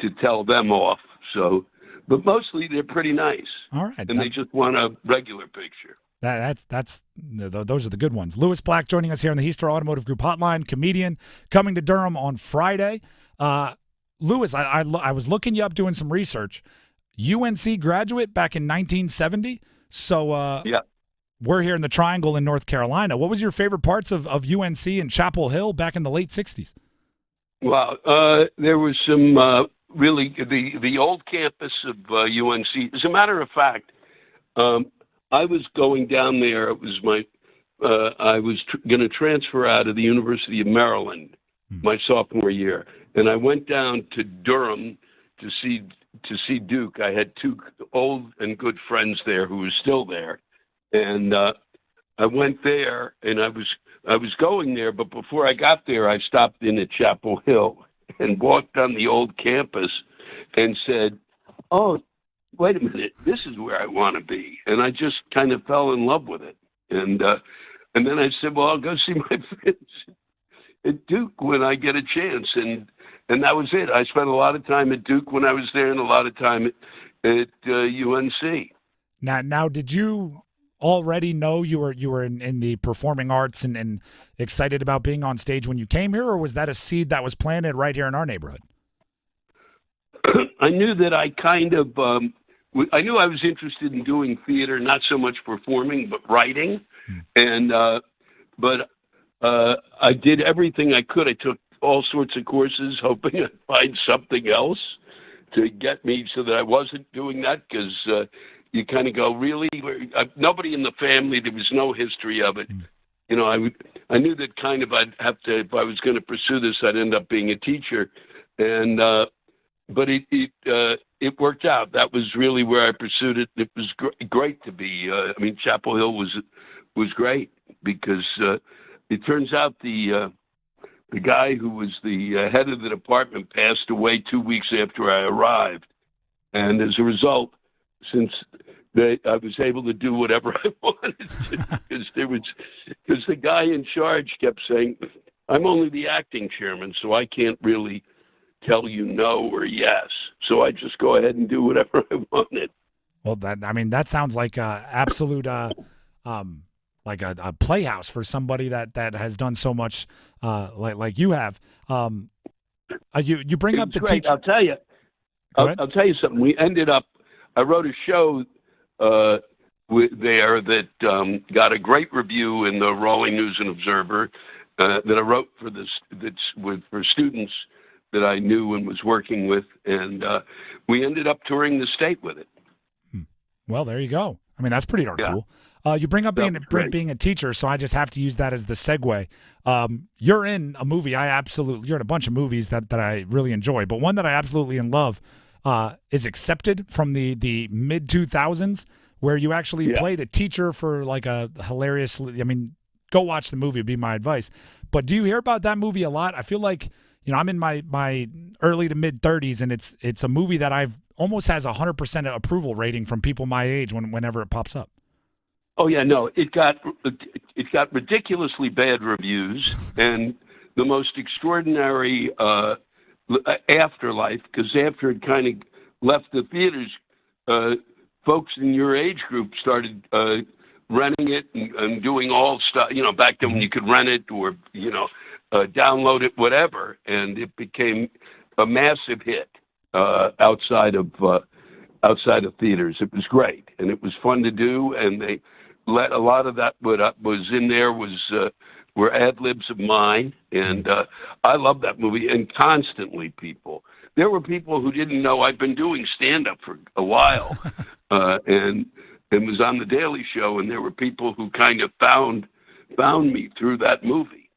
to tell them off. So, but mostly they're pretty nice. All right, and they just want a regular picture. Those are the good ones. Lewis Black joining us here on the Heister Automotive Group hotline, comedian, coming to Durham on Friday. Lewis, I was looking you up doing some research. UNC graduate back in 1970. So we're here in the Triangle in North Carolina. What was your favorite parts of UNC and Chapel Hill back in the late 60s? Well, there was some really the old campus of UNC. As a matter of fact, I was going down there. It was I was going to transfer out of the University of Maryland my sophomore year, and I went down to Durham to see Duke. I had two old and good friends there who were still there, and I went there, and I was going there. But before I got there, I stopped in at Chapel Hill and walked on the old campus and said, "Oh, wait a minute, this is where I want to be." And I just kind of fell in love with it. And then I said, well, I'll go see my friends at Duke when I get a chance. And that was it. I spent a lot of time at Duke when I was there and a lot of time at UNC. Now, did you already know you were in the performing arts and excited about being on stage when you came here, or was that a seed that was planted right here in our neighborhood? I knew that I kind of I knew I was interested in doing theater, not so much performing, but writing. And but I did everything I could. I took all sorts of courses, hoping I'd find something else to get me so that I wasn't doing that, because you kind of go, really? Nobody in the family, there was no history of it. You know, I knew that kind of I'd have to, if I was going to pursue this, I'd end up being a teacher. And but it worked out. That was really where I pursued it. It was great to be. I mean, Chapel Hill was great because it turns out the guy who was the head of the department passed away 2 weeks after I arrived, and as a result, since I was able to do whatever I wanted to, because the guy in charge kept saying, "I'm only the acting chairman, so I can't really tell you no or yes. So I just go ahead and do whatever I wanted." Well, that sounds like absolute like a playhouse for somebody that has done so much like you have. You bring up the teacher. I'll tell you. I'll tell you something. We ended up. I wrote a show there that got a great review in the Raleigh News and Observer that I wrote for students that I knew and was working with, and we ended up touring the state with it. Well, there you go. I mean, that's pretty darn cool. You bring up being a teacher, so I just have to use that as the segue. You're in a movie you're in a bunch of movies that I really enjoy, but one that I absolutely love is Accepted from the mid-2000s, where you actually played a teacher for like a hilarious, I mean, go watch the movie would be my advice. But do you hear about that movie a lot? I feel like, I'm in my early to mid-30s, and it's a movie that I've almost has 100% approval rating from people my age whenever it pops up. Oh yeah, no, it got ridiculously bad reviews and the most extraordinary afterlife, because after it kind of left the theaters, folks in your age group started renting it and doing all stuff. Back then when you could rent it or download it, whatever, and it became a massive hit outside of theaters. It was great and it was fun to do, and they let a lot of that was in there were ad libs of mine, and I love that movie. And constantly, there were people who didn't know I'd been doing stand up for a while, and and was on the Daily Show, and there were people who kind of found me through that movie.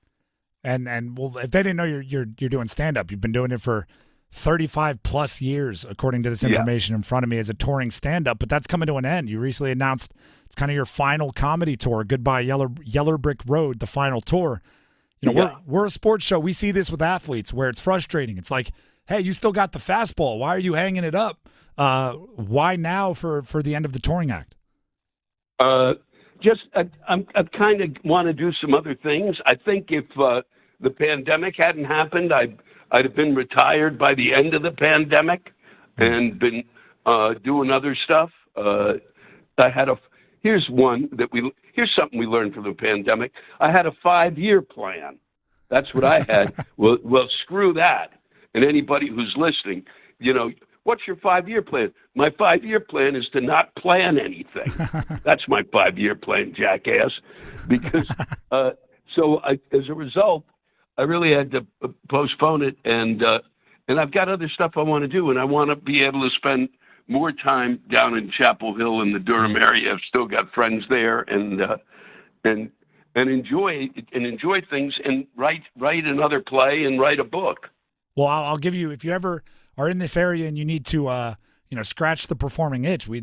And well, if they didn't know you're doing stand-up, you've been doing it for 35 plus years, according to this information in front of me, as a touring stand-up, but that's coming to an end. You recently announced it's kind of your final comedy tour, Goodbye Yeller Brick Road, the final tour. You know, we're a sports show. We see this with athletes where it's frustrating. It's like, hey, you still got the fastball. Why are you hanging it up? Why now for the end of the touring act? I kind of want to do some other things. I think if the pandemic hadn't happened, I'd have been retired by the end of the pandemic and been doing other stuff. Here's something we learned from the pandemic. I had a 5-year plan. That's what I had. Well, screw that. And anybody who's listening, what's your 5-year plan? My 5-year plan is to not plan anything. That's my 5-year plan, jackass. Because as a result, I really had to postpone it, and I've got other stuff I want to do, and I want to be able to spend more time down in Chapel Hill in the Durham area. I've still got friends there, and enjoy things, and write another play and write a book. Well, I'll give you, if you ever are in this area and you need to scratch the performing itch, we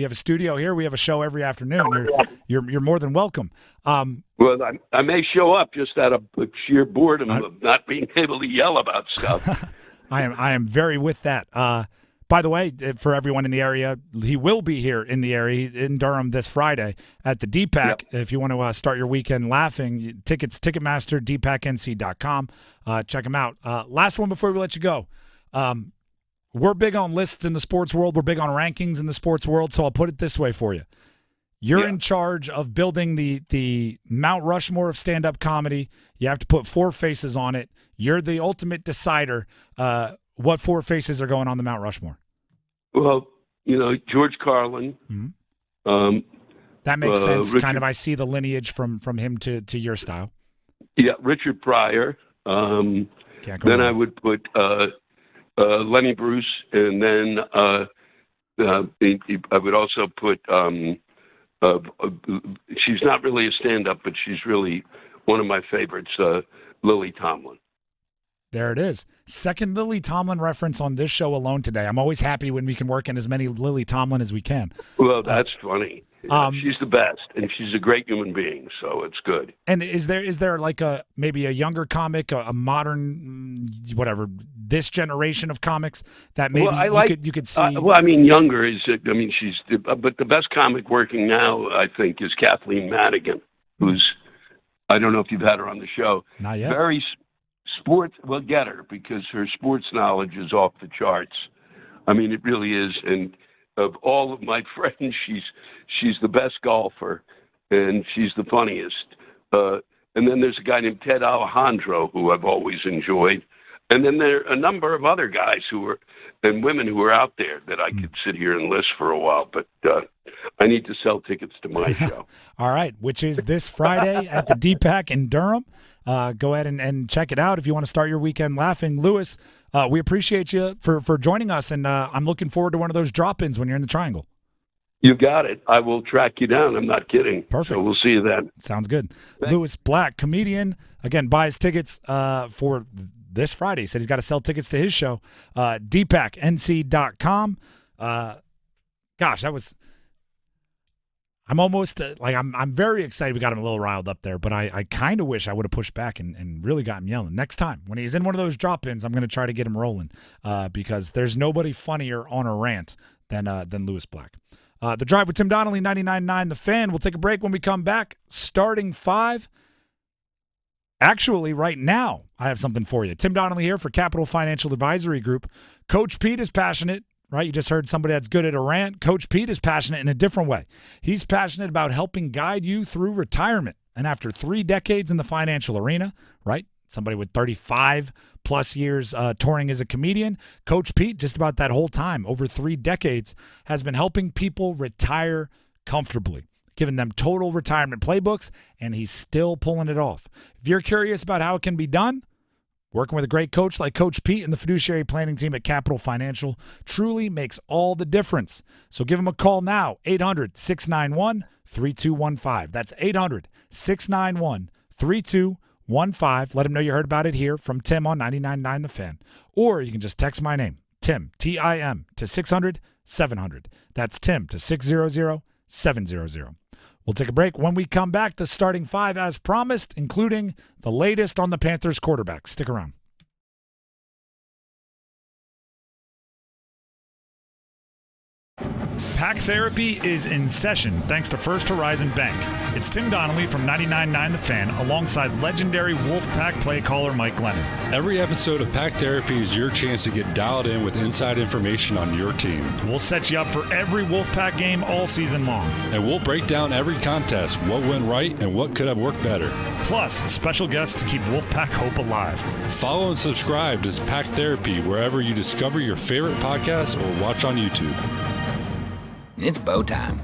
have a studio here. We have a show every afternoon. You're more than welcome. Well, I may show up just out of sheer boredom of not being able to yell about stuff. I am very with that. By the way, for everyone in the area, he will be here in the area in Durham this Friday at the DPAC. Yep. If you want to start your weekend laughing, tickets, Ticketmaster, dpacnc.com. Check them out. Last one before we let you go. We're big on lists in the sports world. We're big on rankings in the sports world. So I'll put it this way for you. You're in charge of building the Mount Rushmore of stand-up comedy. You have to put 4 faces on it. You're the ultimate decider. What 4 faces are going on the Mount Rushmore? Well, George Carlin. Mm-hmm. That makes sense. Richard, I see the lineage from him to your style. Yeah, Richard Pryor. Then I would put Lenny Bruce, and then I would also put. She's not really a stand-up, but she's really one of my favorites, Lily Tomlin. There it is. Second Lily Tomlin reference on this show alone today. I'm always happy when we can work in as many Lily Tomlin as we can. Well, that's funny. She's the best, and she's a great human being, so it's good. And is there like maybe a younger comic, a modern, whatever, this generation of comics that maybe you could see? Younger is. She's. But the best comic working now, I think, is Kathleen Madigan, who's. I don't know if you've had her on the show. Not yet. Very sports. Well, get her because her sports knowledge is off the charts. It really is, and. Of all of my friends, she's the best golfer, and she's the funniest. And then there's a guy named Ted Alejandro, who I've always enjoyed. And then there are a number of other guys and women who are out there that I could sit here and list for a while, but I need to sell tickets to my show. All right, which is this Friday at the DPAC in Durham. Go ahead and check it out if you want to start your weekend laughing. Lewis, we appreciate you for joining us, and I'm looking forward to one of those drop-ins when you're in the Triangle. You got it. I will track you down. I'm not kidding. Perfect. So we'll see you then. Sounds good. Thanks. Lewis Black, comedian, again, buys tickets for this Friday. He said he's got to sell tickets to his show. dpacnc.com. Gosh, that was... I'm almost I'm very excited we got him a little riled up there, but I kind of wish I would have pushed back and really got him yelling. Next time, when he's in one of those drop-ins, I'm going to try to get him rolling because there's nobody funnier on a rant than Lewis Black. The Drive with Tim Donnelly, 99.9 The Fan. We'll take a break when we come back. Starting 5. Actually, right now, I have something for you. Tim Donnelly here for Capital Financial Advisory Group. Coach Pete is passionate. Right, you just heard somebody that's good at a rant. Coach Pete is passionate in a different way. He's passionate about helping guide you through retirement. And after 3 decades in the financial arena, right, somebody with 35-plus years touring as a comedian, Coach Pete, just about that whole time, over 3 decades, has been helping people retire comfortably, giving them total retirement playbooks, and he's still pulling it off. If you're curious about how it can be done, Working with a great coach like Coach Pete and the fiduciary planning team at Capital Financial truly makes all the difference. So give them a call now, 800-691-3215. That's 800-691-3215. Let them know you heard about it here from Tim on 99.9 The Fan. Or you can just text my name, Tim, T-I-M, to 600-700. That's Tim to 600-700. We'll take a break. When we come back, the starting five as promised, including the latest on the Panthers quarterback. Stick around. Pack Therapy is in session thanks to First Horizon Bank. It's Tim Donnelly from 99.9 The Fan alongside legendary Wolfpack play caller Mike Glennon. Every episode of Pack Therapy is your chance to get dialed in with inside information on your team. We'll set you up for every Wolfpack game all season long. And we'll break down every contest, what went right and what could have worked better. Plus, special guests to keep Wolfpack hope alive. Follow and subscribe to Pack Therapy wherever you discover your favorite podcasts or watch on YouTube. It's bow time.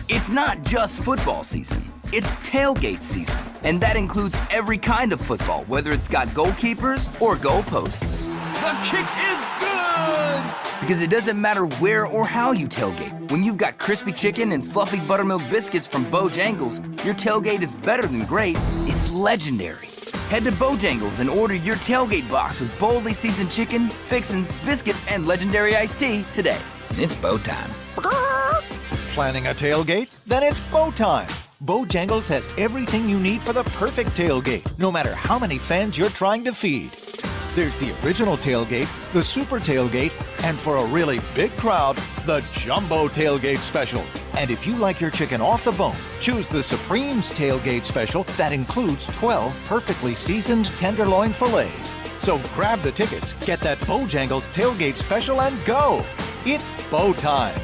It's not just football season. It's tailgate season. And that includes every kind of football, whether it's got goalkeepers or goalposts. The kick is good! Because it doesn't matter where or how you tailgate. When you've got crispy chicken and fluffy buttermilk biscuits from Bojangles, your tailgate is better than great. It's legendary. Head to Bojangles and order your tailgate box with boldly seasoned chicken, fixins, biscuits, and legendary iced tea today. It's bow time. Planning a tailgate? Then it's bow time. Bojangles has everything you need for the perfect tailgate, no matter how many fans you're trying to feed. There's the original tailgate, the super tailgate, and for a really big crowd, the jumbo tailgate special. And if you like your chicken off the bone, choose the Supreme's tailgate special that includes 12 perfectly seasoned tenderloin fillets. So grab the tickets, get that Bojangles tailgate special, and go. It's bow time.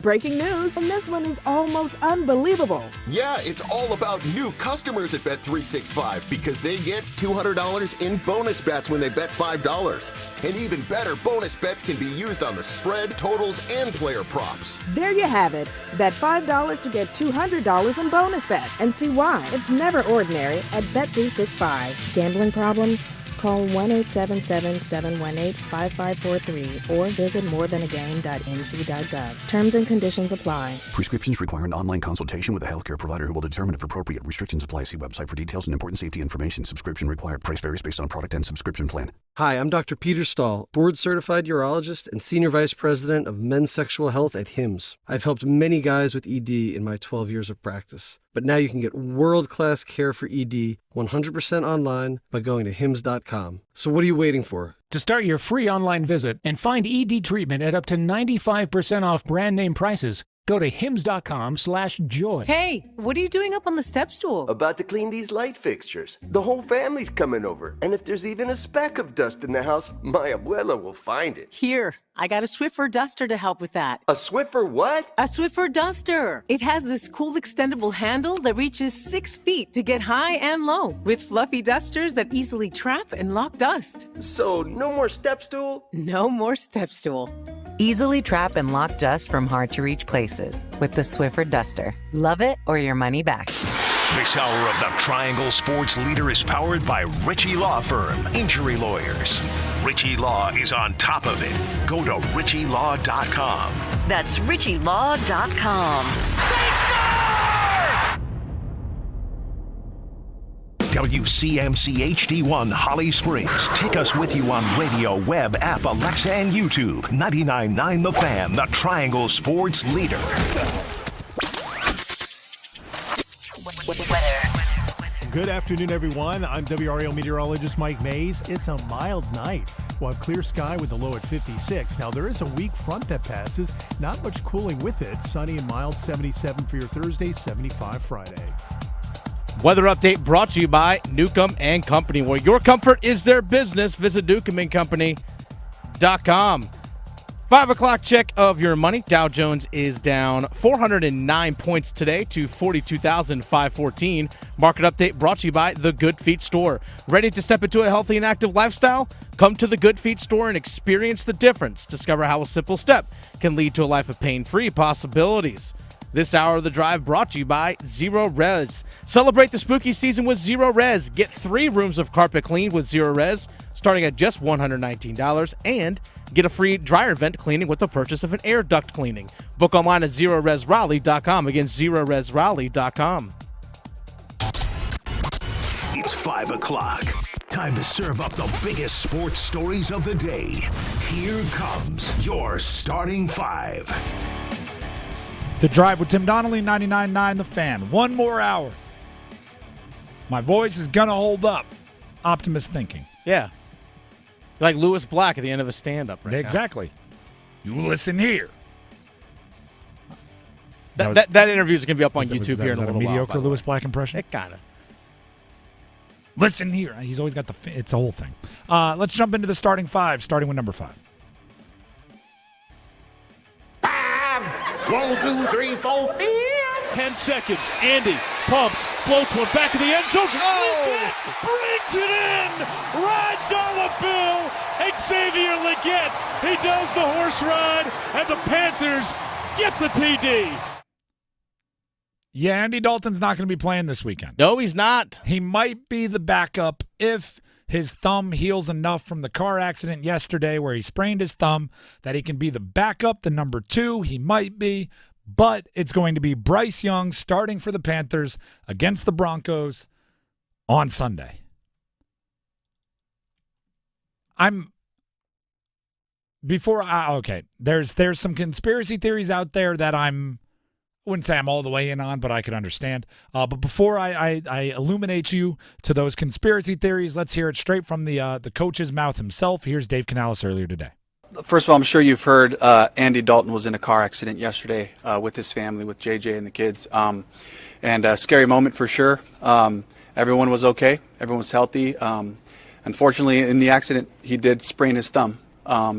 Breaking news, and this one is almost unbelievable. Yeah, it's all about new customers at Bet365 because they get $200 in bonus bets when they bet $5. And even better, bonus bets can be used on the spread, totals, and player props. There you have it. Bet $5 to get $200 in bonus bet. And see why. It's never ordinary at Bet365. Gambling problem? Call 1-877-718-5543 or visit morethanagame.nc.gov. Terms and conditions apply. Prescriptions require an online consultation with a healthcare provider who will determine if appropriate. Restrictions apply. See website for details and important safety information. Subscription required. Price varies based on product and subscription plan. Hi, I'm Dr. Peter Stahl, board-certified urologist and senior vice president of men's sexual health at HIMSS. I've helped many guys with ED in my 12 years of practice. But now you can get world-class care for ED 100% online by going to hims.com. So what are you waiting for? To start your free online visit and find ED treatment at up to 95% off brand name prices, go to hims.com/joy. Hey, what are you doing up on the step stool? About to clean these light fixtures. The whole family's coming over. And if there's even a speck of dust in the house, my abuela will find it. Here, I got a Swiffer duster to help with that. A Swiffer what? A Swiffer duster. It has this cool extendable handle that reaches 6 feet to get high and low, with fluffy dusters that easily trap and lock dust. So no more step stool? No more step stool. Easily trap and lock dust from hard-to-reach places with the Swiffer duster. Love it or your money back. This hour of the Triangle Sports Leader is powered by Ritchie Law Firm, injury lawyers. Ritchie Law is on top of it. Go to ritchielaw.com. That's ritchielaw.com. They score! WCMC HD1 Holly Springs. Take us with you on radio, web, app, Alexa, and YouTube. 99.9 The Fan, the Triangle Sports Leader. Good afternoon, everyone. I'm WRAL meteorologist Mike Mays. It's a mild night. We'll have clear sky with the low at 56. Now, there is a weak front that passes. Not much cooling with it. Sunny and mild, 77 for your Thursday, 75 Friday. Weather update brought to you by Newcomb & Company, where your comfort is their business. Visit newcombandcompany.com. 5 o'clock check of your money. Dow Jones is down 409 points today to 42,514. Market update brought to you by The Good Feet Store. Ready to step into a healthy and active lifestyle? Come to The Good Feet Store and experience the difference. Discover how a simple step can lead to a life of pain-free possibilities. This hour of The Drive brought to you by Zero Res. Celebrate the spooky season with Zero Res. Get 3 rooms of carpet cleaned with Zero Res, starting at just $119, and get a free dryer vent cleaning with the purchase of an air duct cleaning. Book online at ZeroResRaleigh.com. Again, ZeroResRaleigh.com. It's 5 o'clock. Time to serve up the biggest sports stories of the day. Here comes your starting 5. The Drive with Tim Donnelly, 99.9 The Fan. One more hour. My voice is going to hold up. Optimist thinking. Yeah. Like Lewis Black at the end of a stand-up right Exactly. You listen here. That interview is going to be up on YouTube here in a little while. Mediocre Lewis Black impression? It kind of. Listen here. He's always got it's a whole thing. Let's jump into the starting 5, starting with number 5. 1, 2, 3, 4, 10 seconds. Andy pumps, floats one back in the end zone. Oh! Brings it in. Ride dollar bill. Xavier Leggett. He does the horse ride, and the Panthers get the TD. Yeah, Andy Dalton's not going to be playing this weekend. No, he's not. He might be the backup if his thumb heals enough from the car accident yesterday where he sprained his thumb that he can be the backup, the number 2. He might be, but it's going to be Bryce Young starting for the Panthers against the Broncos on Sunday. There's some conspiracy theories out there that I wouldn't say I'm all the way in on, but I could understand. But before I illuminate you to those conspiracy theories, let's hear it straight from the coach's mouth himself. Here's Dave Canales earlier today. First of all, I'm sure you've heard Andy Dalton was in a car accident yesterday with his family, with JJ and the kids. And a scary moment for sure. Everyone was okay. Everyone was healthy. Unfortunately, in the accident, he did sprain his thumb.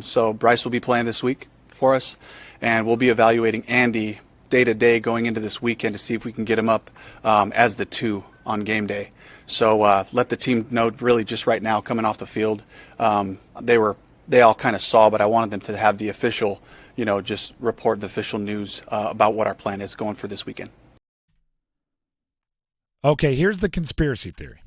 So Bryce will be playing this week for us, and we'll be evaluating Andy day-to-day going into this weekend to see if we can get him up as the 2 on game day. So let the team know really just right now coming off the field. They all kind of saw, but I wanted them to have the official, just report the official news about what our plan is going for this weekend. Okay, here's the conspiracy theory.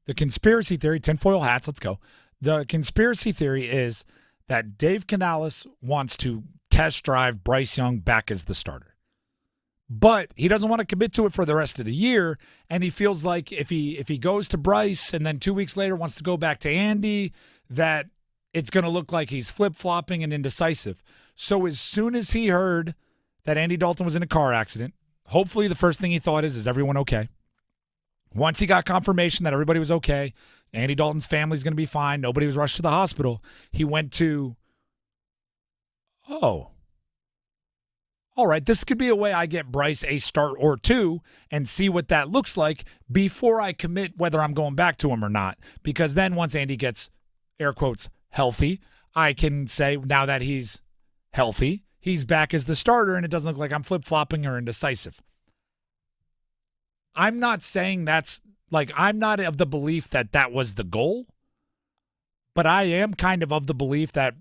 The conspiracy theory, tinfoil hats, let's go. The conspiracy theory is that Dave Canales wants to test drive Bryce Young back as the starter. But he doesn't want to commit to it for the rest of the year, and he feels like if he goes to Bryce and then 2 weeks later wants to go back to Andy, that it's going to look like he's flip-flopping and indecisive. So as soon as he heard that Andy Dalton was in a car accident, hopefully the first thing he thought is everyone okay? Once he got confirmation that everybody was okay, Andy Dalton's family's going to be fine, nobody was rushed to the hospital, he went to, all right, this could be a way I get Bryce a start or 2 and see what that looks like before I commit whether I'm going back to him or not. Because then once Andy gets, air quotes, healthy, I can say now that he's healthy, he's back as the starter and it doesn't look like I'm flip-flopping or indecisive. I'm not saying I'm not of the belief that was the goal, but I am kind of the belief that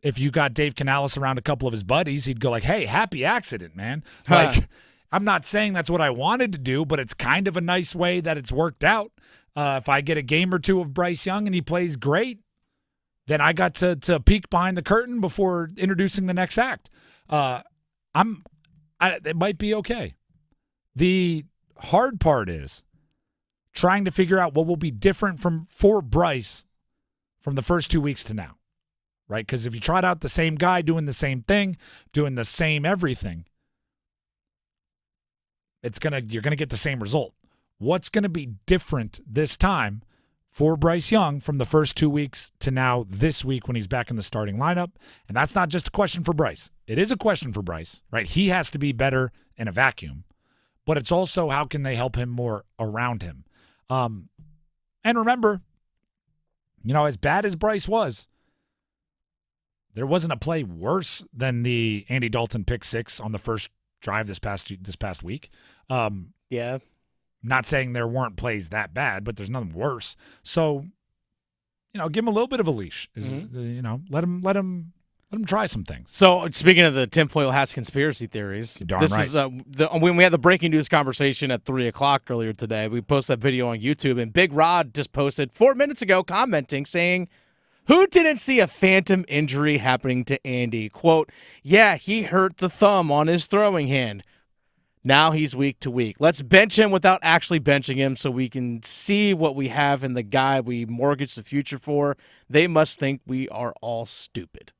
if you got Dave Canales around a couple of his buddies, he'd go like, hey, happy accident, man. I'm not saying that's what I wanted to do, but it's kind of a nice way that it's worked out. If I get a game or 2 of Bryce Young and he plays great, then I got to peek behind the curtain before introducing the next act. It might be okay. The hard part is trying to figure out what will be different for Bryce from the first 2 weeks to now. Right? Because if you trot out the same guy doing the same thing, doing the same everything, you're gonna get the same result. What's gonna be different this time for Bryce Young from the first 2 weeks to now this week when he's back in the starting lineup? And that's not just a question for Bryce. It is a question for Bryce, right? He has to be better in a vacuum, but it's also how can they help him more around him? And remember, as bad as Bryce was, there wasn't a play worse than the Andy Dalton pick 6 on the first drive this past week. Yeah. Not saying there weren't plays that bad, but there's nothing worse. So, give him a little bit of a leash. Let him Let him try some things. So, speaking of the tinfoil hats conspiracy theories, You're darn this right. is when we had the breaking news conversation at 3 o'clock earlier today. We posted that video on YouTube, and Big Rod just posted 4 minutes ago commenting, saying, "Who didn't see a phantom injury happening to Andy? Quote, yeah, he hurt the thumb on his throwing hand. Now he's week to week. Let's bench him without actually benching him so we can see what we have in the guy we mortgage the future for. They must think we are all stupid."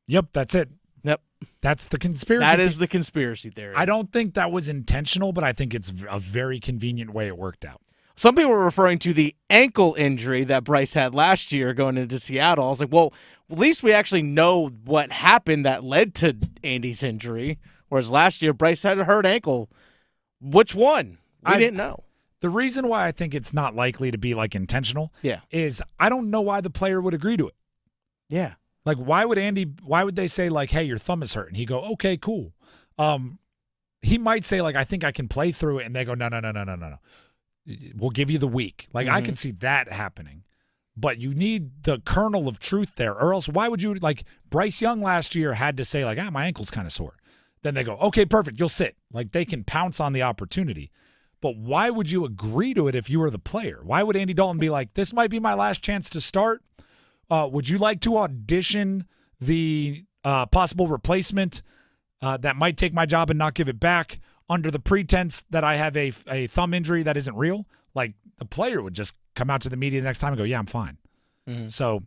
Yep, that's it. Yep. That's the conspiracy. That is the conspiracy theory. I don't think that was intentional, but I think it's a very convenient way it worked out. Some people were referring to the ankle injury that Bryce had last year going into Seattle. I was like, well, at least we actually know what happened that led to Andy's injury. Whereas last year, Bryce had a hurt ankle. Which one? We didn't know. The reason why I think it's not likely to be like intentional is I don't know why the player would agree to it. Yeah. Like, why would they say, like, hey, your thumb is hurt? And he go, okay, cool. He might say, like, I think I can play through it. And they go, no. We'll give you the week. Like, I can see that happening. But you need the kernel of truth there. Or else why would you, like, Bryce Young last year had to say, like, my ankle's kind of sore. Then they go, okay, perfect, you'll sit. Like, they can pounce on the opportunity. But why would you agree to it if you were the player? Why would Andy Dalton be like, this might be my last chance to start? Would you like to audition the possible replacement that might take my job and not give it back under the pretense that I have a thumb injury that isn't real? Like, the player would just come out to the media the next time and go, yeah, I'm fine. Mm-hmm. So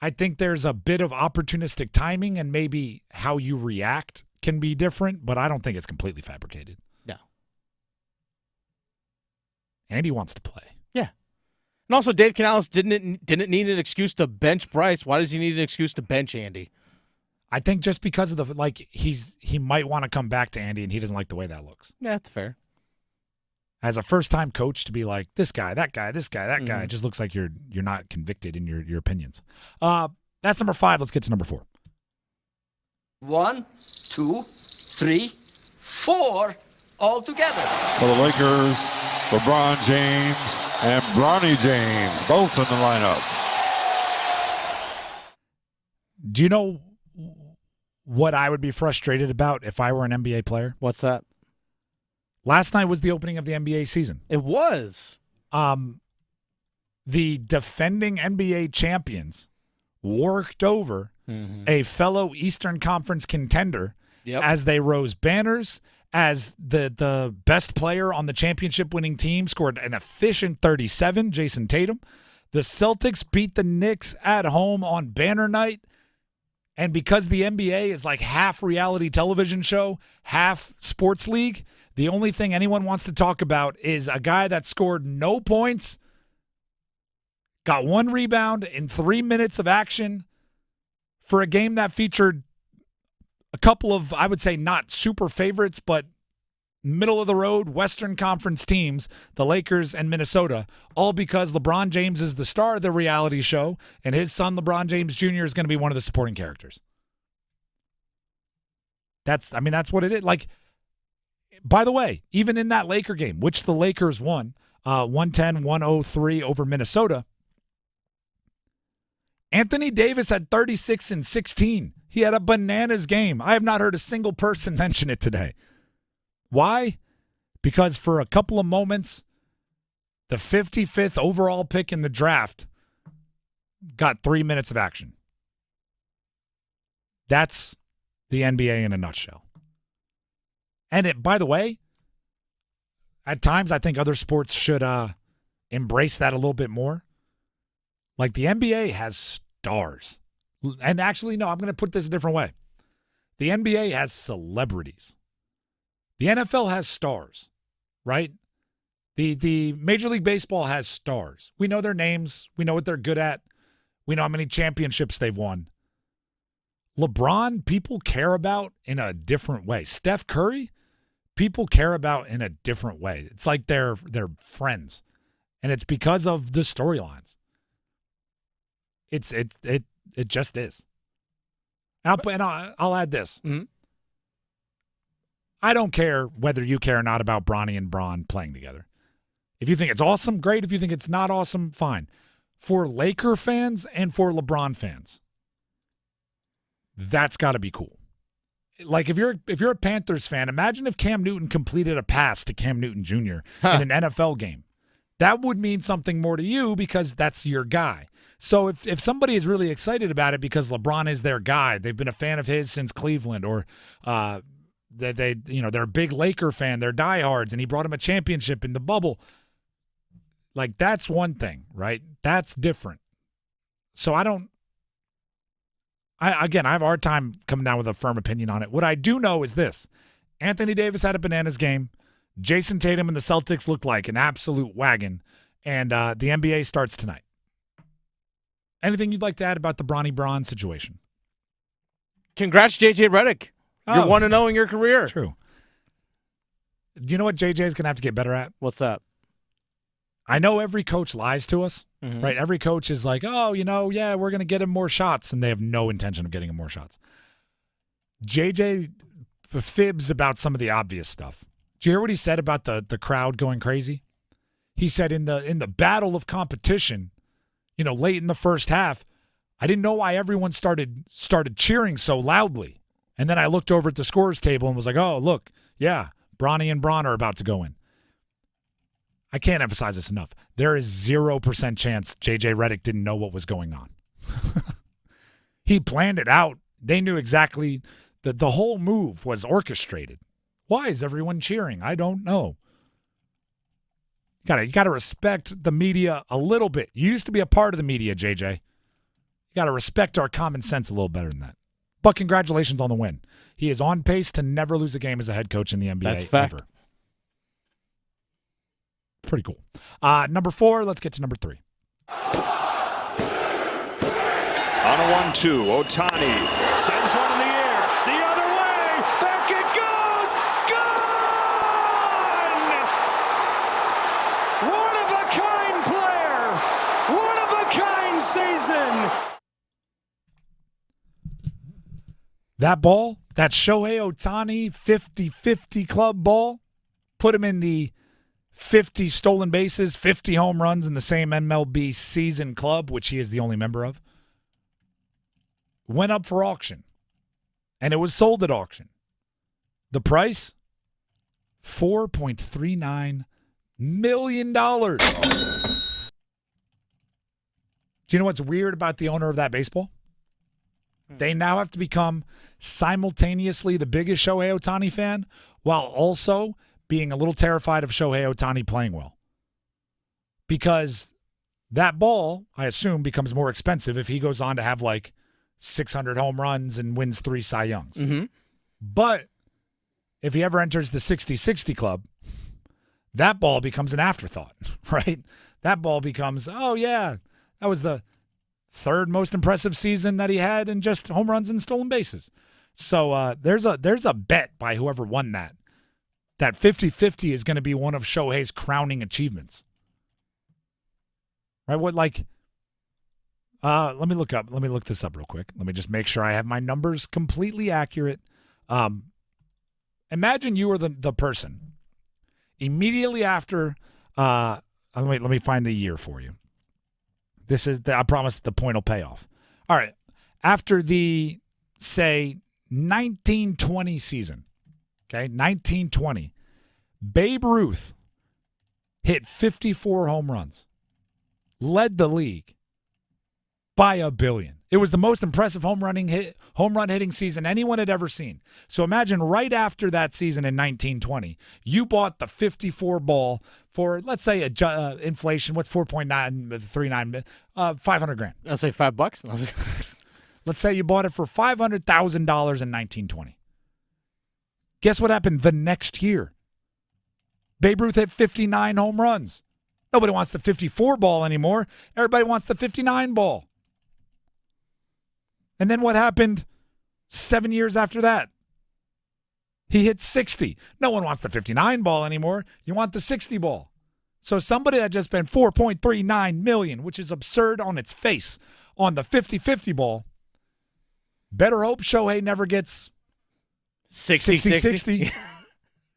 I think there's a bit of opportunistic timing, and maybe how you react can be different, but I don't think it's completely fabricated. No. Andy wants to play. Yeah. And also, Dave Canales didn't need an excuse to bench Bryce. Why does he need an excuse to bench Andy? I think just because of the, like, he might want to come back to Andy, and he doesn't like the way that looks. Yeah, that's fair. As a first-time coach, to be like, this guy, that guy, this guy, that guy, it just looks like you're not convicted in your opinions. That's number 5. Let's get to number 4. 1, 2, 3, 4, all together. For the Lakers, LeBron James and Bronny James, both in the lineup. Do you know what I would be frustrated about if I were an NBA player? What's that? Last night was the opening of the NBA season. It was. The defending NBA champions worked over a fellow Eastern Conference contender as they rose banners, as the best player on the championship-winning team scored an efficient 37, Jason Tatum. The Celtics beat the Knicks at home on banner night. And because the NBA is like half reality television show, half sports league, the only thing anyone wants to talk about is a guy that scored no points, got 1 rebound in 3 minutes of action for a game that featured a couple of, I would say, not super favorites, but middle-of-the-road Western Conference teams, the Lakers and Minnesota, all because LeBron James is the star of the reality show, and his son, LeBron James Jr., is going to be one of the supporting characters. That's what it is. Like, by the way, even in that Laker game, which the Lakers won, 110-103 over Minnesota, Anthony Davis had 36 and 16. He had a bananas game. I have not heard a single person mention it today. Why? Because for a couple of moments, the 55th overall pick in the draft got 3 minutes of action. That's the NBA in a nutshell. And by the way, at times I think other sports should embrace that a little bit more. Like, the NBA has stars. And actually, no, I'm going to put this a different way. The NBA has celebrities. The NFL has stars, right? The Major League Baseball has stars. We know their names. We know what they're good at. We know how many championships they've won. LeBron, people care about in a different way. Steph Curry, people care about in a different way. It's like they're friends. And it's because of the storylines. It just is. I'll add this. Mm-hmm. I don't care whether you care or not about Bronny and Bron playing together. If you think it's awesome, great. If you think it's not awesome, fine. For Laker fans and for LeBron fans, That's got to be cool. Like, if you're a Panthers fan, imagine if Cam Newton completed a pass to Cam Newton Jr. in an NFL game. That would mean something more to you because that's your guy. So if somebody is really excited about it because LeBron is their guy, they've been a fan of his since Cleveland, or they're a big Laker fan, they're diehards, and he brought him a championship in the bubble. Like, that's one thing, right? That's different. So I have a hard time coming down with a firm opinion on it. What I do know is this. Anthony Davis had a bananas game. Jason Tatum and the Celtics looked like an absolute wagon. And the NBA starts tonight. Anything you'd like to add about the Bronny Bron situation? Congrats, JJ Redick. You're 1-0 in your career. True. Do you know what JJ is going to have to get better at? What's that? I know every coach lies to us, Mhm. right? Every coach is like, oh, yeah, we're going to get him more shots, and they have no intention of getting him more shots. JJ fibs about some of the obvious stuff. Did you hear what he said about the crowd going crazy? He said in the battle of competition, late in the first half, I didn't know why everyone started cheering so loudly. And then I looked over at the scorers table and was like, oh, look, yeah, Bronny and Bron are about to go in. I can't emphasize this enough. There is 0% chance JJ Redick didn't know what was going on. He planned it out. They knew exactly that the whole move was orchestrated. Why is everyone cheering? I don't know. You gotta respect the media a little bit. You used to be a part of the media, JJ. You gotta respect our common sense a little better than that. But congratulations on the win. He is on pace to never lose a game as a head coach in the NBA. That's a fact. Ever. Pretty cool. Number 4, let's get to number 3. On a 1-2, Ohtani sends one in the air. The other way. Back it goes. Gone! One-of-a-kind player. One-of-a-kind season. That ball, that Shohei Ohtani 50-50 club ball, put him in the 50 stolen bases, 50 home runs in the same MLB season club, which he is the only member of, went up for auction. And it was sold at auction. The price? $4.39 million. Do you know what's weird about the owner of that baseball? They now have to become simultaneously the biggest Shohei Ohtani fan while also being a little terrified of Shohei Ohtani playing well. Because that ball, I assume, becomes more expensive if he goes on to have like 600 home runs and wins 3 Cy Youngs. Mm-hmm. But if he ever enters the 60-60 club, that ball becomes an afterthought, right? That ball becomes, oh, yeah, that was the 3rd most impressive season that he had in just home runs and stolen bases. So there's a bet by whoever won that 50-50 is going to be one of Shohei's crowning achievements. Right? What, like, let me look this up real quick. Let me just make sure I have my numbers completely accurate. Imagine you were the person immediately after, let me find the year for you. This is, I promise the point will pay off. All right. After the, say, 1920 season, okay, 1920, Babe Ruth hit 54 home runs, led the league by a billion. It was the most impressive home run hitting season anyone had ever seen. So imagine right after that season in 1920, you bought the 54 ball for, let's say, inflation. What's 4.939? $500,000. I'll say $5. Let's say you bought it for $500,000 in 1920. Guess what happened the next year? Babe Ruth hit 59 home runs. Nobody wants the 54 ball anymore. Everybody wants the 59 ball. And then what happened 7 years after that? He hit 60. No one wants the 59 ball anymore. You want the 60 ball. So somebody that just spent $4.39 million, which is absurd on its face, on the 50-50 ball, better hope Shohei never gets 60-60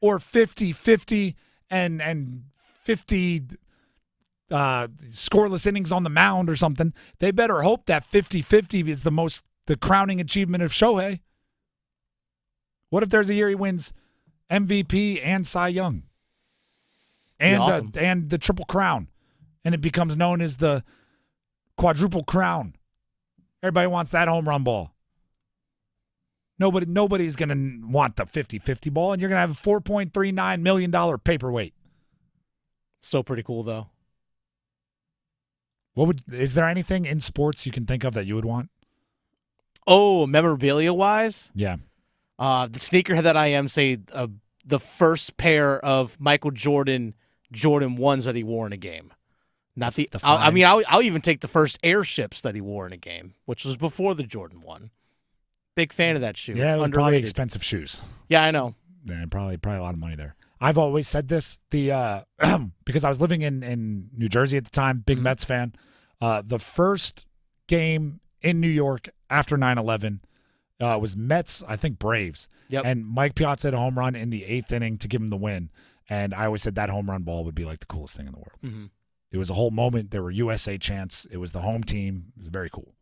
or 50-50 and 50 scoreless innings on the mound or something. They better hope that 50-50 is the most the crowning achievement of Shohei. What if there's a year he wins MVP and Cy Young? And, awesome. And the Triple Crown. And it becomes known as the Quadruple Crown. Everybody wants that home run ball. Nobody's going to want the 50-50 ball, and you're going to have a $4.39 million paperweight. So pretty cool, though. Is there anything in sports you can think of that you would want? Oh, memorabilia-wise? Yeah. The sneakerhead that I am, say, the first pair of Michael Jordan 1s that he wore in a game. Not the I'll even take the first airships that he wore in a game, which was before the Jordan 1. Big fan of that shoe. Yeah, it was underrated. probably expensive shoes. Yeah, I know. Yeah, probably a lot of money there. I've always said this, because I was living in New Jersey at the time, big Mets fan. The first game in New York after 9/11 was Mets, I think Braves. Yep. And Mike Piazza had a home run in the 8th inning to give him the win. And I always said that home run ball would be like the coolest thing in the world. Mm-hmm. It was a whole moment. There were USA chants. It was the home team. It was very cool.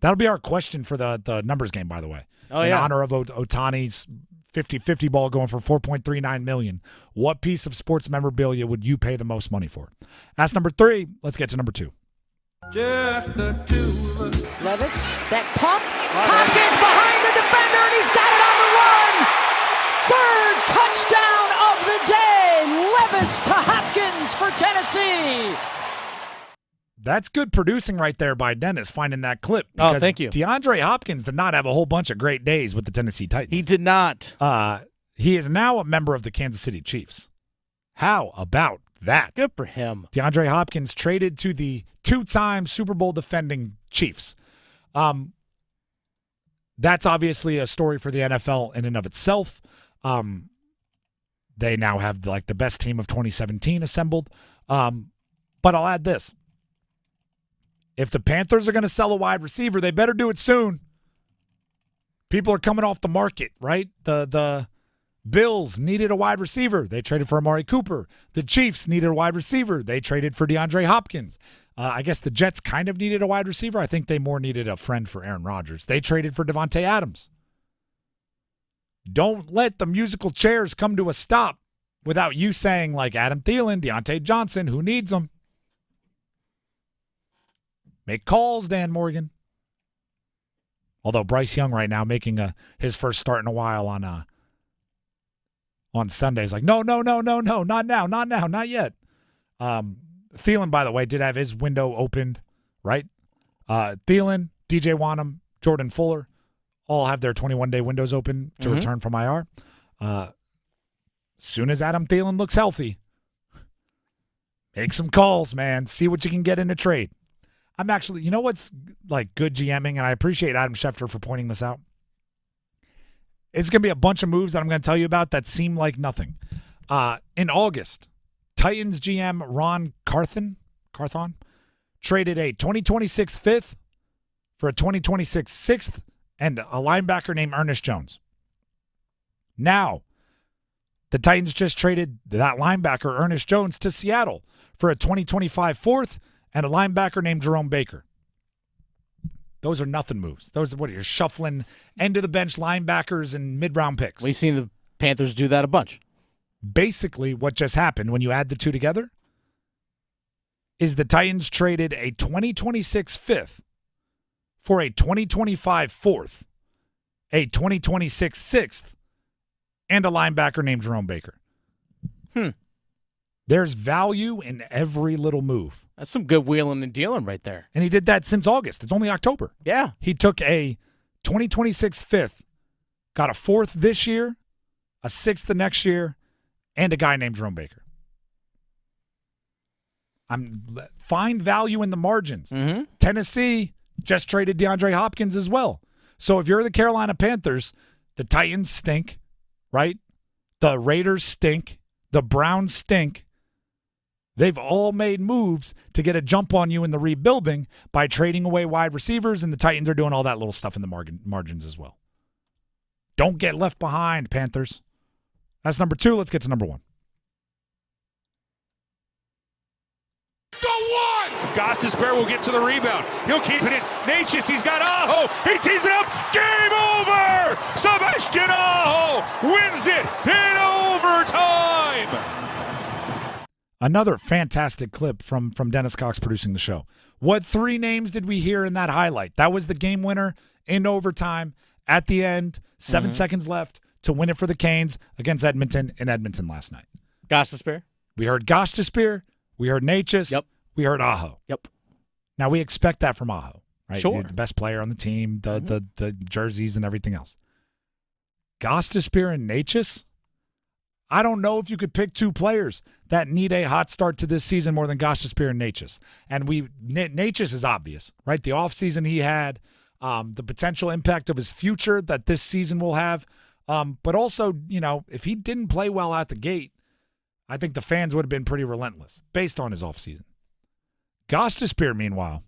That'll be our question for the numbers game, by the way. Oh, in yeah. honor of Ohtani's 50-50 ball going for $4.39 million. What piece of sports memorabilia would you pay the most money for? That's number 3. Let's get to number 2. Just the two of us. Levis, that pump. Hopkins behind the defender, and he's got it on the run. Third touchdown of the day. Levis to Hopkins for Tennessee. That's good producing right there by Dennis, finding that clip. Oh, thank you. DeAndre Hopkins did not have a whole bunch of great days with the Tennessee Titans. He did not. He is now a member of the Kansas City Chiefs. How about that? Good for him. DeAndre Hopkins traded to the 2-time Super Bowl defending Chiefs. That's obviously a story for the NFL in and of itself. They now have like the best team of 2017 assembled. But I'll add this. If the Panthers are going to sell a wide receiver, they better do it soon. People are coming off the market, right? The Bills needed a wide receiver. They traded for Amari Cooper. The Chiefs needed a wide receiver. They traded for DeAndre Hopkins. I guess the Jets kind of needed a wide receiver. I think they more needed a friend for Aaron Rodgers. They traded for Devontae Adams. Don't let the musical chairs come to a stop without you saying like Adam Thielen, Deontay Johnson, who needs them? Make calls, Dan Morgan. Although Bryce Young right now making his first start in a while on Sunday is like, no, not now, not yet. Thielen, by the way, did have his window opened, right? Thielen, DJ Wanham, Jordan Fuller all have their 21-day windows open to return from IR. Soon as Adam Thielen looks healthy, make some calls, man. See what you can get in a trade. I'm actually, you know what's like good GMing, and I appreciate Adam Schefter for pointing this out. It's going to be a bunch of moves that I'm going to tell you about that seem like nothing. In August, Titans GM Ron Carthon traded a 2026 fifth for a 2026 sixth and a linebacker named Ernest Jones. Now, the Titans just traded that linebacker, Ernest Jones, to Seattle for a 2025 fourth and a linebacker named Jerome Baker. Those are nothing moves. Those are what you're shuffling end of the bench linebackers and mid-round picks. We've seen the Panthers do that a bunch. Basically, what just happened when you add the two together is the Titans traded a 2026 fifth for a 2025 fourth, a 2026 sixth, and a linebacker named Jerome Baker. There's value in every little move. That's some good wheeling and dealing right there. And he did that since August. It's only October. Yeah. He took a 2026 fifth, got a fourth this year, a sixth the next year, and a guy named Jerome Baker. Find value in the margins. Tennessee just traded DeAndre Hopkins as well. So if you're the Carolina Panthers, the Titans stink, right? The Raiders stink. The Browns stink. They've all made moves to get a jump on you in the rebuilding by trading away wide receivers, and the Titans are doing all that little stuff in the margins as well. Don't get left behind, Panthers. That's number 2. Let's get to number 1. Gostisbehere will get to the rebound. He'll keep it in. Natchez, he's got Aho. He tees it up. Game over! Sebastian Aho wins it in overtime! Another fantastic clip from Dennis Cox producing the show. What 3 names did we hear in that highlight? That was the game winner in overtime at the end, 7 seconds left to win it for the Canes against Edmonton in Edmonton last night. Gostisbehere. We heard Gostisbehere. We heard Natchez. Yep. We heard Aho. Yep. Now, we expect that from Aho, right? Sure. The best player on the team, the jerseys and everything else. Gostisbehere and Natchez? I don't know if you could pick 2 players that need a hot start to this season more than Gostisbehere and Natchez. And Natchez is obvious, right? The offseason he had, the potential impact of his future that this season will have. But also, if he didn't play well out the gate, I think the fans would have been pretty relentless based on his offseason. Gostisbehere, meanwhile,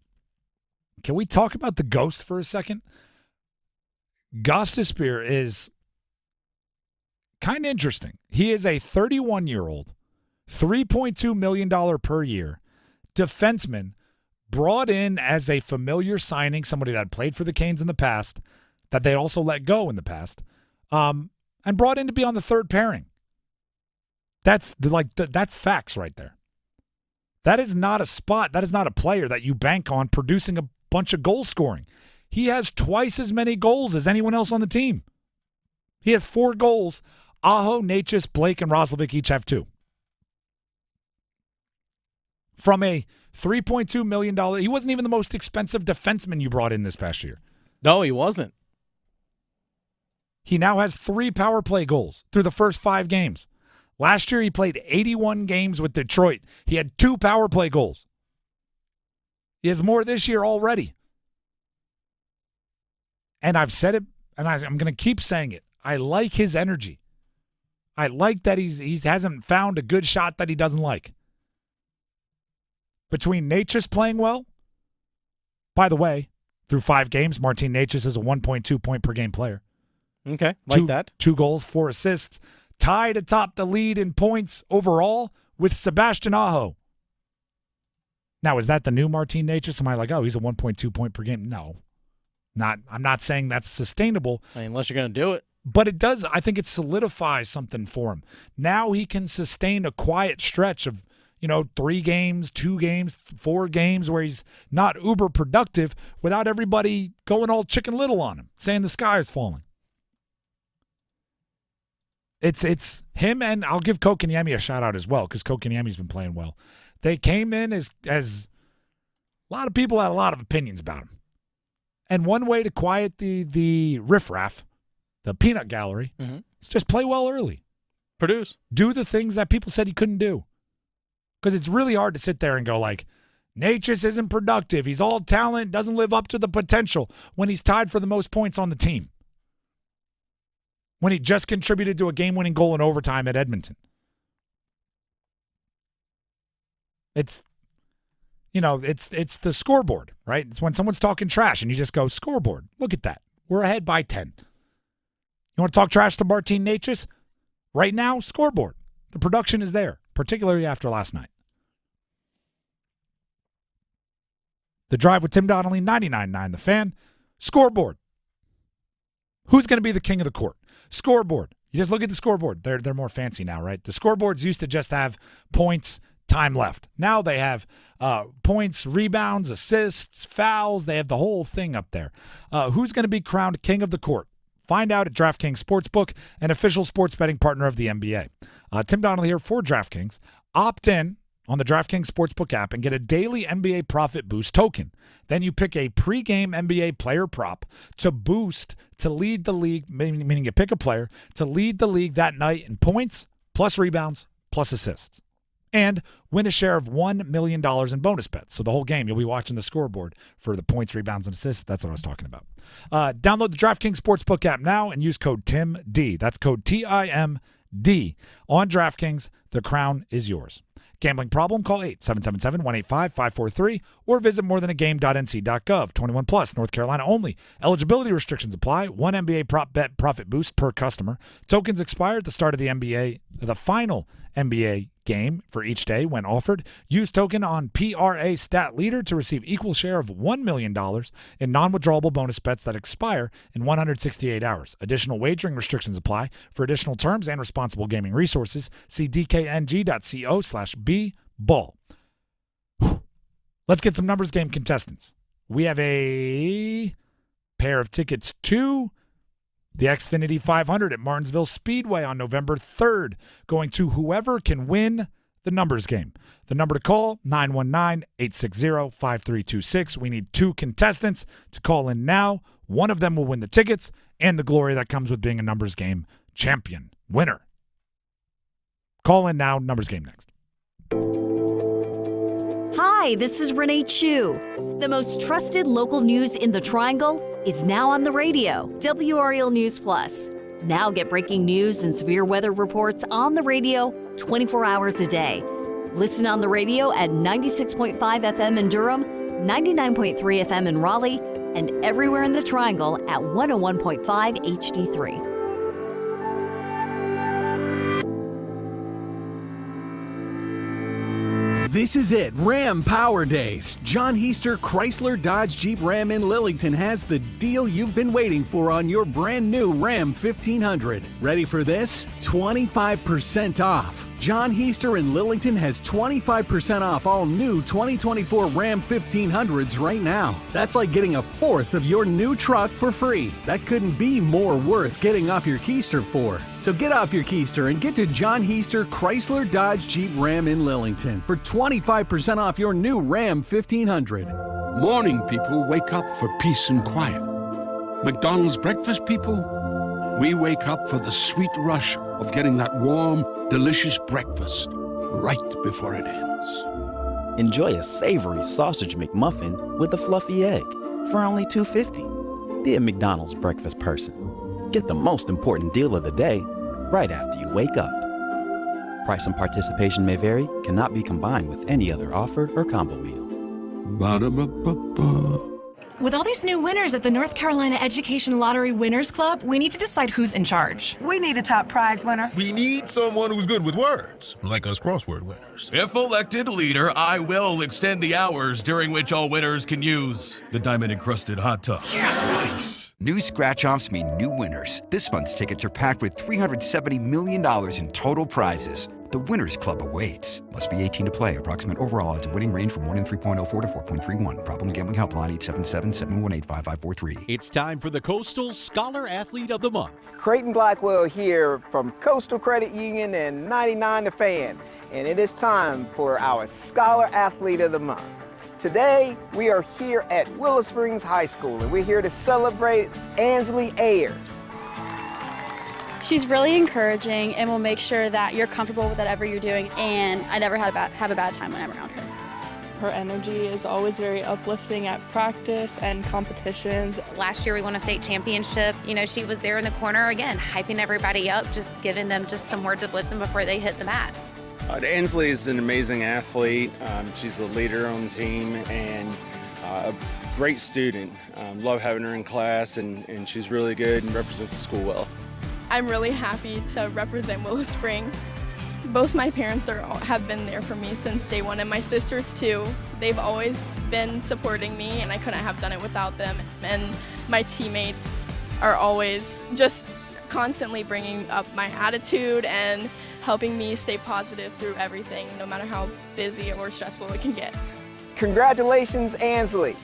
can we talk about the ghost for a second? Gostisbehere is kind of interesting. He is a 31-year-old, $3.2 million per year defenseman brought in as a familiar signing, somebody that played for the Canes in the past, that they also let go in the past, and brought in to be on the third pairing. That's facts right there. That is not a spot. That is not a player that you bank on producing a bunch of goal scoring. He has twice as many goals as anyone else on the team. He has 4 goals. Aho, Natchez, Blake, and Roslovic each have 2. From a $3.2 million, he wasn't even the most expensive defenseman you brought in this past year. No, he wasn't. He now has 3 power play goals through the first 5 games. Last year, he played 81 games with Detroit. He had 2 power play goals. He has more this year already. And I've said it, and I'm going to keep saying it. I like his energy. I like that he hasn't found a good shot that he doesn't like. Between Natchez playing well, by the way, through 5 games, Martin Natchez is a 1.2 point per game player. Okay, like that. 2 goals, 4 assists, tied atop the lead in points overall with Sebastian Aho. Now, is that the new Martin Natchez? Am I like, oh, he's a 1.2 point per game? No. I'm not saying that's sustainable. Unless you're going to do it. But it does, I think it solidifies something for him. Now he can sustain a quiet stretch of, 3 games, 2 games, 4 games where he's not uber productive without everybody going all Chicken Little on him, saying the sky is falling. It's him, and I'll give Kotkaniemi a shout out as well because Kotkaniemi's been playing well. They came in as a lot of people had a lot of opinions about him. And one way to quiet the riffraff, the peanut gallery, is just play well early. Produce. Do the things that people said he couldn't do. Because it's really hard to sit there and go like, Natchez isn't productive. He's all talent, doesn't live up to the potential when he's tied for the most points on the team. When he just contributed to a game-winning goal in overtime at Edmonton. It's the scoreboard, right? It's when someone's talking trash and you just go, scoreboard, look at that. We're ahead by 10. You want to talk trash to Martin Natchez? Right now, scoreboard. The production is there, particularly after last night. The Drive with Tim Donnelly, 99.9 The Fan. Scoreboard. Who's going to be the king of the court? Scoreboard. You just look at the scoreboard. They're more fancy now, right? The scoreboards used to just have points, time left. Now they have points, rebounds, assists, fouls. They have the whole thing up there. Who's going to be crowned king of the court? Find out at DraftKings Sportsbook, an official sports betting partner of the NBA. Tim Donnelly here for DraftKings. Opt in on the DraftKings Sportsbook app and get a daily NBA profit boost token. Then you pick a pregame NBA player prop to boost to lead the league, meaning you pick a player to lead the league that night in points, plus rebounds, plus assists. And win a share of $1 million in bonus bets. So the whole game, you'll be watching the scoreboard for the points, rebounds, and assists. That's what I was talking about. Download the DraftKings Sportsbook app now and use code TIMD. That's code TIMD. On DraftKings, the crown is yours. Gambling problem? Call 877-185-543 or visit morethanagame.nc.gov. 21 plus, North Carolina only. Eligibility restrictions apply. One NBA prop bet profit boost per customer. Tokens expire at the start of the NBA the final NBA game for each day when offered. Use token on PRA Stat Leader to receive equal share of $1 million in non-withdrawable bonus bets that expire in 168 hours. Additional wagering restrictions apply. For additional terms and responsible gaming resources, see dkng.co/bball. Let's get some numbers game contestants. We have a pair of tickets to the Xfinity 500 at Martinsville Speedway on November 3rd, going to whoever can win the numbers game. The number to call, 919-860-5326. We need 2 contestants to call in now. One of them will win the tickets and the glory that comes with being a numbers game champion winner. Call in now, numbers game next. Hi, this is Renee Chu. The most trusted local news in the Triangle is now on the radio. WRL News Plus. Now get breaking news and severe weather reports on the radio 24 hours a day. Listen on the radio at 96.5 FM in Durham, 99.3 FM in Raleigh, and everywhere in the Triangle at 101.5 HD3. This is it, Ram Power Days. John Heister Chrysler Dodge Jeep Ram in Lillington has the deal you've been waiting for on your brand new Ram 1500. Ready for this? 25% off. John Heister in Lillington has 25% off all new 2024 Ram 1500s right now. That's like getting a fourth of your new truck for free. That couldn't be more worth getting off your keister for. So get off your keister and get to John Heister Chrysler Dodge Jeep Ram in Lillington for 25% off your new Ram 1500. Morning people wake up for peace and quiet. McDonald's breakfast people, we wake up for the sweet rush of getting that warm, delicious breakfast right before it ends. Enjoy a savory sausage McMuffin with a fluffy egg for only $2.50. Be a McDonald's breakfast person. Get the most important deal of the day right after you wake up. Price and participation may vary, cannot be combined with any other offer or combo meal. Ba-da-ba-ba-ba. With all these new winners at the North Carolina Education Lottery Winners Club, we need to decide who's in charge. We need a top prize winner. We need someone who's good with words, like us crossword winners. If elected leader, I will extend the hours during which all winners can use the diamond-encrusted hot tub. Nice. New scratch-offs mean new winners. This month's tickets are packed with $370 million in total prizes. The Winners Club awaits. Must be 18 to play. Approximate overall odds of winning range from 1 in 3.04 to 4.31. Problem gambling helpline 877-718-5543. It's time for the Coastal Scholar Athlete of the Month. Creighton Blackwell here from Coastal Credit Union and 99 The Fan. And it is time for our Scholar Athlete of the Month. Today, we are here at Willow Springs High School, and we're here to celebrate Ansley Ayers. She's really encouraging and will make sure that you're comfortable with whatever you're doing, and I never have a bad time when I'm around her. Her energy is always very uplifting at practice and competitions. Last year we won a state championship. You know, she was there in the corner again, hyping everybody up, just giving them just some words of wisdom before they hit the mat. Ansley is an amazing athlete. She's a leader on the team and a great student. Love having her in class, and she's really good and represents the school well. I'm really happy to represent Willow Spring. Both my parents have been there for me since day one, and my sisters too. They've always been supporting me, and I couldn't have done it without them. And my teammates are always just constantly bringing up my attitude and helping me stay positive through everything, no matter how busy or stressful it can get. Congratulations, Ansley.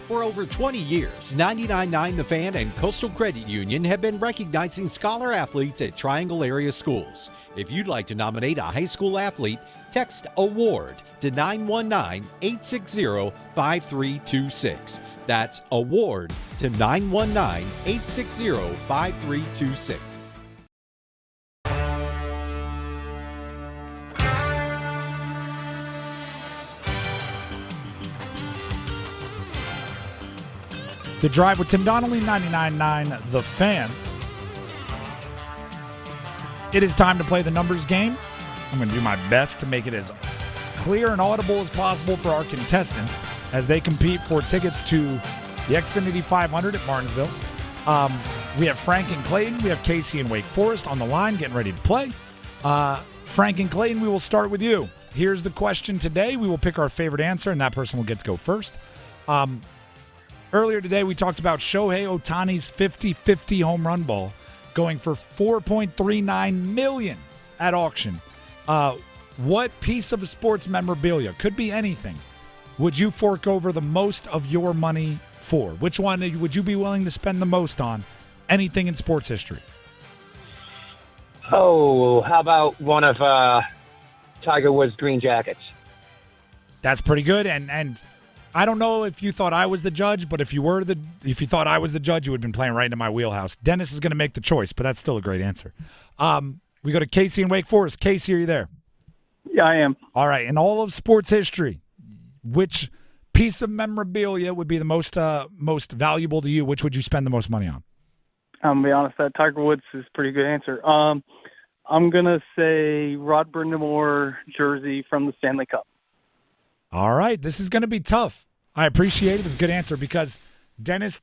For over 20 years, 99.9 The Fan and Coastal Credit Union have been recognizing scholar athletes at Triangle area schools. If you'd like to nominate a high school athlete, text AWARD to 919-860-5326. That's AWARD to 919-860-5326. The Drive with Tim Donnelly, 99.9 The Fan. It is time to play the numbers game. I'm going to do my best to make it as clear and audible as possible for our contestants as they compete for tickets to the Xfinity 500 at Martinsville. We have Frank and Clayton. We have Casey and Wake Forest on the line getting ready to play. Frank and Clayton, we will start with you. Here's the question today. We will pick our favorite answer, and that person will get to go first. Earlier today, we talked about Shohei Ohtani's 50-50 home run ball going for $4.39 million at auction. What piece of sports memorabilia, could be anything, would you fork over the most of your money for? Which one would you be willing to spend the most on? Anything in sports history. Oh, how about one of Tiger Woods' green jackets? That's pretty good, and I don't know if you thought I was the judge, but if you thought I was the judge, you would have been playing right into my wheelhouse. Dennis is going to make the choice, but that's still a great answer. We go to Casey in Wake Forest. Casey, are you there? Yeah, I am. All right. In all of sports history, which piece of memorabilia would be the most valuable to you? Which would you spend the most money on? I'm going to be honest, that Tiger Woods is a pretty good answer. I'm going to say Rod Brindamore jersey from the Stanley Cup. All right. This is going to be tough. I appreciate it. It's a good answer because Dennis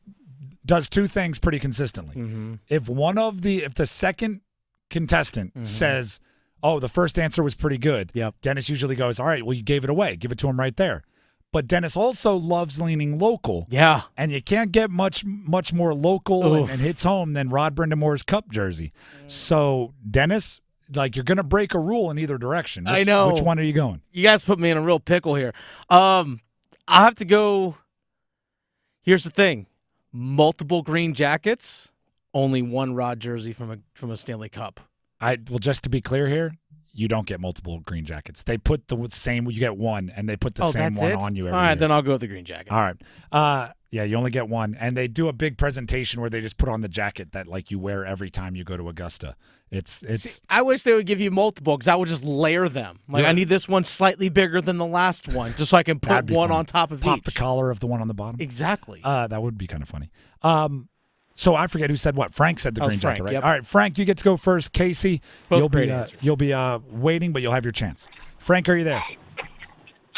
does two things pretty consistently. Mm-hmm. If the second contestant says, oh, the first answer was pretty good, Dennis usually goes, all right, well, you gave it away. Give it to him right there. But Dennis also loves leaning local. Yeah. And you can't get much more local and hits home than Rod Brindamore's Cup jersey. So, Dennis, you're going to break a rule in either direction. I know. Which one are you going? You guys put me in a real pickle here. I have to go. Here's the thing. Multiple green jackets, only one Rod jersey from a Stanley Cup. Well, just to be clear here, you don't get multiple green jackets. They put the same, you get one, and they put the same one on you every All right, year. then I'll go with the green jacket. All right. Yeah, you only get one. And they do a big presentation where they just put on the jacket that you wear every time you go to Augusta. It's. I wish they would give you multiple because I would just layer them. I need this one slightly bigger than the last one just so I can put one on top of Pop each. the collar of the one on the bottom. Exactly. That would be kind of funny. So I forget who said what. Frank said the green Frank, jacket, right? yep. All right, Frank, you get to go first. Casey, Both great answers. you'll be waiting, but you'll have your chance. Frank, are you there?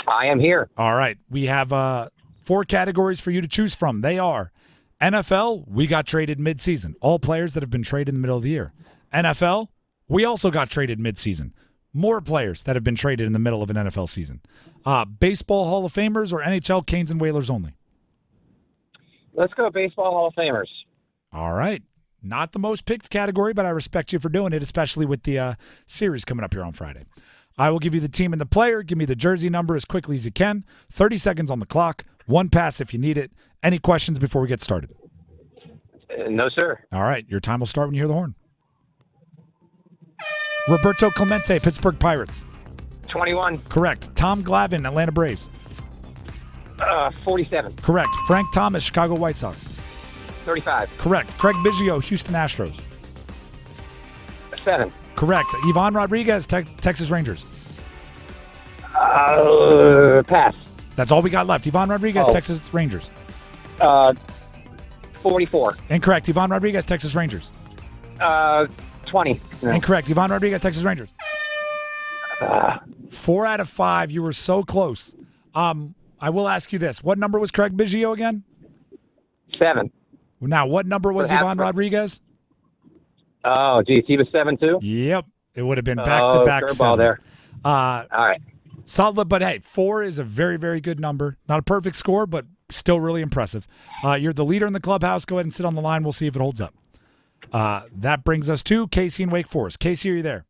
I am here. All right. We have 4 categories for you to choose from. They are NFL, we got traded midseason. All players that have been traded in the middle of the year. NFL, we also got traded midseason. More players that have been traded in the middle of an NFL season. Baseball Hall of Famers or NHL Canes and Whalers only? Let's go Baseball Hall of Famers. All right. Not the most picked category, but I respect you for doing it, especially with the series coming up here on Friday. I will give you the team and the player. Give me the jersey number as quickly as you can. 30 seconds on the clock. 1 pass if you need it. Any questions before we get started? No, sir. All right. Your time will start when you hear the horn. Roberto Clemente, Pittsburgh Pirates. 21. Correct. Tom Glavine, Atlanta Braves. 47. Correct. Frank Thomas, Chicago White Sox. 35. Correct. Craig Biggio, Houston Astros. 7. Correct. Ivan Rodriguez, Texas Rangers. Pass. That's all we got left. Ivan Rodriguez, Texas Rangers. 44. Incorrect. Ivan Rodriguez, Texas Rangers. 20. No. Incorrect. Ivan Rodriguez, Texas Rangers. 4 out of 5. You were so close. I will ask you this. What number was Craig Biggio again? 7. Now, what number was Ivan Rodriguez? Oh, geez. He was 7 too? Yep. It would have been back-to-back sevens. There. All right. Solid, but hey, 4 is a very, very good number. Not a perfect score, but still really impressive. You're the leader in the clubhouse. Go ahead and sit on the line. We'll see if it holds up. That brings us to Casey in Wake Forest. Casey, are you there?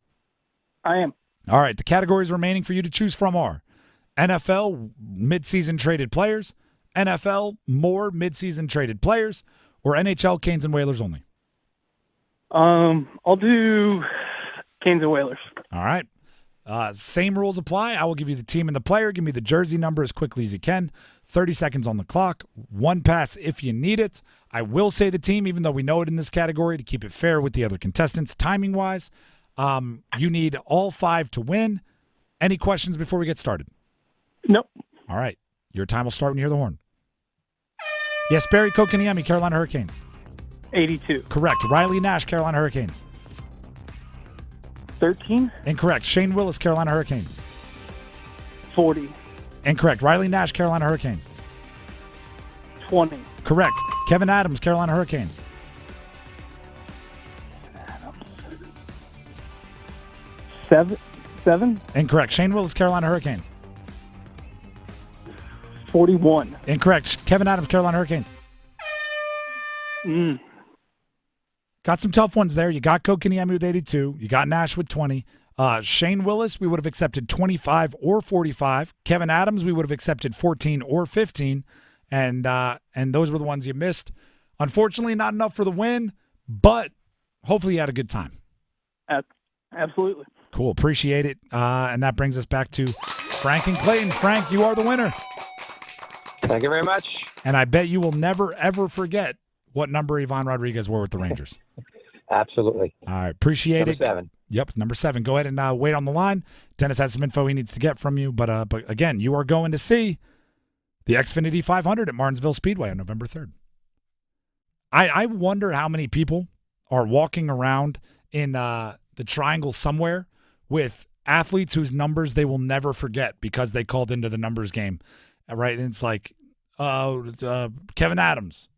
I am. All right. The categories remaining for you to choose from are NFL, midseason traded players, NFL, more midseason traded players, or NHL, Canes and Whalers only? I'll do Canes and Whalers. All right. Same rules apply. I will give you the team and the player. Give me the jersey number as quickly as you can. 30 seconds on the clock. 1 pass if you need it. I will say the team, even though we know it in this category, to keep it fair with the other contestants. Timing-wise, you need all 5 to win. Any questions before we get started? Nope. All right. Your time will start when you hear the horn. Yes, Barry Kokaniemi, Carolina Hurricanes. 82. Correct. Riley Nash, Carolina Hurricanes. 13. Incorrect. Shane Willis, Carolina Hurricanes. 40. Incorrect. Riley Nash, Carolina Hurricanes. 20. Correct. Kevin Adams, Carolina Hurricanes. 7. 7. Incorrect. Shane Willis, Carolina Hurricanes. 41. Incorrect. Kevin Adams, Carolina Hurricanes. Got some tough ones there. You got Kotkaniemi with 82. You got Nash with 20. Shane Willis, we would have accepted 25 or 45. Kevin Adams, we would have accepted 14 or 15. And those were the ones you missed. Unfortunately, not enough for the win, but hopefully you had a good time. Absolutely. Cool. Appreciate it. And that brings us back to Frank and Clayton. Frank, you are the winner. Thank you very much. And I bet you will never, ever forget what number Ivan Rodriguez wore with the Rangers. Absolutely. All right. Appreciate Number it. 7. Yep, number 7. Go ahead and wait on the line. Dennis has some info he needs to get from you. But again, you are going to see the Xfinity 500 at Martinsville Speedway on November 3rd. I wonder how many people are walking around in the Triangle somewhere with athletes whose numbers they will never forget because they called into the numbers game, right? And it's like Kevin Adams,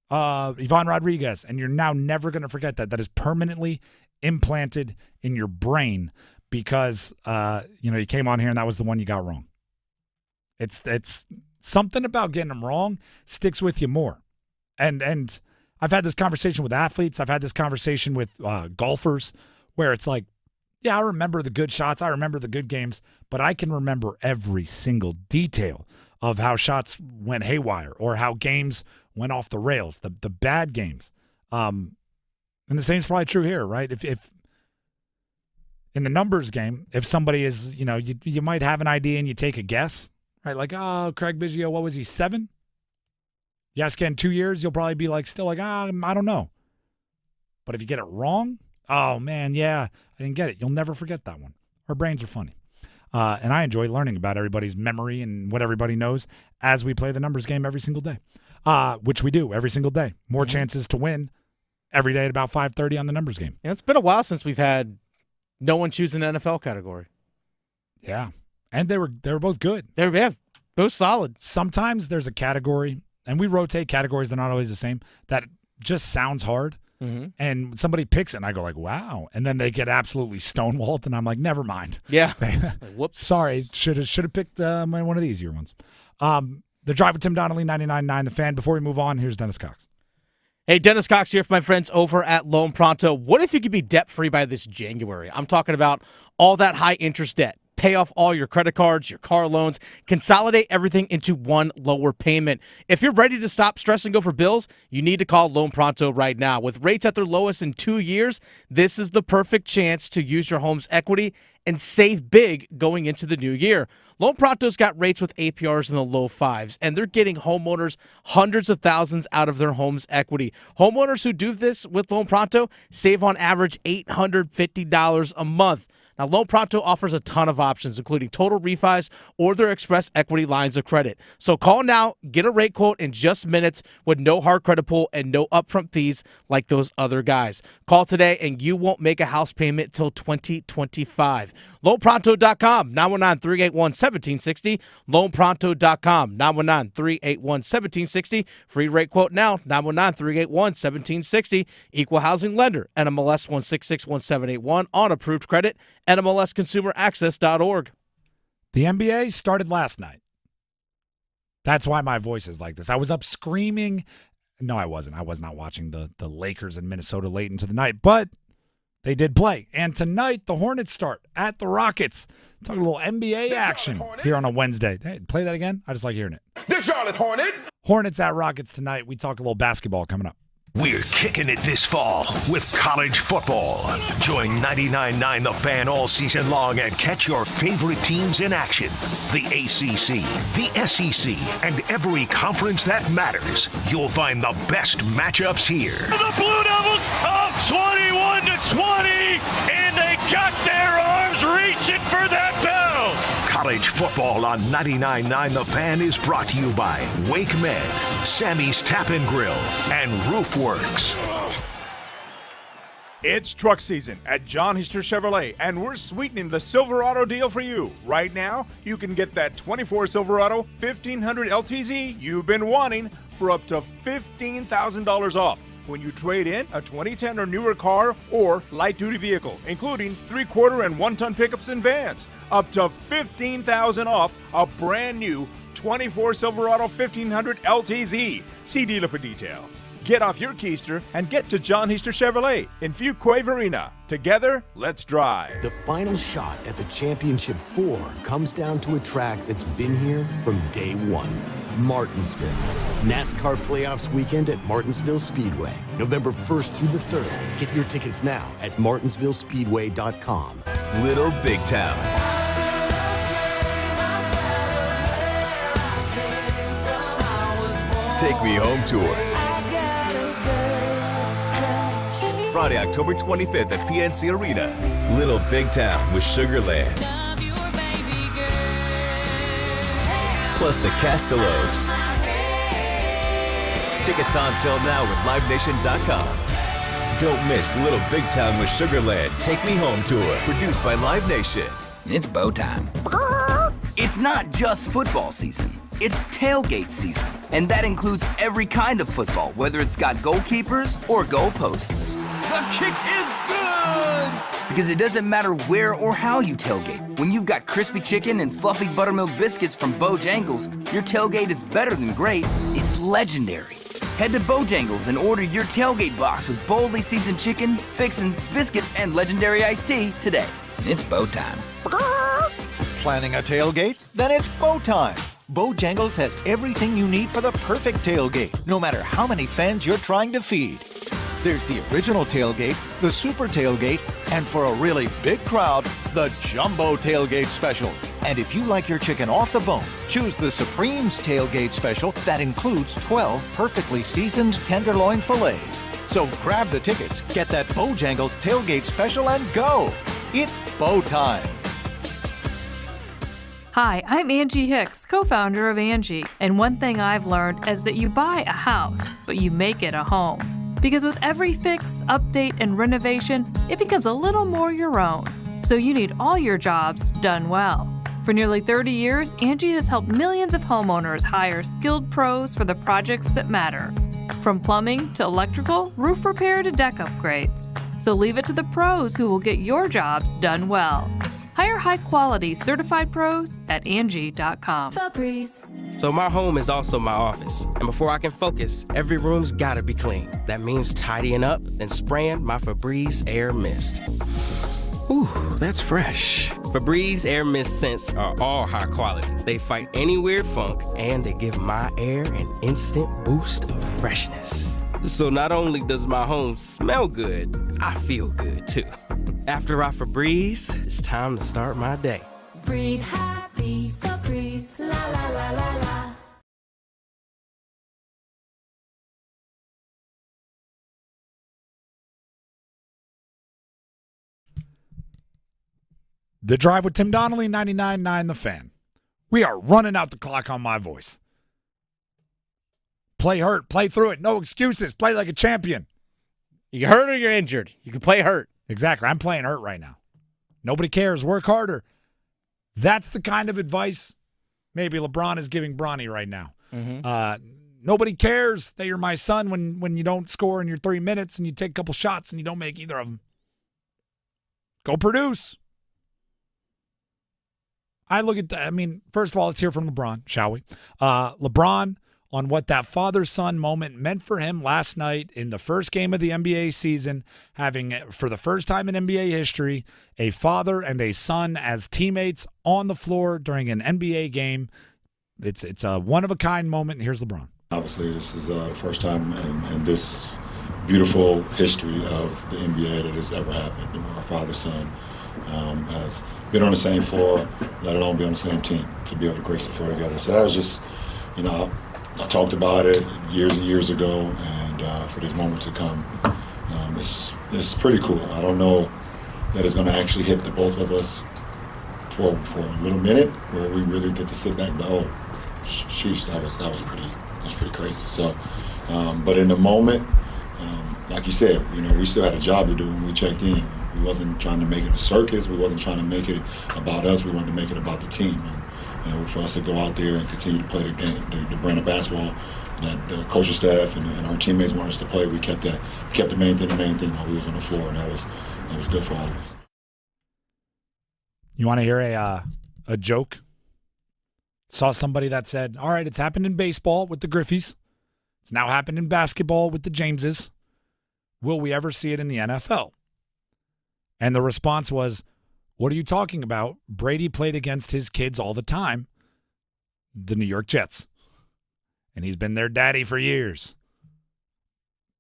Ivan Rodriguez, and you're now never going to forget that. That is permanently implanted in your brain because you came on here and that was the one you got wrong. It's something about getting them wrong sticks with you more. And I've had this conversation with athletes. I've had this conversation with golfers where it's like, yeah, I remember the good shots. I remember the good games, but I can remember every single detail of how shots went haywire or how games went off the rails, the bad games. And the same is probably true here, right? If in the numbers game, if somebody is, you might have an idea and you take a guess, right? Like, oh, Craig Biggio, what was he, 7? Yes, again, 2 years, you'll probably be like, still like, I don't know. But if you get it wrong, oh, man, yeah, I didn't get it. You'll never forget that one. Our brains are funny. And I enjoy learning about everybody's memory and what everybody knows as we play the numbers game every single day, which we do every single day. More chances to win every day at about 5:30 on the numbers game. Yeah, it's been a while since we've had no one choose an NFL category. Yeah, and they were both good. They were both solid. Sometimes there's a category, and we rotate categories. They're not always the same. That just sounds hard. Mm-hmm. And somebody picks it, and I go like, wow. And then they get absolutely stonewalled, and I'm like, never mind. Yeah. Whoops. Sorry. Should have picked one of the easier ones. The Drive with Tim Donnelly, 99.9 The Fan. Before we move on, here's Dennis Cox. Hey, Dennis Cox here for my friends over at Loan Pronto. What if you could be debt-free by this January? I'm talking about all that high-interest debt. Pay off all your credit cards, your car loans, consolidate everything into one lower payment. If you're ready to stop stressing over bills, you need to call Loan Pronto right now. With rates at their lowest in 2 years, this is the perfect chance to use your home's equity and save big going into the new year. Loan Pronto's got rates with APRs in the low 5s, and they're getting homeowners hundreds of thousands out of their home's equity. Homeowners who do this with Loan Pronto save on average $850 a month. Now, Loan Pronto offers a ton of options, including total refis or their express equity lines of credit. So call now, get a rate quote in just minutes with no hard credit pull and no upfront fees like those other guys. Call today and you won't make a house payment till 2025. LoanPronto.com, 919-381-1760. LoanPronto.com, 919-381-1760. Free rate quote now, 919-381-1760. Equal housing lender, NMLS 1661781 on approved credit. NMLSconsumeraccess.org. The NBA started last night. That's why my voice is like this. I was up screaming. No, I wasn't. I was not watching the Lakers in Minnesota late into the night, but they did play. And tonight, the Hornets start at the Rockets. Talking a little NBA action here on a Wednesday. Hey, play that again? I just like hearing it. The Charlotte Hornets. Hornets at Rockets tonight. We talk a little basketball coming up. We're kicking it this fall with college football. Join 99.9 The Fan all season long and catch your favorite teams in action. The ACC, the SEC, and every conference that matters. You'll find the best matchups here. The Blue Devils up 21-20, and they got their arms reaching for that bell. College football on 99.9 The Fan is brought to you by Wake Med, Sammy's Tap and Grill, and Roofworks. It's truck season at John Hiester Chevrolet, and we're sweetening the Silverado deal for you. Right now, you can get that 24 Silverado 1500 LTZ you've been wanting for up to $15,000 off. when you trade in a 2010 or newer car or light-duty vehicle, including 3/4 and 1-ton pickups and vans. Up to $15,000 off a brand new 24 Silverado 1500 LTZ. See dealer for details. Get off your keister and get to John Heister Chevrolet in Fuquay-Varina. Together, let's drive. The final shot at the Championship 4 comes down to a track that's been here from day one, Martinsville. NASCAR Playoffs weekend at Martinsville Speedway, November 1st through the 3rd. Get your tickets now at martinsvillespeedway.com. Little Big Town. Take Me Home Tour. Friday, October 25th at PNC Arena. Little Big Town with Sugarland. Plus the Castellos. Tickets on sale now with LiveNation.com. Don't miss Little Big Town with Sugarland Take Me Home Tour. Produced by Live Nation. It's bow time. It's not just football season. It's tailgate season. And that includes every kind of football, whether it's got goalkeepers or goalposts. The kick is good! Because it doesn't matter where or how you tailgate. When you've got crispy chicken and fluffy buttermilk biscuits from Bojangles, your tailgate is better than great. It's legendary. Head to Bojangles and order your tailgate box with boldly seasoned chicken, fixins, biscuits, and legendary iced tea today. It's bow time. Planning a tailgate? Then it's bow time. Bojangles has everything you need for the perfect tailgate, no matter how many fans you're trying to feed. There's the original tailgate, the super tailgate, and for a really big crowd, the jumbo tailgate special. And if you like your chicken off the bone, choose the Supreme's tailgate special that includes 12 perfectly seasoned tenderloin fillets. So grab the tickets, get that Bojangles tailgate special, and go. It's bow time. Hi, I'm Angie Hicks, co-founder of Angie, and one thing I've learned is that you buy a house, but you make it a home. Because with every fix, update, and renovation, it becomes a little more your own. So you need all your jobs done well. For nearly 30 years, Angie has helped millions of homeowners hire skilled pros for the projects that matter. From plumbing to electrical, roof repair to deck upgrades. So leave it to the pros who will get your jobs done well. Hire high-quality certified pros at Angie.com. So my home is also my office. And before I can focus, every room's gotta be clean. That means tidying up, then spraying my Febreze Air Mist. Ooh, that's fresh. Febreze Air Mist scents are all high quality. They fight any weird funk, and they give my air an instant boost of freshness. So not only does my home smell good, I feel good too. After I Febreze, it's time to start my day. Breathe happy, Febreze, la la la la la. The Drive with Tim Donnelly, 99.9 The Fan. We are running out the clock on my voice. Play hurt, play through it, no excuses, play like a champion. You hurt or you're injured. You can play hurt. Exactly. I'm playing hurt right now. Nobody cares. Work harder. That's the kind of advice maybe LeBron is giving Bronny right now. Nobody cares that you're my son when you don't score in your 3 minutes and you take a couple shots and you don't make either of them. Go produce. I look at that. I mean, first of all, let's hear from LeBron, shall we? LeBron on what that father-son moment meant for him last night in the first game of the NBA season, having, for the first time in NBA history, a father and a son as teammates on the floor during an NBA game. It's a one-of-a-kind moment. Here's LeBron. Obviously, this is the first time in this beautiful history of the NBA that has ever happened. You know, our father-son has been on the same floor, let alone be on the same team, to be able to grace the floor together. So that was just, you know, I talked about it years and years ago, and for this moment to come, it's pretty cool. I don't know that it's going to actually hit the both of us for a little minute, where we really get to sit back and go, oh, sheesh, that was pretty crazy. So, but in the moment, like you said, you know, we still had a job to do when we checked in. We wasn't trying to make it a circus. We wasn't trying to make it about us. We wanted to make it about the team. And, you know, for us to go out there and continue to play the game, the brand of basketball that the coaching staff and our teammates wanted us to play. We kept the main thing while we was on the floor, and that was good for all of us. You want to hear a joke? Saw somebody that said, all right, it's happened in baseball with the Griffies. It's now happened in basketball with the Jameses. Will we ever see it in the NFL? And the response was, what are you talking about? Brady played against his kids all the time, the New York Jets. And he's been their daddy for years.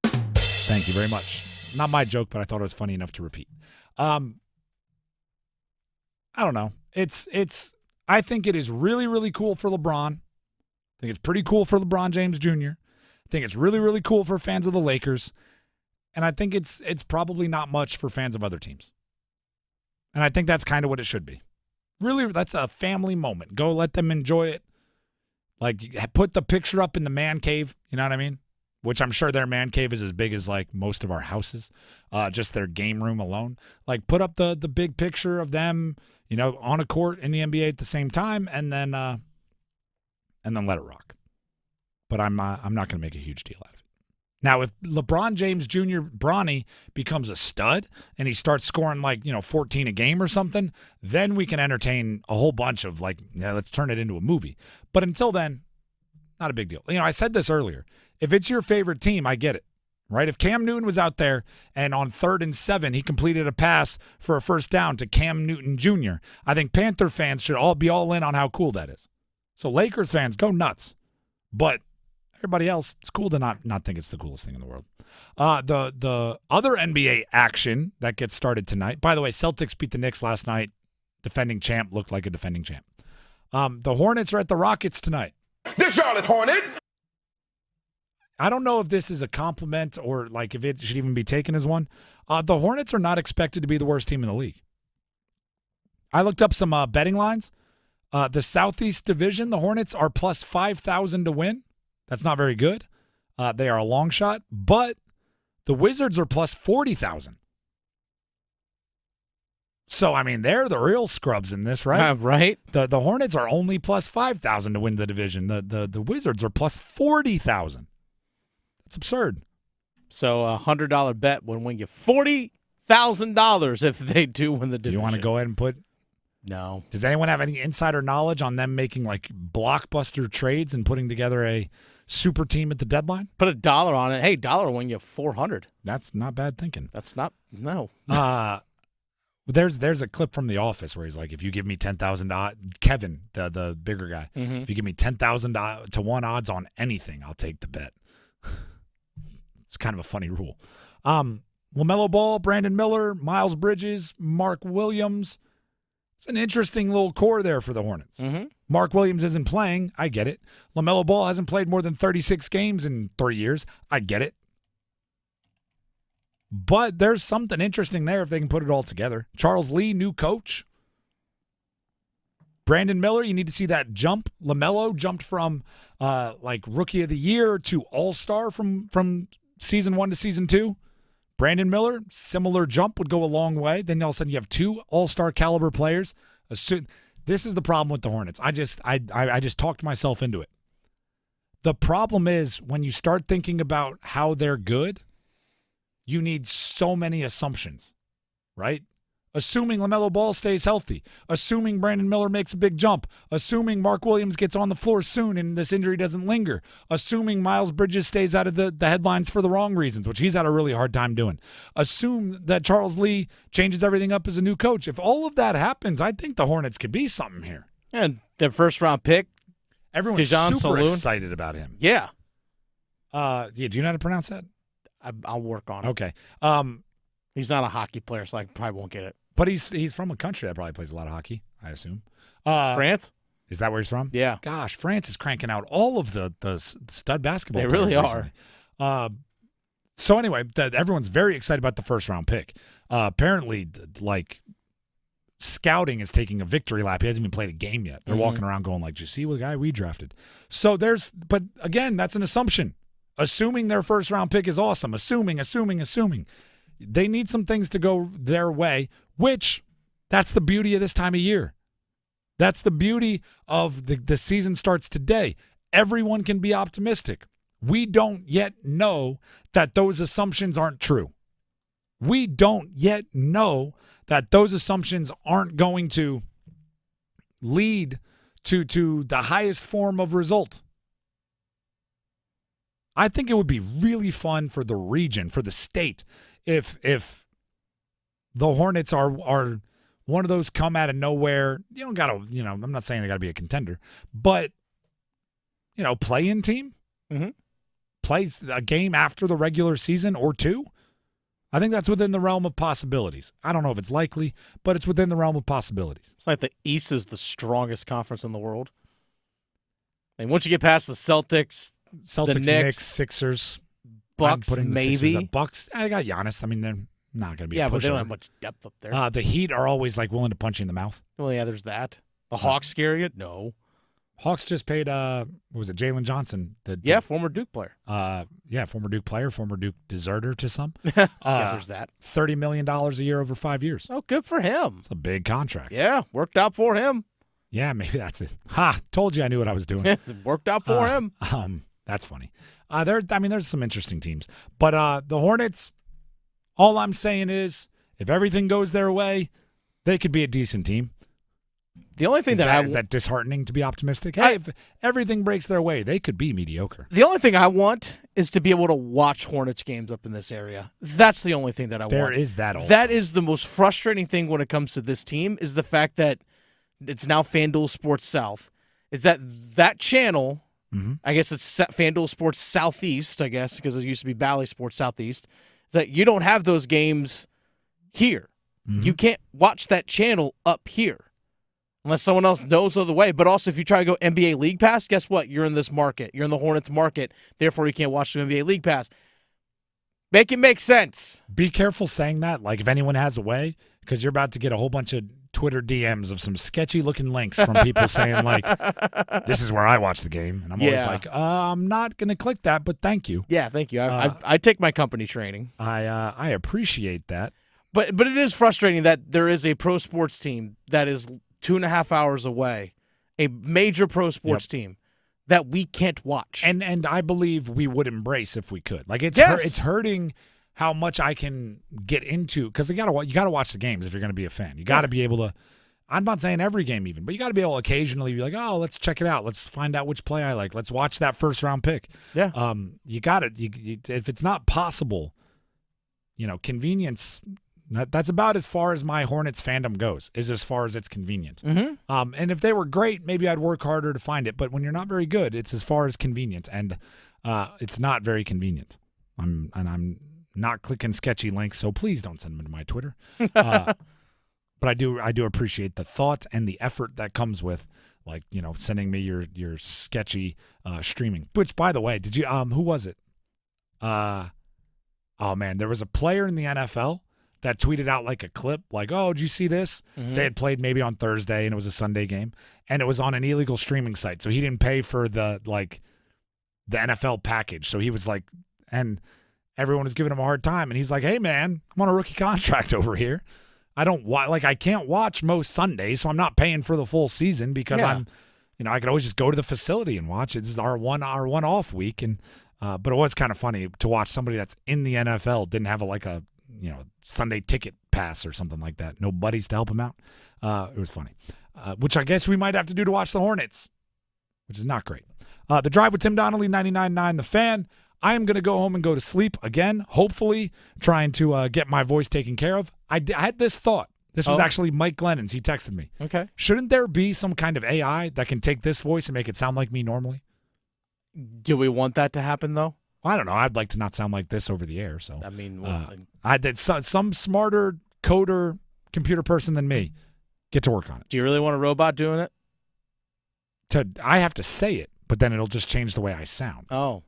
Thank you very much. Not my joke, but I thought it was funny enough to repeat. I don't know. I think it is really, really cool for LeBron. I think it's pretty cool for LeBron James Jr. I think it's really, really cool for fans of the Lakers. And I think it's probably not much for fans of other teams. And I think that's kind of what it should be. Really, that's a family moment. Go let them enjoy it. Like, put the picture up in the man cave, you know what I mean? Which I'm sure their man cave is as big as, like, most of our houses, just their game room alone. Like, put up the big picture of them, you know, on a court in the NBA at the same time, and then let it rock. But I'm not going to make a huge deal out of it. Now, if LeBron James Jr. Bronny becomes a stud and he starts scoring 14 a game or something, then we can entertain a whole bunch of let's turn it into a movie. But until then, not a big deal. I said this earlier. If it's your favorite team, I get it, right? If Cam Newton was out there and on 3rd and 7, he completed a pass for a first down to Cam Newton Jr., I think Panther fans should all be all in on how cool that is. So Lakers fans, go nuts. But everybody else, it's cool to not think it's the coolest thing in the world. The other NBA action that gets started tonight, by the way, Celtics beat the Knicks last night. Defending champ looked like a defending champ. The Hornets are at the Rockets tonight. The Charlotte Hornets! I don't know if this is a compliment or if it should even be taken as one. The Hornets are not expected to be the worst team in the league. I looked up some betting lines. The Southeast Division, the Hornets are plus 5,000 to win. That's not very good. They are a long shot, but the Wizards are plus 40,000. So, I mean, they're the real scrubs in this, right? Right. The Hornets are only plus 5,000 to win the division. The Wizards are plus 40,000. That's absurd. So a $100 bet would win you $40,000 if they do win the division. You want to go ahead and put? No. Does anyone have any insider knowledge on them making blockbuster trades and putting together a super team at the deadline? Put $1 on it. Hey, $1 win you $400. That's not bad thinking. That's not no. There's a clip from The Office where he's like, if you give me $10,000, Kevin, the bigger guy, if you give me 10,000 to 1 odds on anything, I'll take the bet. It's kind of a funny rule. LaMelo Ball, Brandon Miller, Miles Bridges, Mark Williams. It's an interesting little core there for the Hornets. Mm-hmm. Mark Williams isn't playing. I get it. LaMelo Ball hasn't played more than 36 games in 3 years. I get it. But there's something interesting there if they can put it all together. Charles Lee, new coach. Brandon Miller, you need to see that jump. LaMelo jumped from rookie of the year to all-star from season 1 to season 2. Brandon Miller, similar jump, would go a long way. Then all of a sudden you have 2 all-star caliber players. This is the problem with the Hornets. I just talked myself into it. The problem is when you start thinking about how they're good, you need so many assumptions, right? Assuming LaMelo Ball stays healthy, assuming Brandon Miller makes a big jump, assuming Mark Williams gets on the floor soon and this injury doesn't linger, assuming Miles Bridges stays out of the headlines for the wrong reasons, which he's had a really hard time doing. Assume that Charles Lee changes everything up as a new coach. If all of that happens, I think the Hornets could be something here. And their first-round pick, everyone's super excited about him. Yeah. Do you know how to pronounce that? I'll work on it. Okay. He's not a hockey player, so I probably won't get it. But he's from a country that probably plays a lot of hockey, I assume. France? Is that where he's from? Yeah. Gosh, France is cranking out all of the stud basketball players. They really are. So anyway, everyone's very excited about the first-round pick. Apparently, scouting is taking a victory lap. He hasn't even played a game yet. They're walking around going did you see the guy we drafted? So but again, that's an assumption. Assuming their first-round pick is awesome. Assuming. They need some things to go their way, which that's the beauty of this time of year. That's the beauty of the season starts today. Everyone can be optimistic. We don't yet know that those assumptions aren't true. We don't yet know that those assumptions aren't going to lead to the highest form of result. I think it would be really fun for the region, for the state, if the Hornets are one of those come out of nowhere. You don't gotta, I'm not saying they gotta be a contender, but play-in team, play a game after the regular season or two. I think that's within the realm of possibilities. I don't know if it's likely, but it's within the realm of possibilities. It's like the East is the strongest conference in the world. And once you get past the Celtics, the Knicks, Sixers, Bucks, maybe. The Bucks, I got Giannis. I mean, they're not going to be a pushover. But they don't have much depth up there. The Heat are always willing to punch you in the mouth. Well, yeah, there's that. The Hawks scare you? No. Hawks just paid, Jalen Johnson? Former Duke player. Former Duke player, former Duke deserter to some. There's that. $30 million a year over 5 years. Oh, good for him. It's a big contract. Yeah, worked out for him. Yeah, maybe that's it. Told you I knew what I was doing. It worked out for him. That's funny. There's some interesting teams. But the Hornets, all I'm saying is, if everything goes their way, they could be a decent team. The only thing is that disheartening to be optimistic? Hey, if everything breaks their way, they could be mediocre. The only thing I want is to be able to watch Hornets games up in this area. That's the only thing that I want. There is that also. That is the most frustrating thing when it comes to this team, is the fact that it's now FanDuel Sports South. Is that channel, I guess it's FanDuel Sports Southeast, I guess, because it used to be Bally Sports Southeast, is that you don't have those games here. You can't watch that channel up here. Unless someone else knows of the way. But also, if you try to go NBA League Pass, guess what? You're in this market. You're in the Hornets market. Therefore, you can't watch the NBA League Pass. Make it make sense. Be careful saying that, if anyone has a way, because you're about to get a whole bunch of Twitter DMs of some sketchy-looking links from people saying, this is where I watch the game. And I'm always I'm not going to click that, but thank you. Yeah, thank you. I take my company training. I appreciate that. But it is frustrating that there is a pro sports team that is 2.5 hours away, a major pro sports team that we can't watch. And I believe we would embrace if we could. It's hurting how much I can get into, because you got to watch the games if you're going to be a fan. You got to be able to. I'm not saying every game even, but you got to be able to occasionally be like, oh, let's check it out. Let's find out which play I like. Let's watch that first round pick. Yeah. You got it. If it's not possible, convenience. That's about as far as my Hornets fandom goes, is as far as it's convenient. And if they were great, maybe I'd work harder to find it. But when you're not very good, it's as far as convenient, and it's not very convenient. I'm not clicking sketchy links, so please don't send them to my Twitter. But I do appreciate the thought and the effort that comes with, sending me your sketchy streaming. Which, by the way, did you who was it? Oh man, there was a player in the NFL that tweeted out a clip, oh, did you see this? They had played maybe on Thursday, and it was a Sunday game, and it was on an illegal streaming site, so he didn't pay for the NFL package. So he was and everyone was giving him a hard time, and he's like, hey, man, I'm on a rookie contract over here. I can't watch most Sundays, so I'm not paying for the full season because I could always just go to the facility and watch it. This is our one off week, and but it was kind of funny to watch somebody that's in the NFL didn't have a Sunday ticket pass or something like that. No buddies to help him out. It was funny, which I guess we might have to do to watch the Hornets, which is not great. The Drive with Tim Donnelly, 99.9 The Fan. I am going to go home and go to sleep again, hopefully trying to get my voice taken care of. I had this thought. This was actually Mike Glennon's. He texted me. Okay. Shouldn't there be some kind of AI that can take this voice and make it sound like me normally? Do we want that to happen, though? I don't know. I'd like to not sound like this over the air. So I did some smarter coder computer person than me get to work on it. Do you really want a robot doing it? I have to say it, but then it'll just change the way I sound. Oh,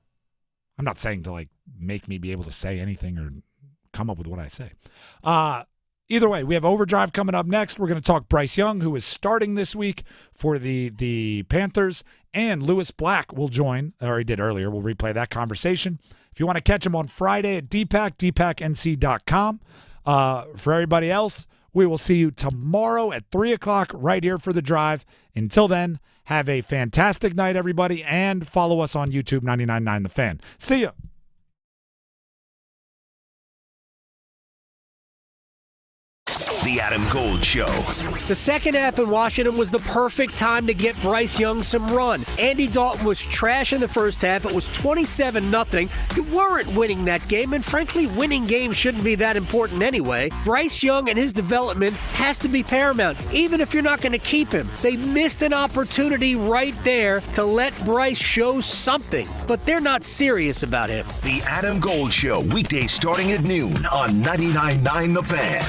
I'm not saying to make me be able to say anything or come up with what I say. Either way, we have Overdrive coming up next. We're going to talk Bryce Young, who is starting this week for the Panthers, and Lewis Black will join, or he did earlier. We'll replay that conversation. If you want to catch him on Friday at DPAC, dpacnc.com. For everybody else, We will see you tomorrow at 3 o'clock right here for The Drive. Until then, have a fantastic night, everybody, and follow us on YouTube, 99.9 The Fan. See ya. The Adam Gold Show. The second half in Washington was the perfect time to get Bryce Young some run. Andy Dalton was trash in the first half. It was 27-0. You weren't winning that game, and frankly, winning games shouldn't be that important anyway. Bryce Young and his development has to be paramount, even if you're not going to keep him. They missed an opportunity right there to let Bryce show something, but they're not serious about him. The Adam Gold Show, weekdays starting at noon on 99.9 The Fan.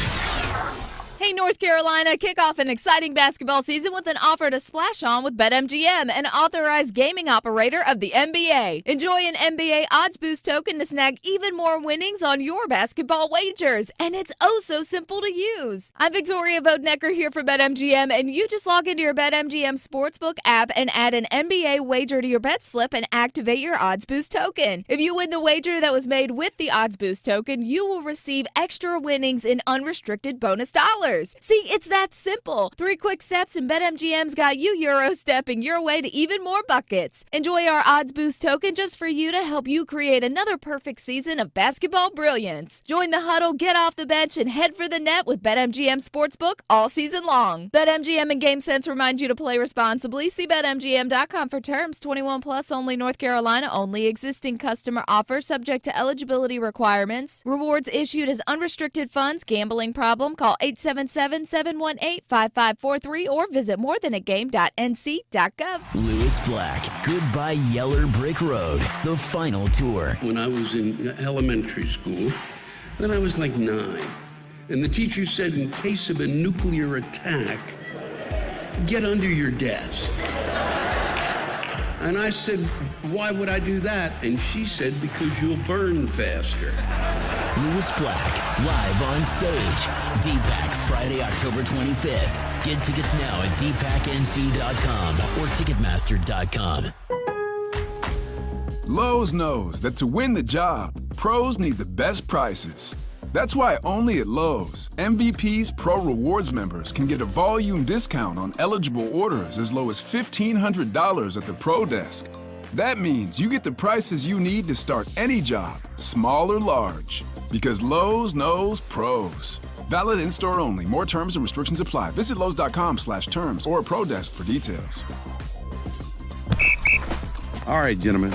Hey, North Carolina, kick off an exciting basketball season with an offer to splash on with BetMGM, an authorized gaming operator of the NBA. Enjoy an NBA odds boost token to snag even more winnings on your basketball wagers, and it's oh so simple to use. I'm Victoria Vodnecker here for BetMGM, and you just log into your BetMGM Sportsbook app and add an NBA wager to your bet slip and activate your odds boost token. If you win the wager that was made with the odds boost token, you will receive extra winnings in unrestricted bonus dollars. See, it's that simple. 3 quick steps and BetMGM's got you Euro stepping your way to even more buckets. Enjoy our odds boost token just for you to help you create another perfect season of basketball brilliance. Join the huddle, get off the bench, and head for the net with BetMGM Sportsbook all season long. BetMGM and GameSense remind you to play responsibly. See BetMGM.com for terms. 21 plus only, North Carolina only. Existing customer offer subject to eligibility requirements. Rewards issued as unrestricted funds. Gambling problem? Call 877-718-5543 or visit morethanagame.nc.gov. Lewis Black, Goodbye Yeller Brick Road, the final tour. When I was in elementary school, then I was like 9, and the teacher said, in case of a nuclear attack, get under your desk. And I said, why would I do that? And she said, because you'll burn faster. Lewis Black, live on stage. DPAC, Friday, October 25th. Get tickets now at dpacknc.com or ticketmaster.com. Lowe's knows that to win the job, pros need the best prices. That's why only at Lowe's, MVP's Pro Rewards members can get a volume discount on eligible orders as low as $1,500 at the Pro Desk. That means you get the prices you need to start any job, small or large. Because Lowe's knows pros. Valid in-store only. More terms and restrictions apply. Visit Lowe's.com/terms or a Pro Desk for details. All right, gentlemen,